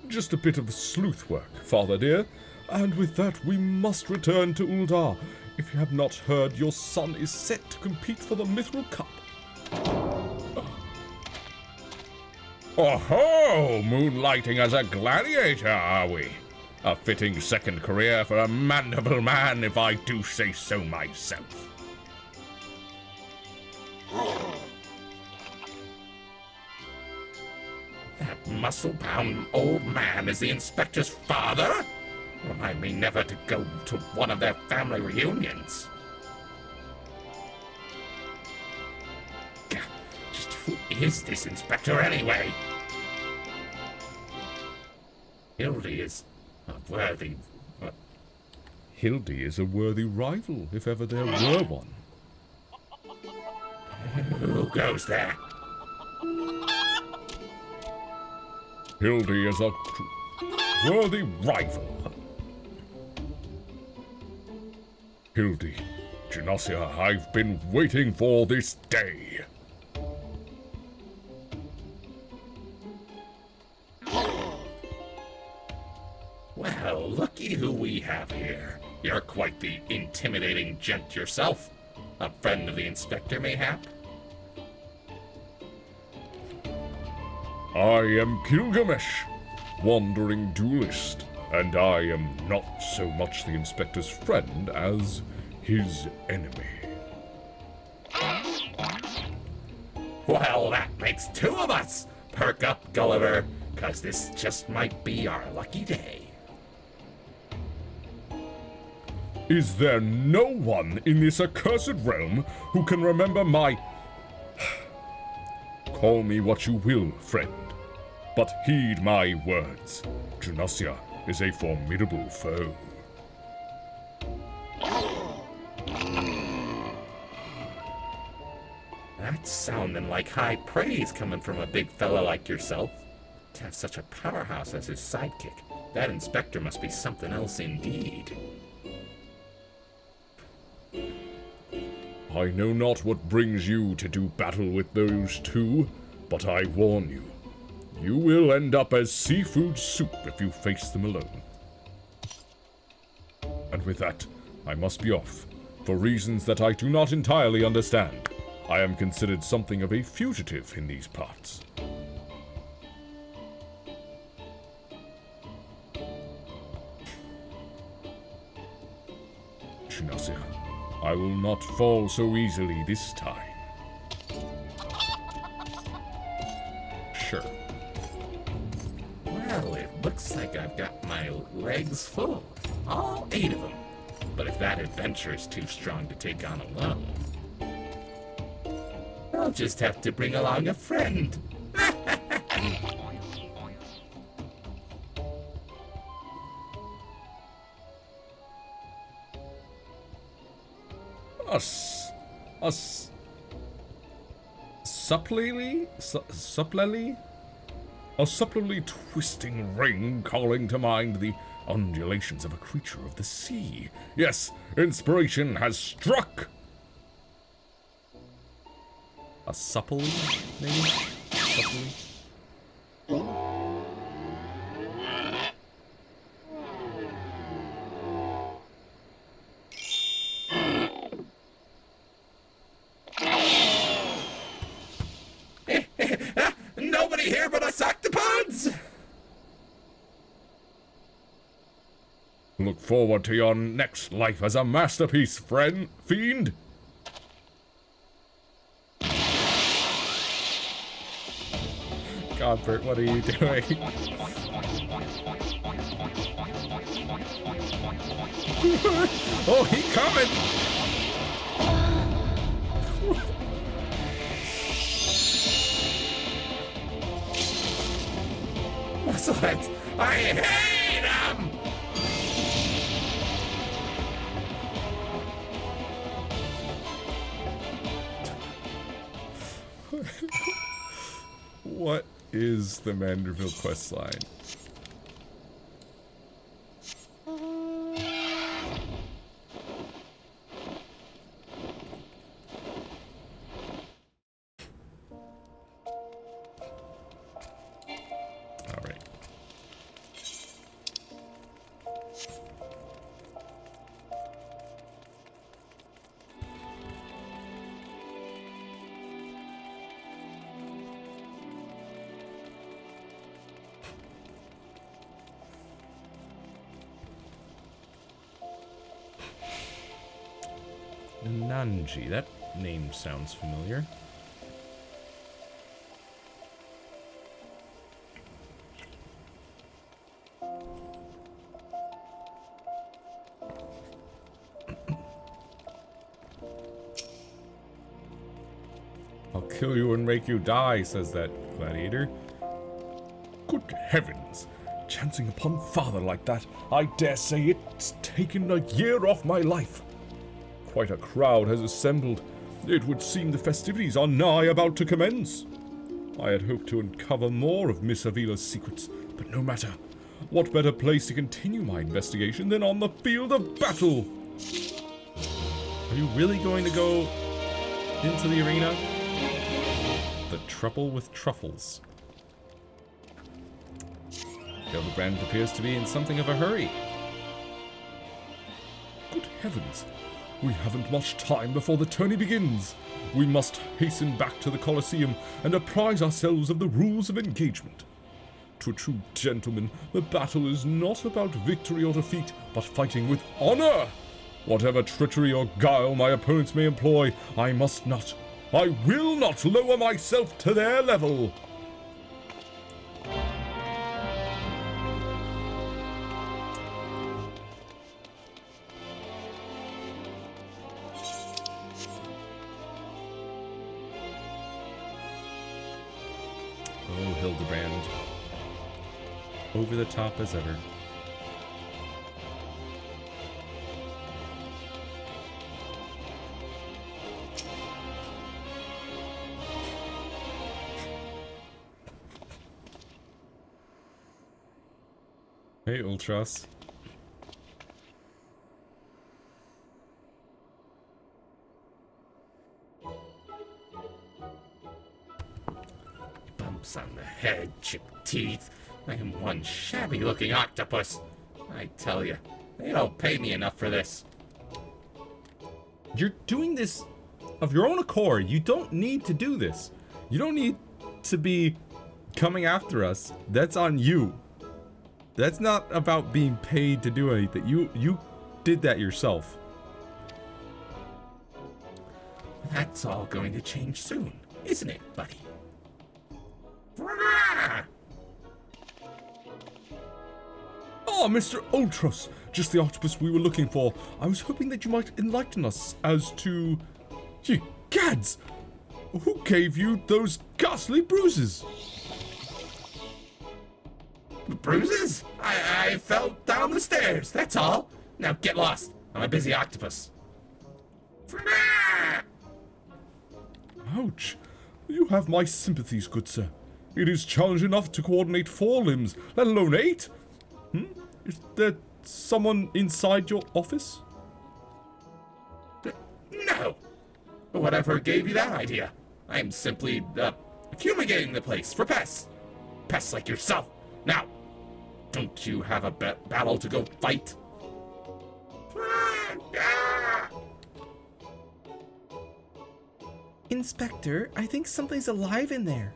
Just a bit of sleuth work, father dear. And with that, we must return to Uldar. If you have not heard, your son is set to compete for the Mithril Cup. Oh-ho! Moonlighting as a gladiator, are we? A fitting second career for a mandible man, if I do say so myself. That muscle-bound old man is the inspector's father? Remind me never to go to one of their family reunions. Gah, just who is this inspector anyway? Hildy is a worthy... Hildy is a worthy rival, if ever there were one. Who goes there? Hildy is a worthy rival. Hildy, Genossia, I've been waiting for this day. Well, looky who we have here. You're quite the intimidating gent yourself. A friend of the inspector, mayhap? I am Gilgamesh, wandering duelist, and I am not so much the inspector's friend as his enemy. Well, that makes two of us! Perk up, Gulliver, 'cause this just might be our lucky day. Is there no one in this accursed realm who can remember my... Call me what you will, friend, but heed my words. Genossia is a formidable foe. That's sounding like high praise coming from a big fella like yourself. To have such a powerhouse as his sidekick, that inspector must be something else indeed. I know not what brings you to do battle with those two, but I warn you, you will end up as seafood soup if you face them alone. And with that, I must be off, for reasons that I do not entirely understand. I am considered something of a fugitive in these parts. Genossia, I will not fall so easily this time. Sure. Well, it looks like I've got my legs full. All 8 of them. But if that adventure is too strong to take on alone, I'll just have to bring along a friend. A supplely twisting ring calling to mind the undulations of a creature of the sea. Yes, inspiration has struck! A supplely, maybe? Supplely? Nobody here but us octopods! Look forward to your next life as a masterpiece, fiend! God, Bert, what are you doing? Oh, he coming! buds. I hate them! What is the Manderville questline? Alright. Nanji, that name sounds familiar. I'll kill you and make you die, says that gladiator. Good heavens! Chancing upon father like that, I dare say it's taken a year off my life. Quite a crowd has assembled. It would seem the festivities are nigh about to commence. I had hoped to uncover more of Miss Avila's secrets, but no matter. What better place to continue my investigation than on the field of battle? Are you really going to go into the arena? The trouble with truffles. Hildebrand appears to be in something of a hurry. Good heavens! We haven't much time before the tourney begins. We must hasten back to the Colosseum and apprise ourselves of the rules of engagement. To a true gentleman, the battle is not about victory or defeat, but fighting with honor. Whatever treachery or guile my opponents may employ, I will not lower myself to their level. Oh, Hildebrand. Over the top as ever. Hey, Ultras. Bumps on the head, chipped teeth. I am one shabby-looking octopus. I tell you, they don't pay me enough for this. You're doing this of your own accord. You don't need to do this. You don't need to be coming after us. That's on you. That's not about being paid to do anything. You did that yourself. That's all going to change soon, isn't it, buddy? Ah, Mr. Ultros, just the octopus we were looking for. I was hoping that you might enlighten us as to... Ye gads! Who gave you those ghastly bruises? Bruises? I fell down the stairs, that's all. Now get lost. I'm a busy octopus. Ouch. You have my sympathies, good sir. It is challenge enough to coordinate 4 limbs, let alone 8. Is there someone inside your office? No. Whatever gave you that idea? I'm simply, fumigating the place for pests. Pests like yourself. Now, don't you have a battle to go fight? Inspector, I think something's alive in there.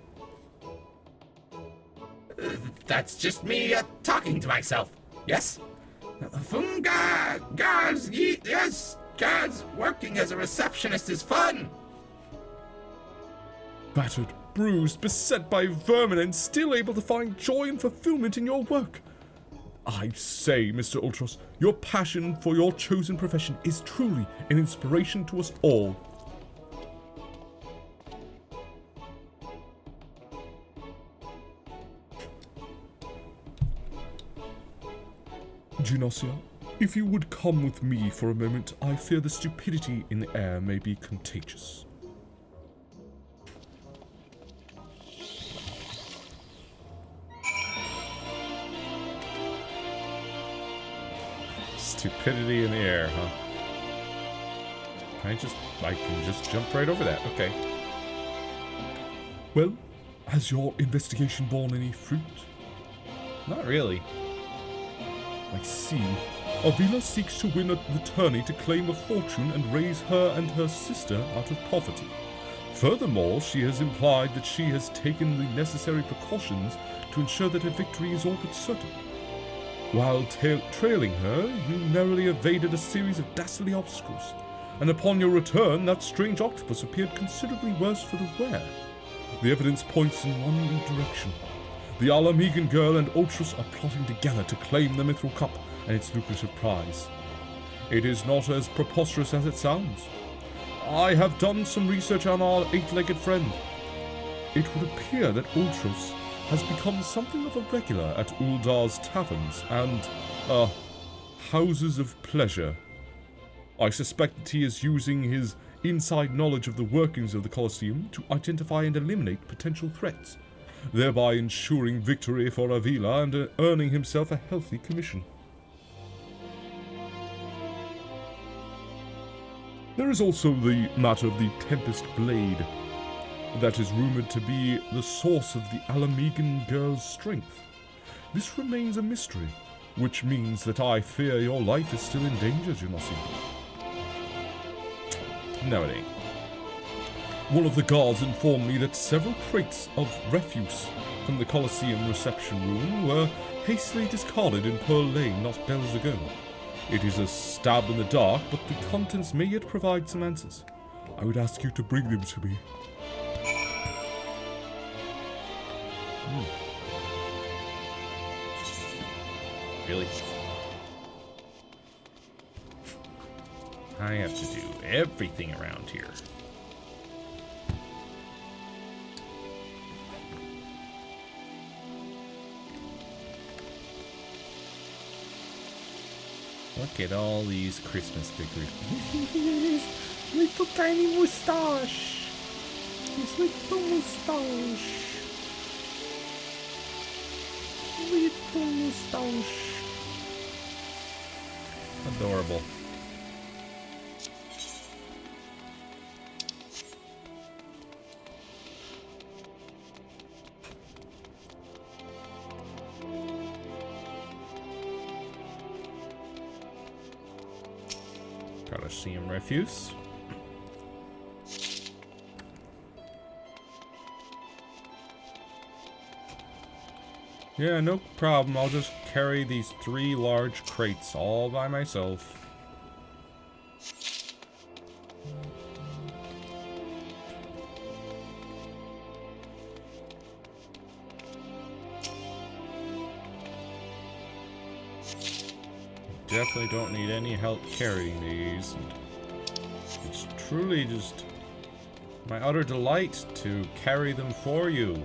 That's just me talking to myself. Yes? Funga, guards, yes, guards, working as a receptionist is fun. Battered, bruised, beset by vermin, and still able to find joy and fulfillment in your work. I say, Mr. Ultros, your passion for your chosen profession is truly an inspiration to us all. Genosia, if you would come with me for a moment, I fear the stupidity in the air may be contagious. Stupidity in the air, huh? I can just jump right over that. Okay. Well, has your investigation borne any fruit? Not really. I see. Avila seeks to win the tourney to claim a fortune and raise her and her sister out of poverty. Furthermore, she has implied that she has taken the necessary precautions to ensure that her victory is all but certain. While trailing her, you narrowly evaded a series of dastardly obstacles, and upon your return, that strange octopus appeared considerably worse for the wear. The evidence points in one direction. The Alamegan girl and Ultras are plotting together to claim the Mithril Cup and its lucrative prize. It is not as preposterous as it sounds. I have done some research on our eight-legged friend. It would appear that Ultros has become something of a regular at Uldar's taverns and, houses of pleasure. I suspect that he is using his inside knowledge of the workings of the Colosseum to identify and eliminate potential threats, thereby ensuring victory for Avila and earning himself a healthy commission. There is also the matter of the Tempest Blade. That is rumored to be the source of the Alamegan girl's strength. This remains a mystery, which means that I fear your life is still in danger, Genosia. No, it ain't. One of the guards informed me that several crates of refuse from the Colosseum reception room were hastily discarded in Pearl Lane not bells ago. It is a stab in the dark, but the contents may yet provide some answers. I would ask you to bring them to me. Really? I have to do everything around here. Look at all these Christmas figures. Little tiny mustache. His little mustache. Little mustache. Adorable. Colosseum refuse. Yeah, no problem. I'll just carry these 3 large crates all by myself. Definitely don't need any help carrying these. It's truly just my utter delight to carry them for you,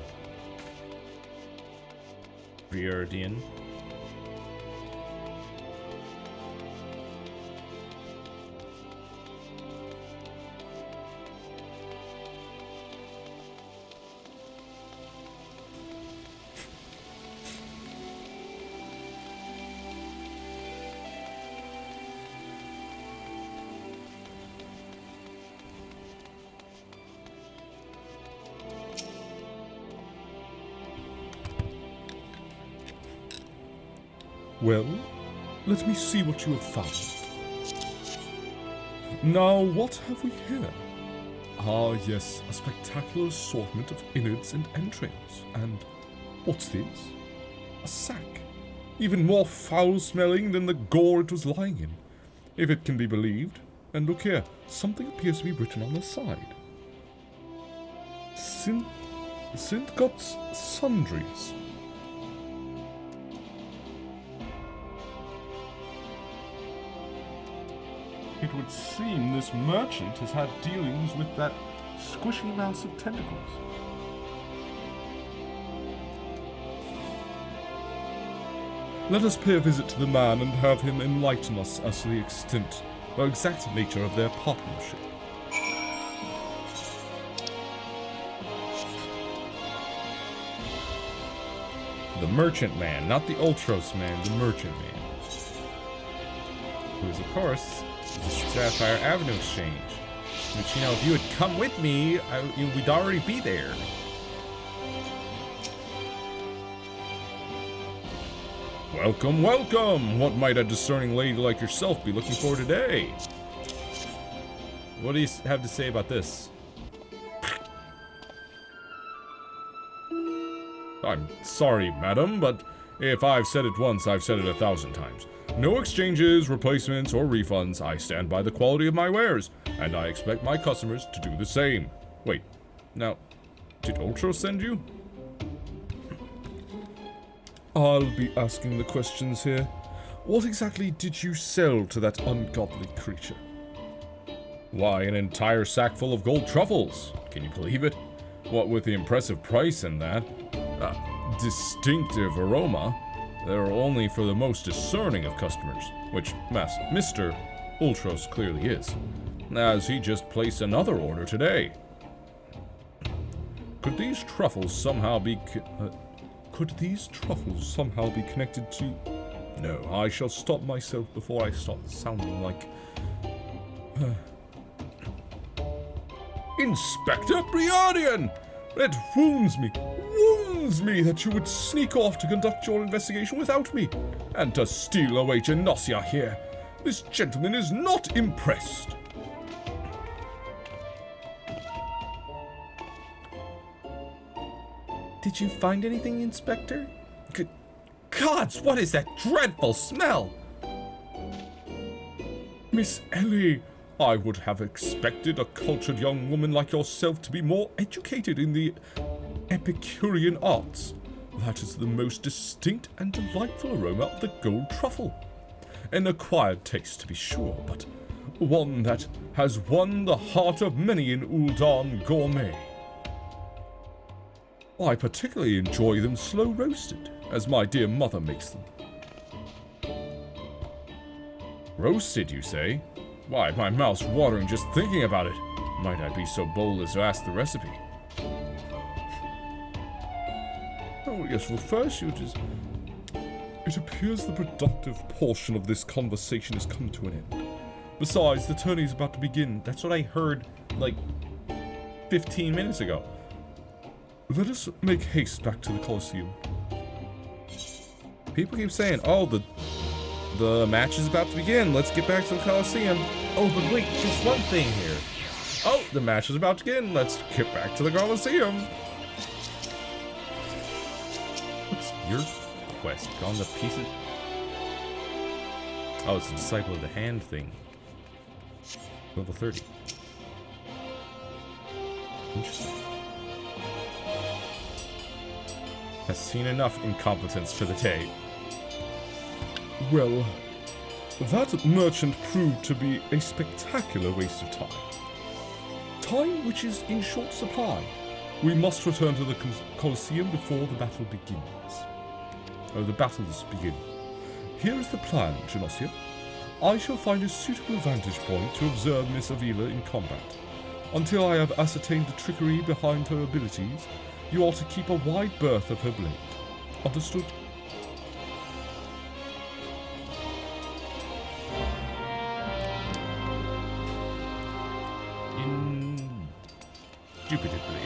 Briardian. Well, let me see what you have found. Now, what have we here? Ah, yes, a spectacular assortment of innards and entrails. And what's this? A sack. Even more foul-smelling than the gore it was lying in, if it can be believed. And look here, something appears to be written on the side. Synthgot's Sundries. It would seem this merchant has had dealings with that squishy mass of tentacles. Let us pay a visit to the man and have him enlighten us as to the extent or exact nature of their partnership. The Merchant Man, not the Ultros Man, the Merchant Man. Who is, of course, the Sapphire Avenue Exchange. Which, you know, if you had come with me, we'd already be there. Welcome, welcome! What might a discerning lady like yourself be looking for today? What do you have to say about this? I'm sorry, madam, but if I've said it once, I've said it 1,000 times. No exchanges, replacements, or refunds. I stand by the quality of my wares, and I expect my customers to do the same. Wait, now, did Ultros send you? I'll be asking the questions here. What exactly did you sell to that ungodly creature? Why, an entire sack full of gold truffles. Can you believe it? What with the impressive price and that distinctive aroma, they're only for the most discerning of customers, which Mr. Ultros clearly is, as he just placed another order today. Could these truffles somehow be connected to... No, I shall stop myself before I start sounding like... Inspector Briardian! It wounds me that you would sneak off to conduct your investigation without me, and to steal away Genossia here. This gentleman is not impressed. Did you find anything, Inspector? Good gods, what is that dreadful smell? Miss Ellie, I would have expected a cultured young woman like yourself to be more educated in the Epicurean arts. That is the most distinct and delightful aroma of the gold truffle. An acquired taste, to be sure, but one that has won the heart of many an Ul'Dan gourmet. I particularly enjoy them slow roasted, as my dear mother makes them. Roasted, you say? Why, my mouth's watering just thinking about it. Might I be so bold as to ask the recipe? Oh, yes, well, first you just... It appears the productive portion of this conversation has come to an end. Besides, the tourney's about to begin. That's what I heard, like, 15 minutes ago. Let us make haste back to the Colosseum. People keep saying, oh, the match is about to begin. Let's get back to the Colosseum. Oh, but wait, just one thing here. Oh, the match is about to begin. Let's get back to the Colosseum. What's your quest? Gone to pieces? Oh, it's the Disciple of the Hand thing. Level 30. Interesting. Has seen enough incompetence for the day. Well, that merchant proved to be a spectacular waste of time. Time which is in short supply. We must return to the Colosseum before the battle begins. The battles begin. Here is the plan, Genossia. I shall find a suitable vantage point to observe Miss Avila in combat. Until I have ascertained the trickery behind her abilities, you are to keep a wide berth of her blade. Understood? Indubitably.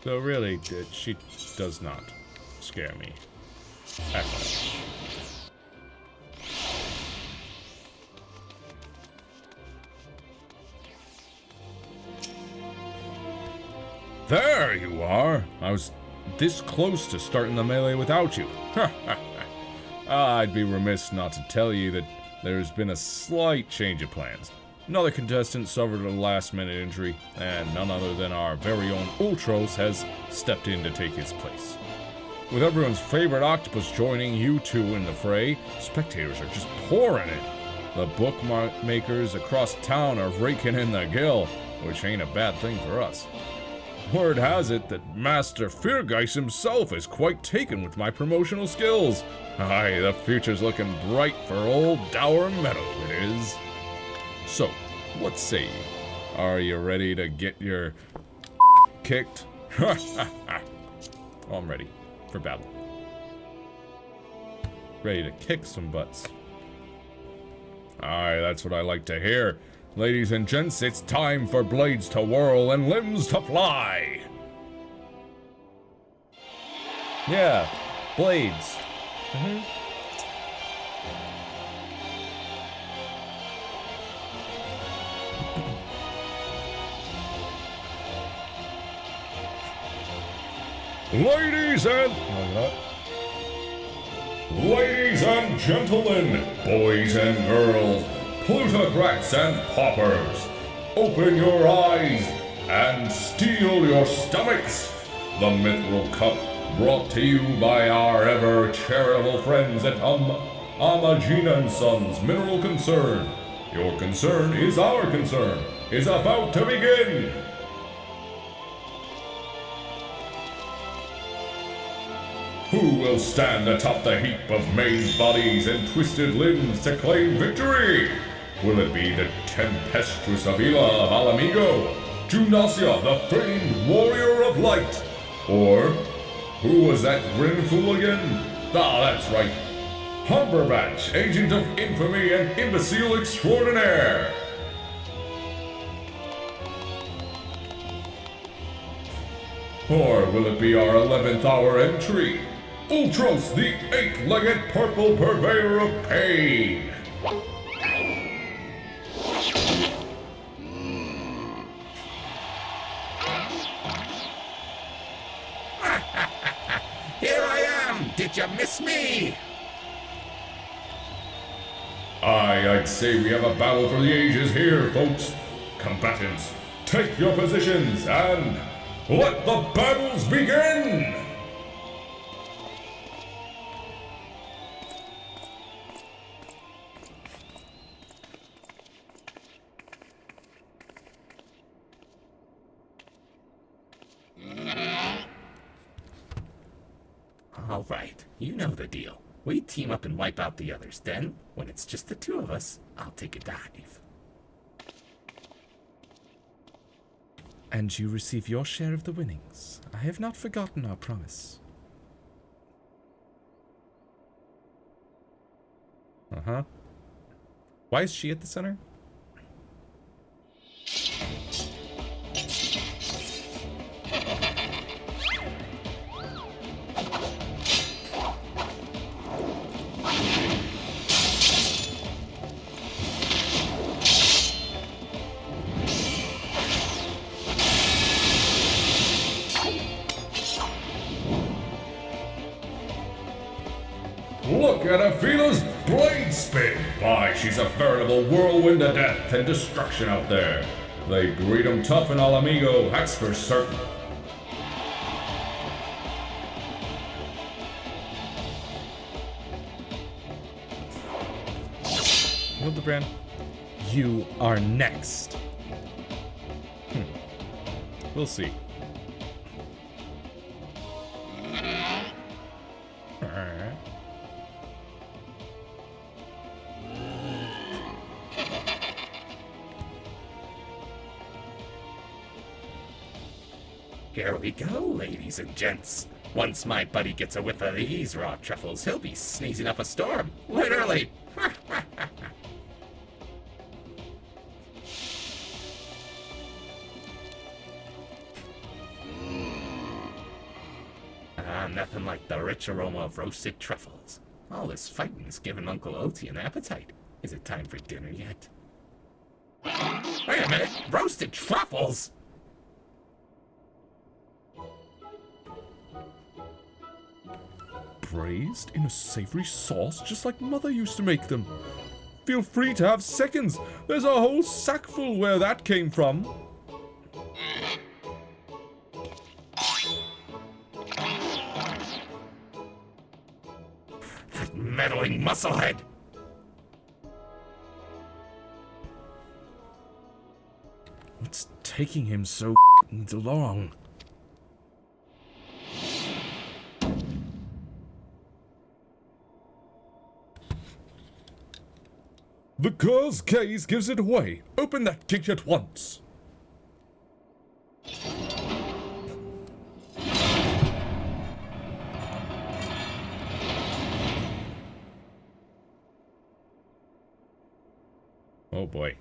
Though really, she does not scare me at all. There you are! I was this close to starting the melee without you. I'd be remiss not to tell you that there's been a slight change of plans. Another contestant suffered a last-minute injury, and none other than our very own Ultros has stepped in to take his place. With everyone's favorite octopus joining you two in the fray, spectators are just pouring in. The bookmakers across town are raking in the gill, which ain't a bad thing for us. Word has it that Master Feargeist himself is quite taken with my promotional skills. Aye, the future's looking bright for old Dower Meadow, it is. So, what say you? Are you ready to get your kicked? I'm ready for battle. Ready to kick some butts. Aye, that's what I like to hear. Ladies and gents, it's time for blades to whirl and limbs to fly. Yeah, blades. Mm-hmm. Ladies and gentlemen, boys and girls, plutocrats and paupers, open your eyes and steel your stomachs. The Mithril Cup, brought to you by our ever charitable friends at Amagina & Sons Mineral Concern. Your concern is our concern, is about to begin. Who will stand atop the heap of maimed bodies and twisted limbs to claim victory? Will it be the tempestuous Avila of Alamigo, Junasia, the famed warrior of light? Or, who was that grin fool again? Ah, that's right. Humberbatch, agent of infamy and imbecile extraordinaire. Or will it be our 11th hour entry? Ultros, the 8-legged purple purveyor of pain! Here I am! Did you miss me? Aye, I'd say we have a battle for the ages here, folks. Combatants, take your positions and let the battles begin! All right, you know the deal. We team up and wipe out the others. Then, when it's just the two of us, I'll take a dive. And you receive your share of the winnings. I have not forgotten our promise. Uh-huh. Why is she at the center? Look at Avila's blade spin! Why, she's a veritable whirlwind of death and destruction out there. They breed 'em tough in Alamigo, that's for certain. Hildebrand, you are next. We'll see. Here we go, ladies and gents. Once my buddy gets a whiff of these raw truffles, he'll be sneezing up a storm. Literally. Nothing like the rich aroma of roasted truffles. All this fighting's given Uncle Oti an appetite. Is it time for dinner yet? Wait a minute! Roasted truffles? Braised in a savory sauce, just like Mother used to make them. Feel free to have seconds. There's a whole sack full where that came from. That meddling musclehead! What's taking him so long? The girl's gaze gives it away. Open that gate at once. Oh boy.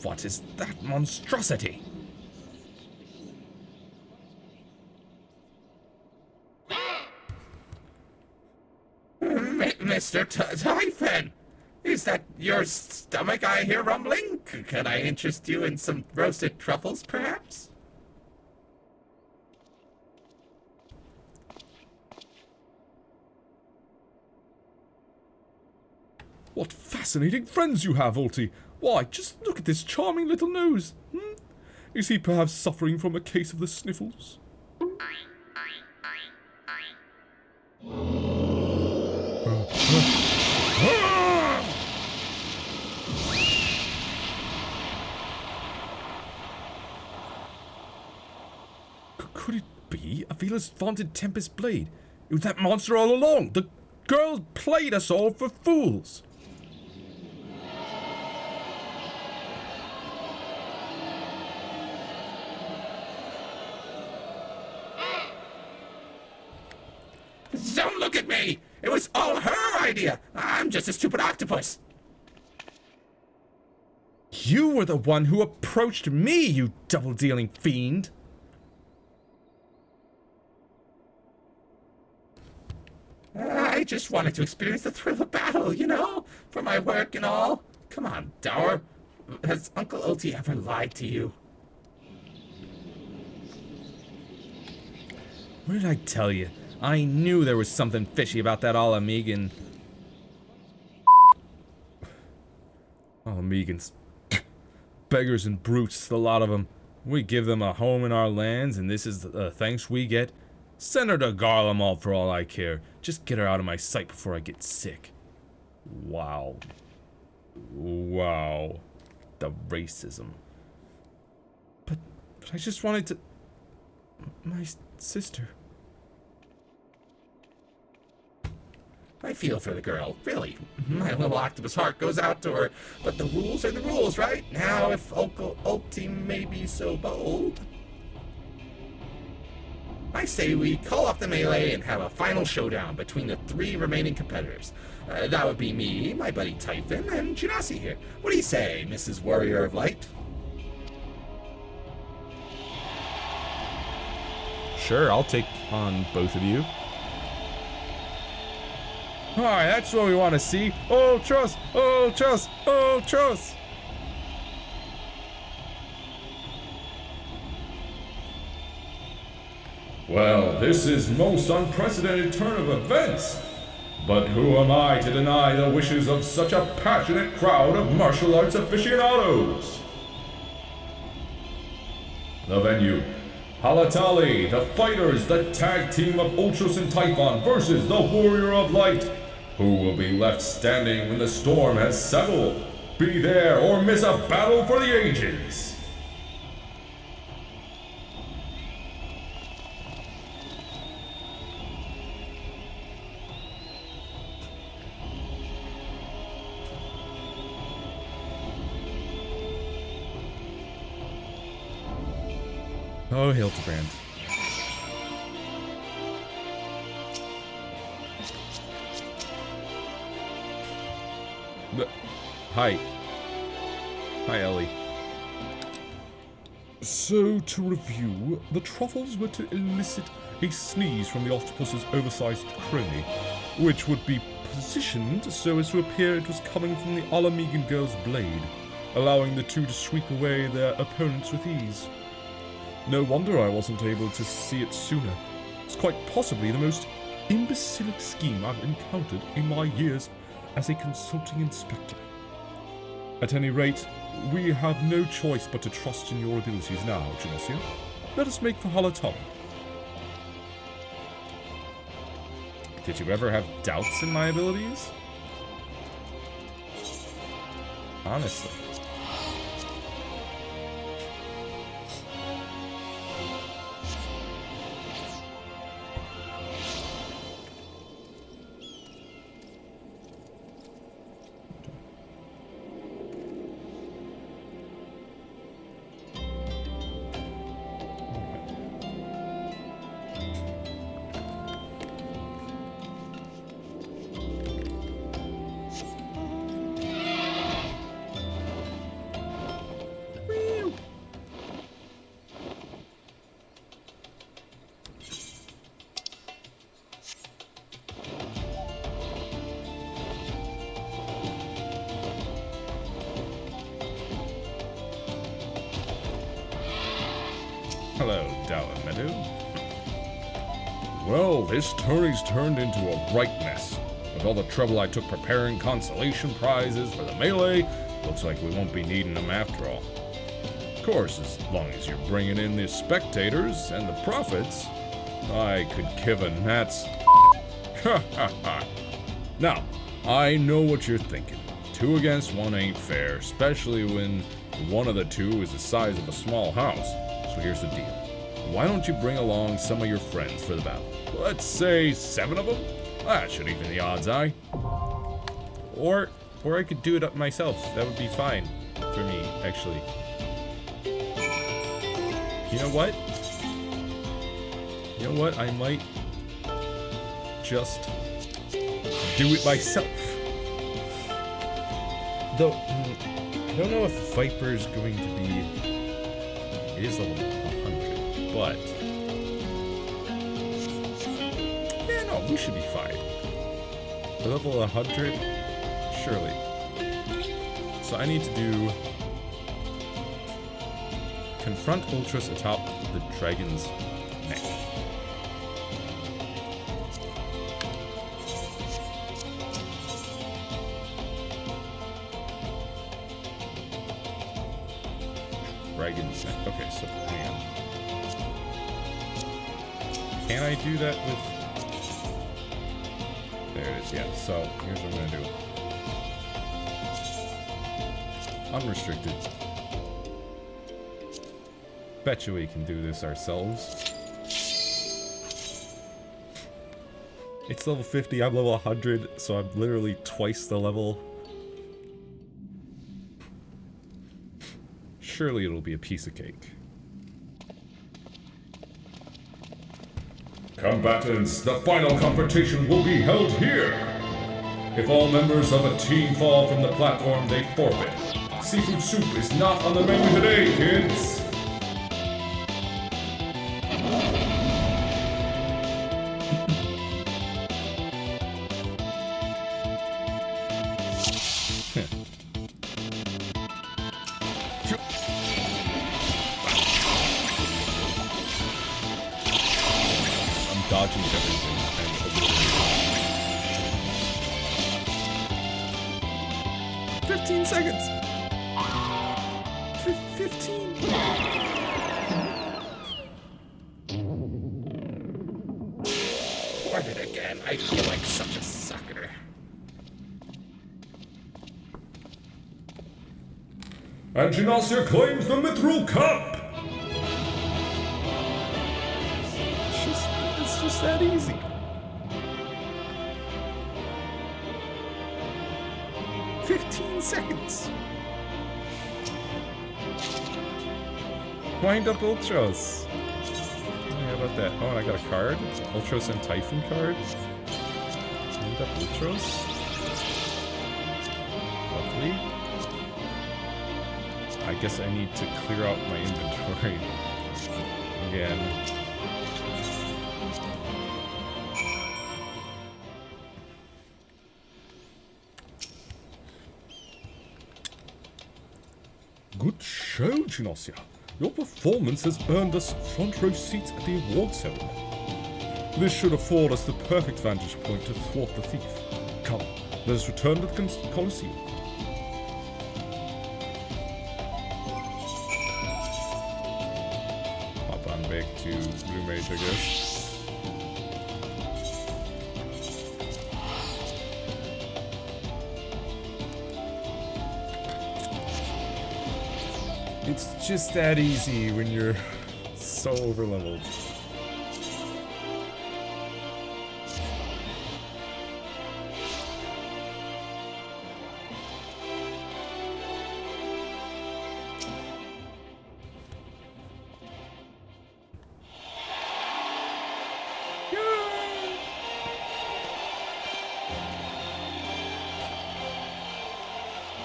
What is that monstrosity? Mr. Typhon, is that your stomach I hear rumbling? Can I interest you in some roasted truffles, perhaps? What fascinating friends you have, Alti. Why, just look at this charming little nose. Is he perhaps suffering from a case of the sniffles? Could it be Avila's vaunted Tempest Blade? It was that monster all along. The girl played us all for fools. Don't look at me! It was all her idea! I'm just a stupid octopus! You were the one who approached me, you double-dealing fiend. I just wanted to experience the thrill of battle, you know? For my work and all. Come on, Dower. Has Uncle Oti ever lied to you? What did I tell you? I knew there was something fishy about that Alamegan. Alamegans. Beggars and brutes, the lot of them. We give them a home in our lands, and this is the thanks we get. Send her to Garlemald for all I care. Just get her out of my sight before I get sick. Wow. Wow. The racism. But I just wanted to... My sister. I feel for the girl, really. My little octopus heart goes out to her. But the rules are the rules, right? Now, if Uncle Oti may be so bold... I say we call off the melee and have a final showdown between the 3 remaining competitors. That would be me, my buddy Typhon, and Genasi here. What do you say, Mrs. Warrior of Light? Sure, I'll take on both of you. Alright, that's what we want to see. Ultros! Ultros! Ultros! Well, this is most unprecedented turn of events. But who am I to deny the wishes of such a passionate crowd of martial arts aficionados? The venue. Halatali, the fighters, the tag team of Ultros and Typhon versus the Warrior of Light. Who will be left standing when the storm has settled? Be there or miss a battle for the ages. Oh, Hildebrand. Hi. Hi, Ellie. So, to review, the truffles were to elicit a sneeze from the octopus's oversized crony, which would be positioned so as to appear it was coming from the Alamegan girl's blade, allowing the two to sweep away their opponents with ease. No wonder I wasn't able to see it sooner. It's quite possibly the most imbecilic scheme I've encountered in my years as a consulting inspector. At any rate, we have no choice but to trust in your abilities now, Genosio. Let us make for Halatali. Did you ever have doubts in my abilities? Honestly. Well, this tourney's turned into a right mess. With all the trouble I took preparing consolation prizes for the melee, looks like we won't be needing them after all. Of course, as long as you're bringing in the spectators and the profits, I could give a gnat's... Ha ha ha. Now, I know what you're thinking. 2 against 1 ain't fair, especially when one of the two is the size of a small house. So here's the deal. Why don't you bring along some of your friends for the battle? Let's say 7 of them? That should even the odds, aye? Or I could do it up myself. That would be fine for me, actually. You know what? You know what? I might just do it myself. Though, I don't know if Viper's going to be... It is level 100, but... Yeah, no, we should be fine. For level 100, surely. So I need to do... Confront Ultras atop the dragon's neck. Dragon's neck. Okay, so hang on. Can I do that with... There it is, yeah. So here's what I'm gonna do. Unrestricted. Bet you we can do this ourselves. It's level 50, I'm level 100, so I'm literally twice the level. Surely it'll be a piece of cake. Combatants, the final confrontation will be held here. If all members of a team fall from the platform, they forfeit. Seafood soup is not on the menu today, kids. Dodging everything and 15 seconds! 15! Won it again. I feel like such a sucker. And Gymnasia claims the Mithril Cup! It's just that easy. "15 seconds. Wind up Ultros. How about that? Oh, and I got a card. Ultros and Typhon card. Wind up Ultros. Lovely. I guess I need to clear out my inventory again. Good show, Gymnasia. Your performance has earned us front row seats at the award ceremony. This should afford us the perfect vantage point to thwart the thief. Come, let us return to the Colosseum. Hop on back to Blue Mage, I guess. It's just that easy when you're so overleveled.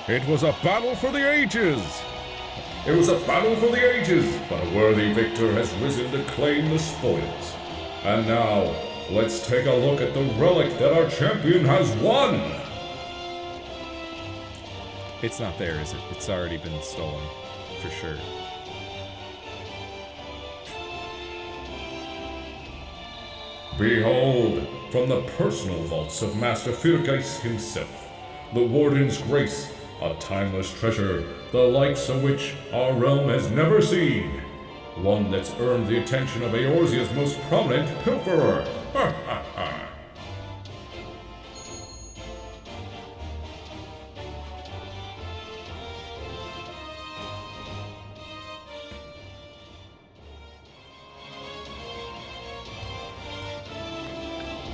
It was a battle for the ages! It was a battle for the ages, but a worthy victor has risen to claim the spoils. And now, let's take a look at the relic that our champion has won! It's not there, is it? It's already been stolen, for sure. Behold, from the personal vaults of Master Firgeis himself, the Warden's grace, a timeless treasure, the likes of which our realm has never seen. One that's earned the attention of Eorzea's most prominent pilferer. Ha ha ha.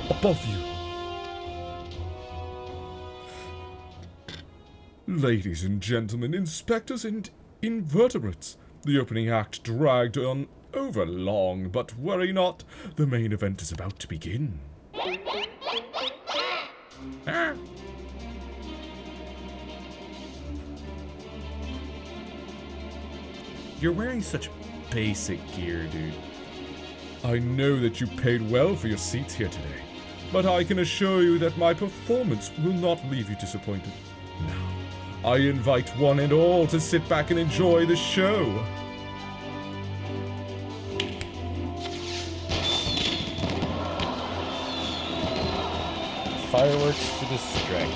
Above you. Ladies and gentlemen, inspectors and invertebrates, the opening act dragged on over long, but worry not, the main event is about to begin. You're wearing such basic gear, dude. I know that you paid well for your seats here today, but I can assure you that my performance will not leave you disappointed. Now, I invite one and all to sit back and enjoy the show. Fireworks to distract.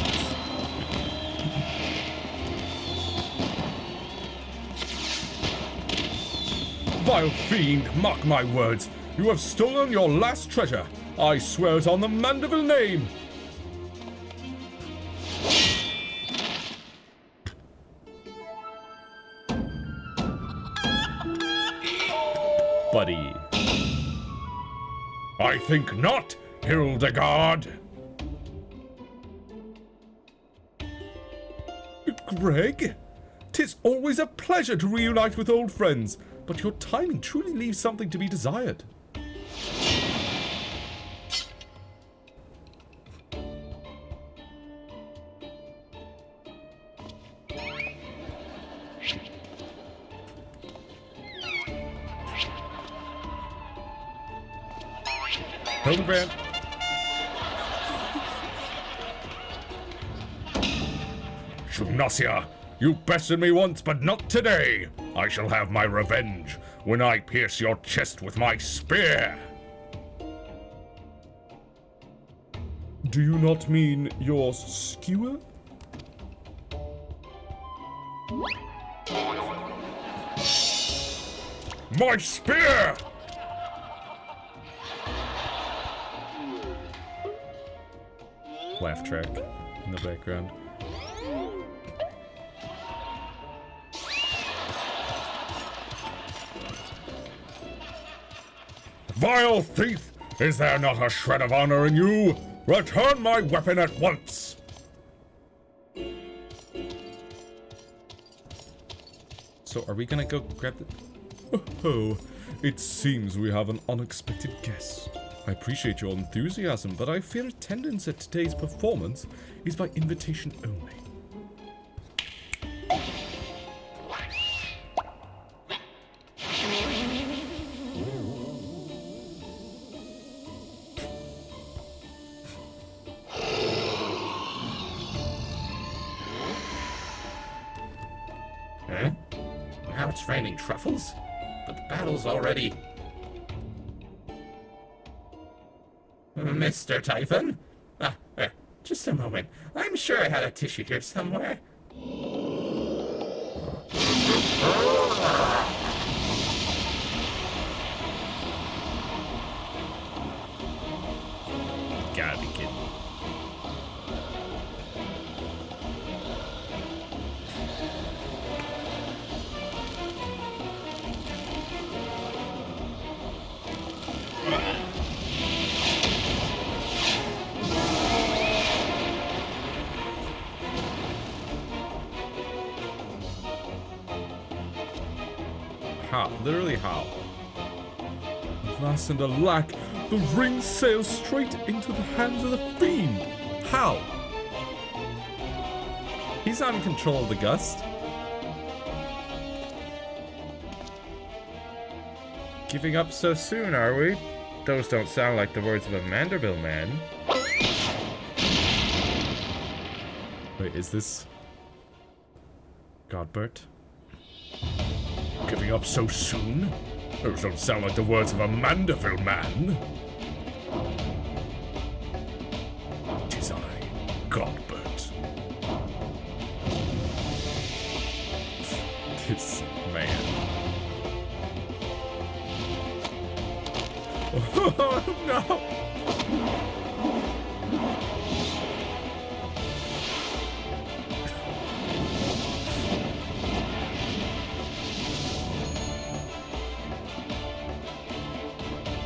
Vile fiend, mark my words. You have stolen your last treasure. I swear it on the Mandeville name. Buddy. I think not, Hildegard. Greg? 'Tis always a pleasure to reunite with old friends, but your timing truly leaves something to be desired. Hildebrand. Gymnasia, you bested me once, but not today. I shall have my revenge when I pierce your chest with my spear. Do you not mean your skewer? My spear! Laugh track in the background. Vile thief! Is there not a shred of honor in you? Return my weapon at once! So are we gonna go grab the... Oh, it seems we have an unexpected guest. I appreciate your enthusiasm, but I fear attendance at today's performance is by invitation only. Huh? Now it's raining truffles? But the battle's already... Mr. Typhon? Just a moment. I'm sure I had a tissue here somewhere. Gotta be kidding. How? Literally how? Alas and alack, the ring sails straight into the hands of the fiend. How? He's not in control of the gust. Giving up so soon, are we? Those don't sound like the words of a Mandeville man. Wait, is this... Godbert? Giving up so soon? Those don't sound like the words of a Mandeville man. Oh, no.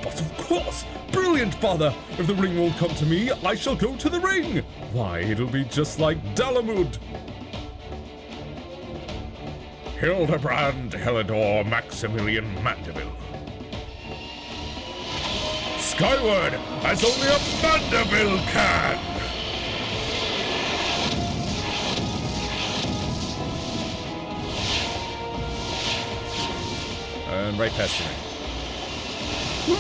But of course! Brilliant, father! If the ring won't come to me, I shall go to the ring! Why, it'll be just like Dalamud! Hildebrand Helidor Maximilian Mandeville. Skyward, as only a Mandeville can! And right past you.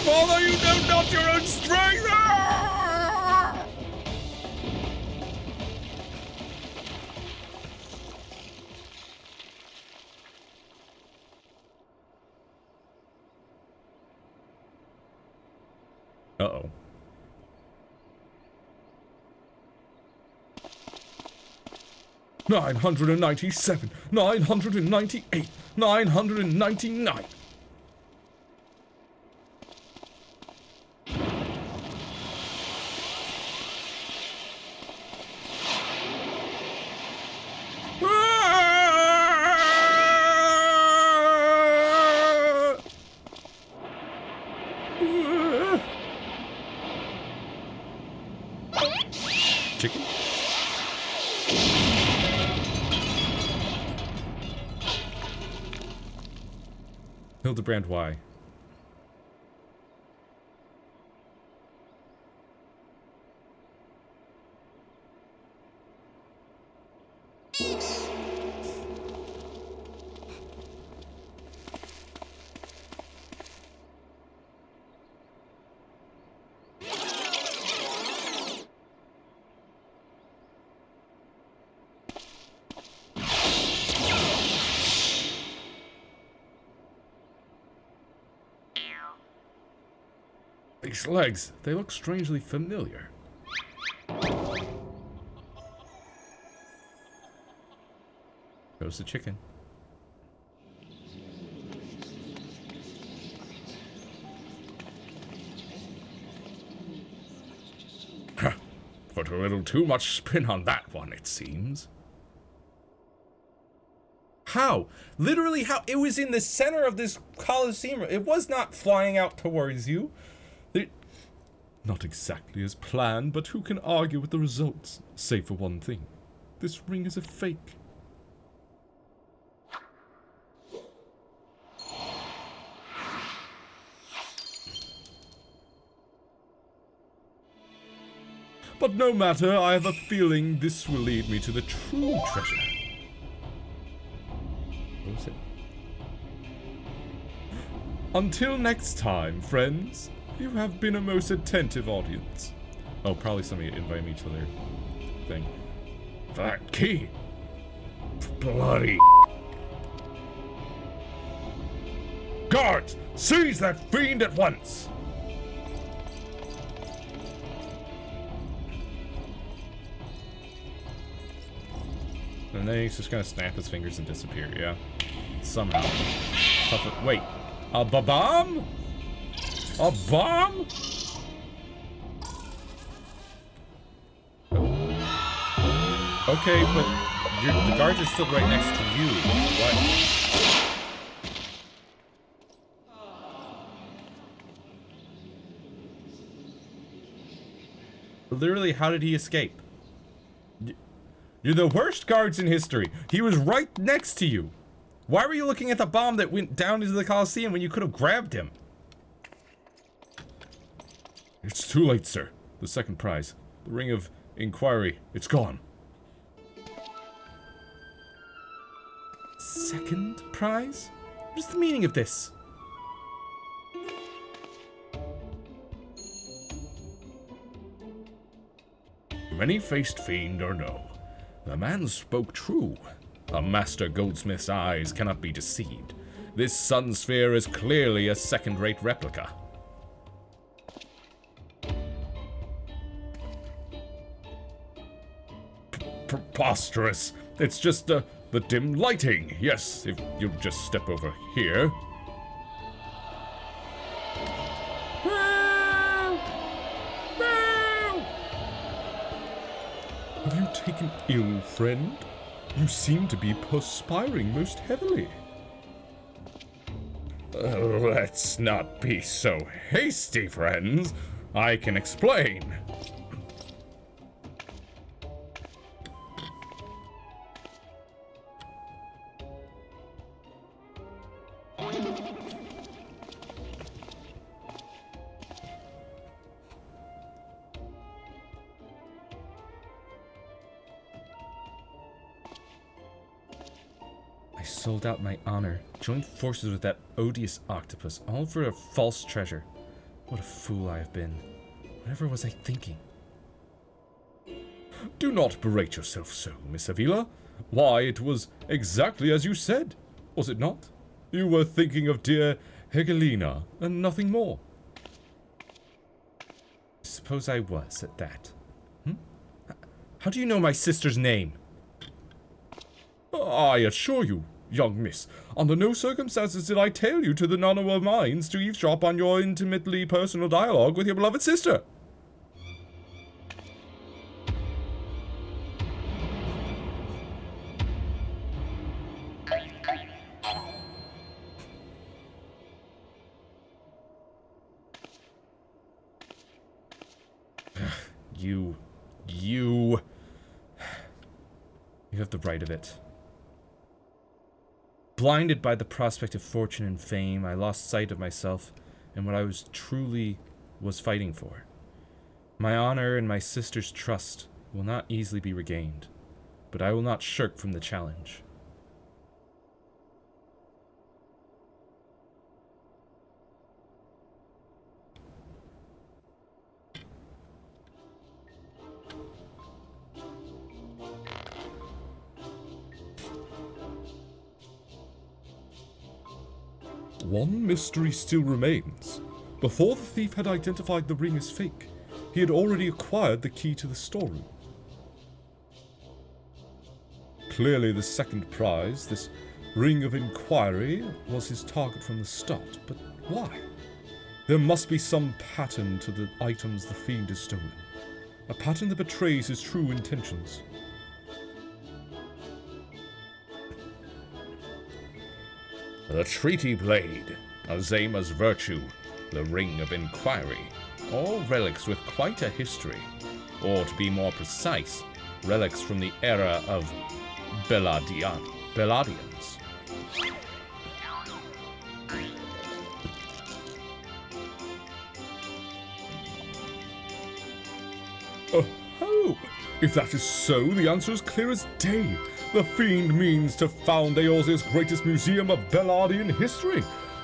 Father, you know not your own strength! Ah! Uh-oh. $997, $998, $999. Chicken? Hildebrand, why? These legs, they look strangely familiar. Goes the chicken. Put a little too much spin on that one, it seems. How? Literally how? It was in the center of this Colosseum. It was not flying out towards you. Not exactly as planned, but who can argue with the results? Save for one thing. This ring is a fake. But no matter, I have a feeling this will lead me to the true treasure. What was it? Until next time, friends, you have been a most attentive audience. Oh, probably somebody invited me to their thing. That key! Bloody... Guards! Seize that fiend at once! And then he's just gonna snap his fingers and disappear, yeah? Somehow. Wait. A bomb? A bomb? Okay, but the guards are still right next to you. What? Literally, how did he escape? You're the worst guards in history. He was right next to you. Why were you looking at the bomb that went down into the Colosseum when you could have grabbed him? It's too late, sir. The second prize. The Ring of Inquiry. It's gone. Second prize? What's the meaning of this? Many-faced fiend or no, the man spoke true. A master goldsmith's eyes cannot be deceived. This sun sphere is clearly a second-rate replica. Preposterous. It's just the dim lighting. Yes, if you'll just step over here. taken ill, friend? You seem to be perspiring most heavily. Let's not be so hasty, friends. I can explain. I sold out my honor, joined forces with that odious octopus, all for a false treasure. What a fool I have been. Whatever was I thinking? Do not berate yourself so, Miss Avila. Why, it was exactly as you said, was it not? You were thinking of dear Hegelina, and nothing more. Suppose I was, at that. How do you know my sister's name? I assure you, young miss, under no circumstances did I tail you to the Nanawa mines to eavesdrop on your intimately personal dialogue with your beloved sister. You have the right of it. Blinded by the prospect of fortune and fame, I lost sight of myself and what I was truly fighting for. My honor and my sister's trust will not easily be regained, but I will not shirk from the challenge. One mystery still remains. Before the thief had identified the ring as fake, he had already acquired the key to the storeroom. Clearly the second prize, this ring of inquiry, was his target from the start, but why? There must be some pattern to the items the fiend has stolen. A pattern that betrays his true intentions. The Treaty Blade, Azema's Virtue, the Ring of Inquiry, all relics with quite a history. Or to be more precise, relics from the era of Beladians. Oh, if that is so, the answer is clear as day. The fiend means to found Eorzea's greatest museum of Bellardian history,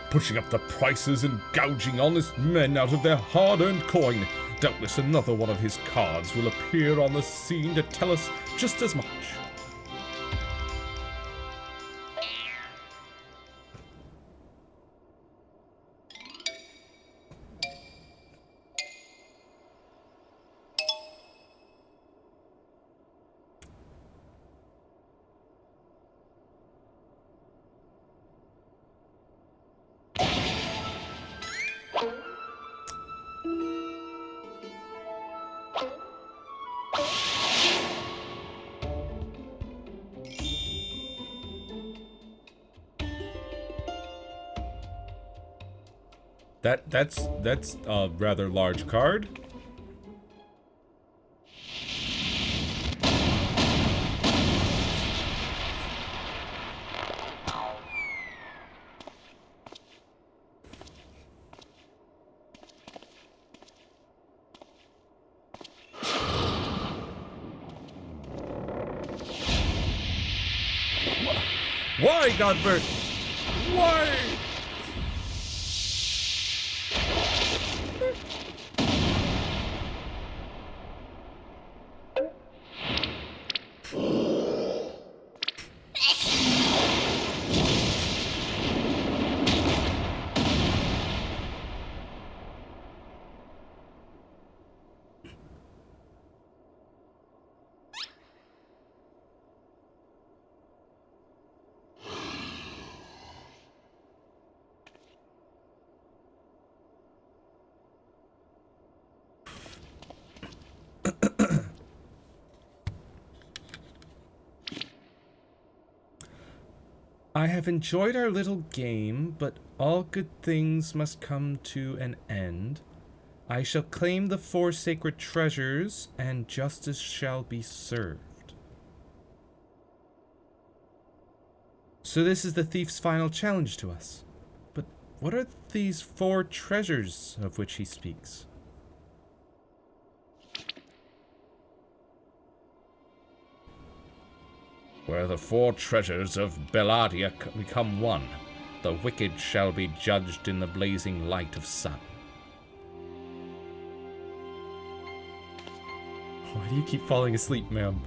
pushing up the prices and gouging honest men out of their hard-earned coin. Doubtless another one of his cards will appear on the scene to tell us just as much. That's a rather large card. Why, Godbert? Why? I have enjoyed our little game, but all good things must come to an end. I shall claim the 4 sacred treasures, and justice shall be served. So this is the thief's final challenge to us. But what are these 4 treasures of which he speaks? Where the 4 treasures of Belladia become one, the wicked shall be judged in the blazing light of sun. Why do you keep falling asleep, ma'am?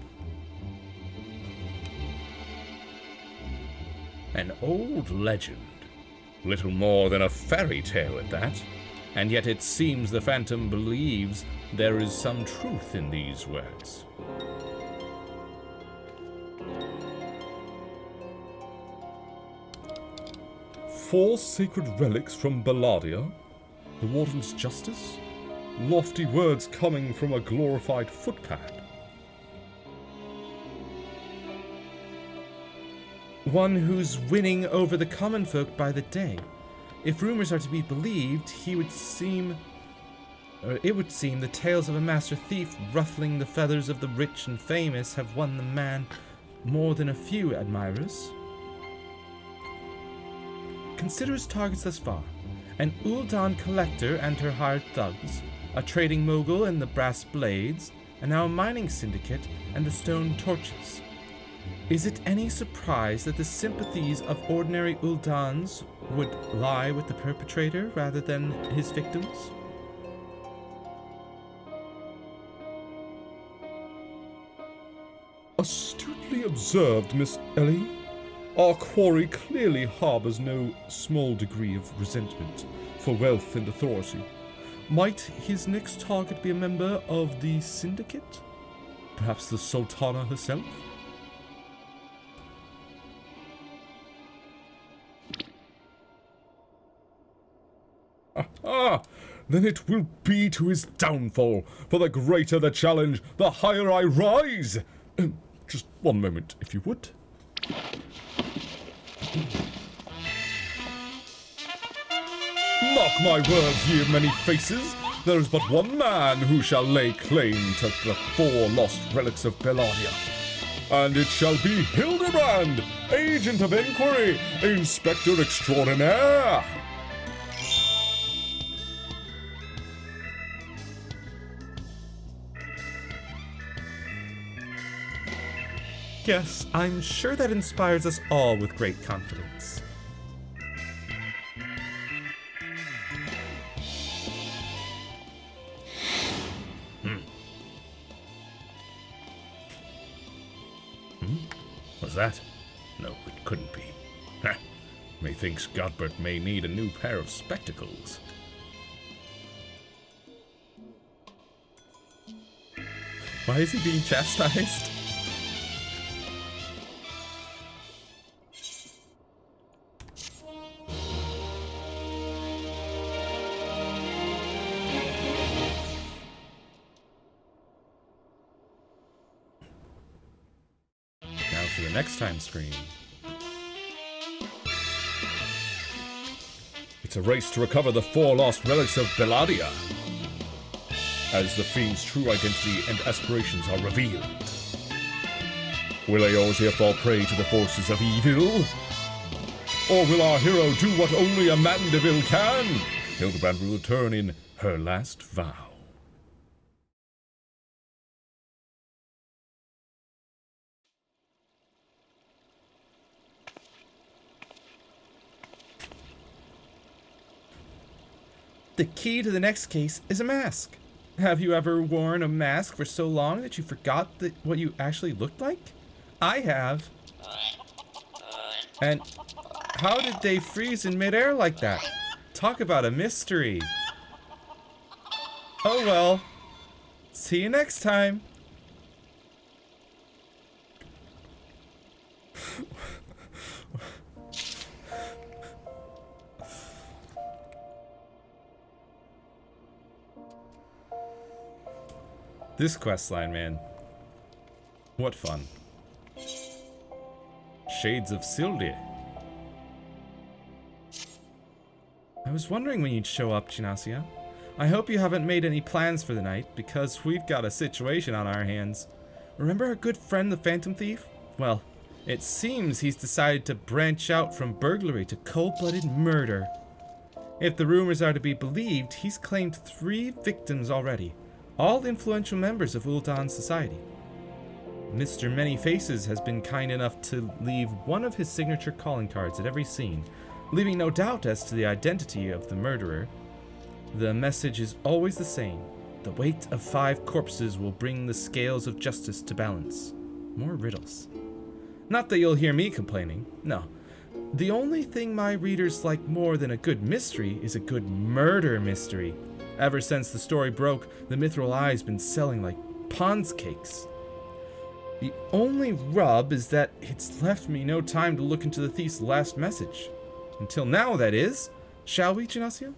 An old legend. Little more than a fairy tale at that. And yet it seems the Phantom believes there is some truth in these words. Four sacred relics from Belladia? The Warden's justice? Lofty words coming from a glorified footpad. One who's winning over the common folk by the day. If rumors are to be believed, it would seem the tales of a master thief ruffling the feathers of the rich and famous have won the man more than a few admirers. Consider his targets thus far. An Ul'dan collector and her hired thugs, a trading mogul and the brass blades, and now a mining syndicate and the stone torches. Is it any surprise that the sympathies of ordinary Uldans would lie with the perpetrator rather than his victims? Astutely observed, Miss Ellie. Our quarry clearly harbors no small degree of resentment for wealth and authority. Might his next target be a member of the syndicate? Perhaps the Sultana herself? Ah, then it will be to his downfall, for the greater the challenge, the higher I rise. Just one moment, if you would. Mark my words, ye many faces. There is but one man who shall lay claim to the 4 lost relics of Belladia. And it shall be Hildebrand, agent of inquiry, inspector extraordinaire. Yes, I'm sure that inspires us all with great confidence. Was that? No, it couldn't be. Ha! Methinks Godbert may need a new pair of spectacles. Why is he being chastised? For the next time screen. It's a race to recover the 4 lost relics of Belladia, as the fiend's true identity and aspirations are revealed. Will Eorzea fall prey to the forces of evil? Or will our hero do what only a Mandeville can? Hildebrand will return in her last vow. The key to the next case is a mask. Have you ever worn a mask for so long that you forgot what you actually looked like? I have. And how did they freeze in midair like that? Talk about a mystery. Oh well. See you next time. This questline, man. What fun. Shades of Sildie. I was wondering when you'd show up, Ginacia. I hope you haven't made any plans for the night, because we've got a situation on our hands. Remember our good friend the Phantom Thief? Well, it seems he's decided to branch out from burglary to cold-blooded murder. If the rumors are to be believed, he's claimed 3 victims already, all influential members of Ul'Dan's society. Mr. Many Faces has been kind enough to leave one of his signature calling cards at every scene, leaving no doubt as to the identity of the murderer. The message is always the same. The weight of 5 corpses will bring the scales of justice to balance. More riddles. Not that you'll hear me complaining, no. The only thing my readers like more than a good mystery is a good murder mystery. Ever since the story broke, the Mithril Eye's been selling like Pond's cakes. The only rub is that it's left me no time to look into the thief's last message. Until now, that is. Shall we, Ginacia?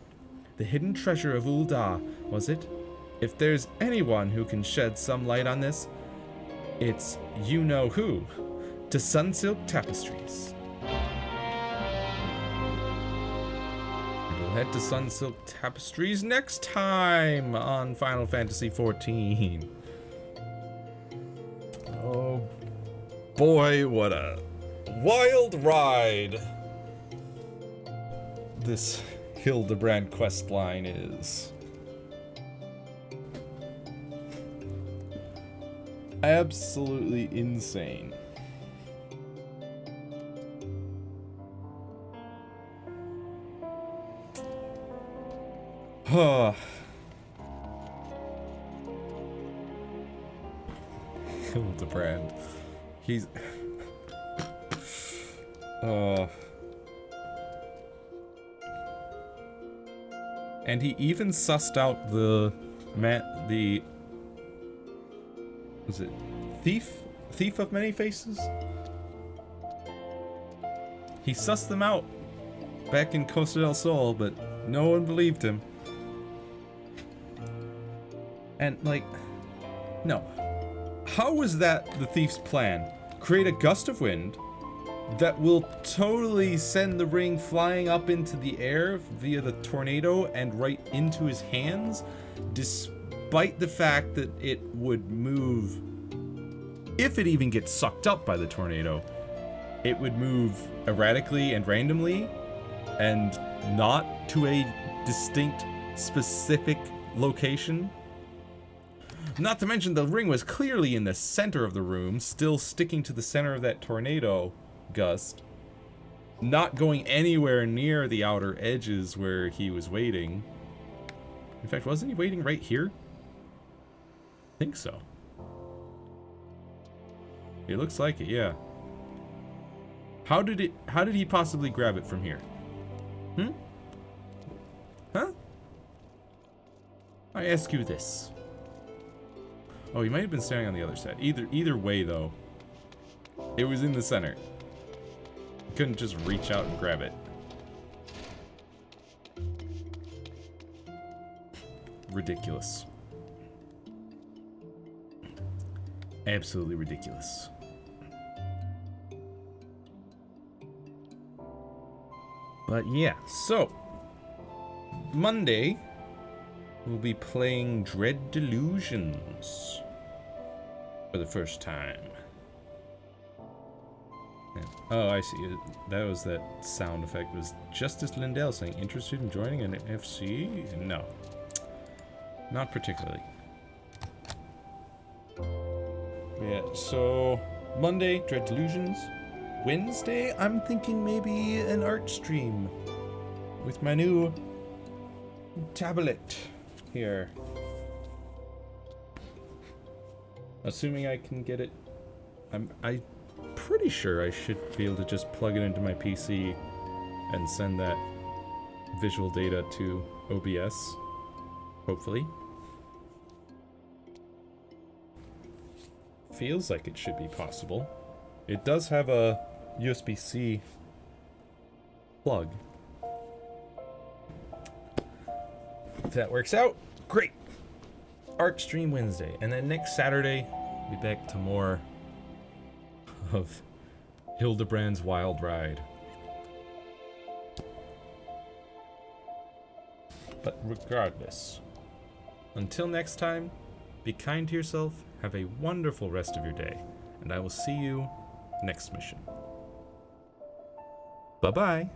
The hidden treasure of Ul'Da, was it? If there's anyone who can shed some light on this, it's you-know-who. To Sunsilk Tapestries. And we'll head to Sunsilk Tapestries next time on Final Fantasy XIV. Oh boy, what a wild ride this Hildebrand questline is. Absolutely insane. Hildebrand. He's... And he even sussed out the... Was it Thief? Thief of Many Faces? He sussed them out back in Costa del Sol, but no one believed him. And, like, no. How was that the thief's plan? Create a gust of wind that will totally send the ring flying up into the air via the tornado and right into his hands, despite the fact that it would move, if it even gets sucked up by the tornado, it would move erratically and randomly and not to a distinct, specific location. Not to mention the ring was clearly in the center of the room, still sticking to the center of that tornado gust, not going anywhere near the outer edges where he was waiting. In fact, wasn't he waiting right here? I think so. It looks like it, yeah. How did he possibly grab it from here? Huh? I ask you this. Oh, he might have been standing on the other side. Either way, though, it was in the center. He couldn't just reach out and grab it. Ridiculous. Absolutely ridiculous. But yeah, so Monday we'll be playing Dread Delusions for the first time. And, oh, I see. That was that sound effect. It was Justice Lindell saying, interested in joining an FC? No. Not particularly. Yeah, so Monday, Dread Delusions. Wednesday, I'm thinking maybe an art stream with my new tablet here. Assuming I can get it. I'm pretty sure I should be able to just plug it into my PC and send that visual data to OBS. Hopefully. Feels like it should be possible. It does have a USB-C plug. If that works out, great. Art stream Wednesday, and then next Saturday we'll be back to more of Hildebrand's Wild Ride. But regardless, until next time, be kind to yourself, have a wonderful rest of your day, and I will see you next mission. Bye-bye.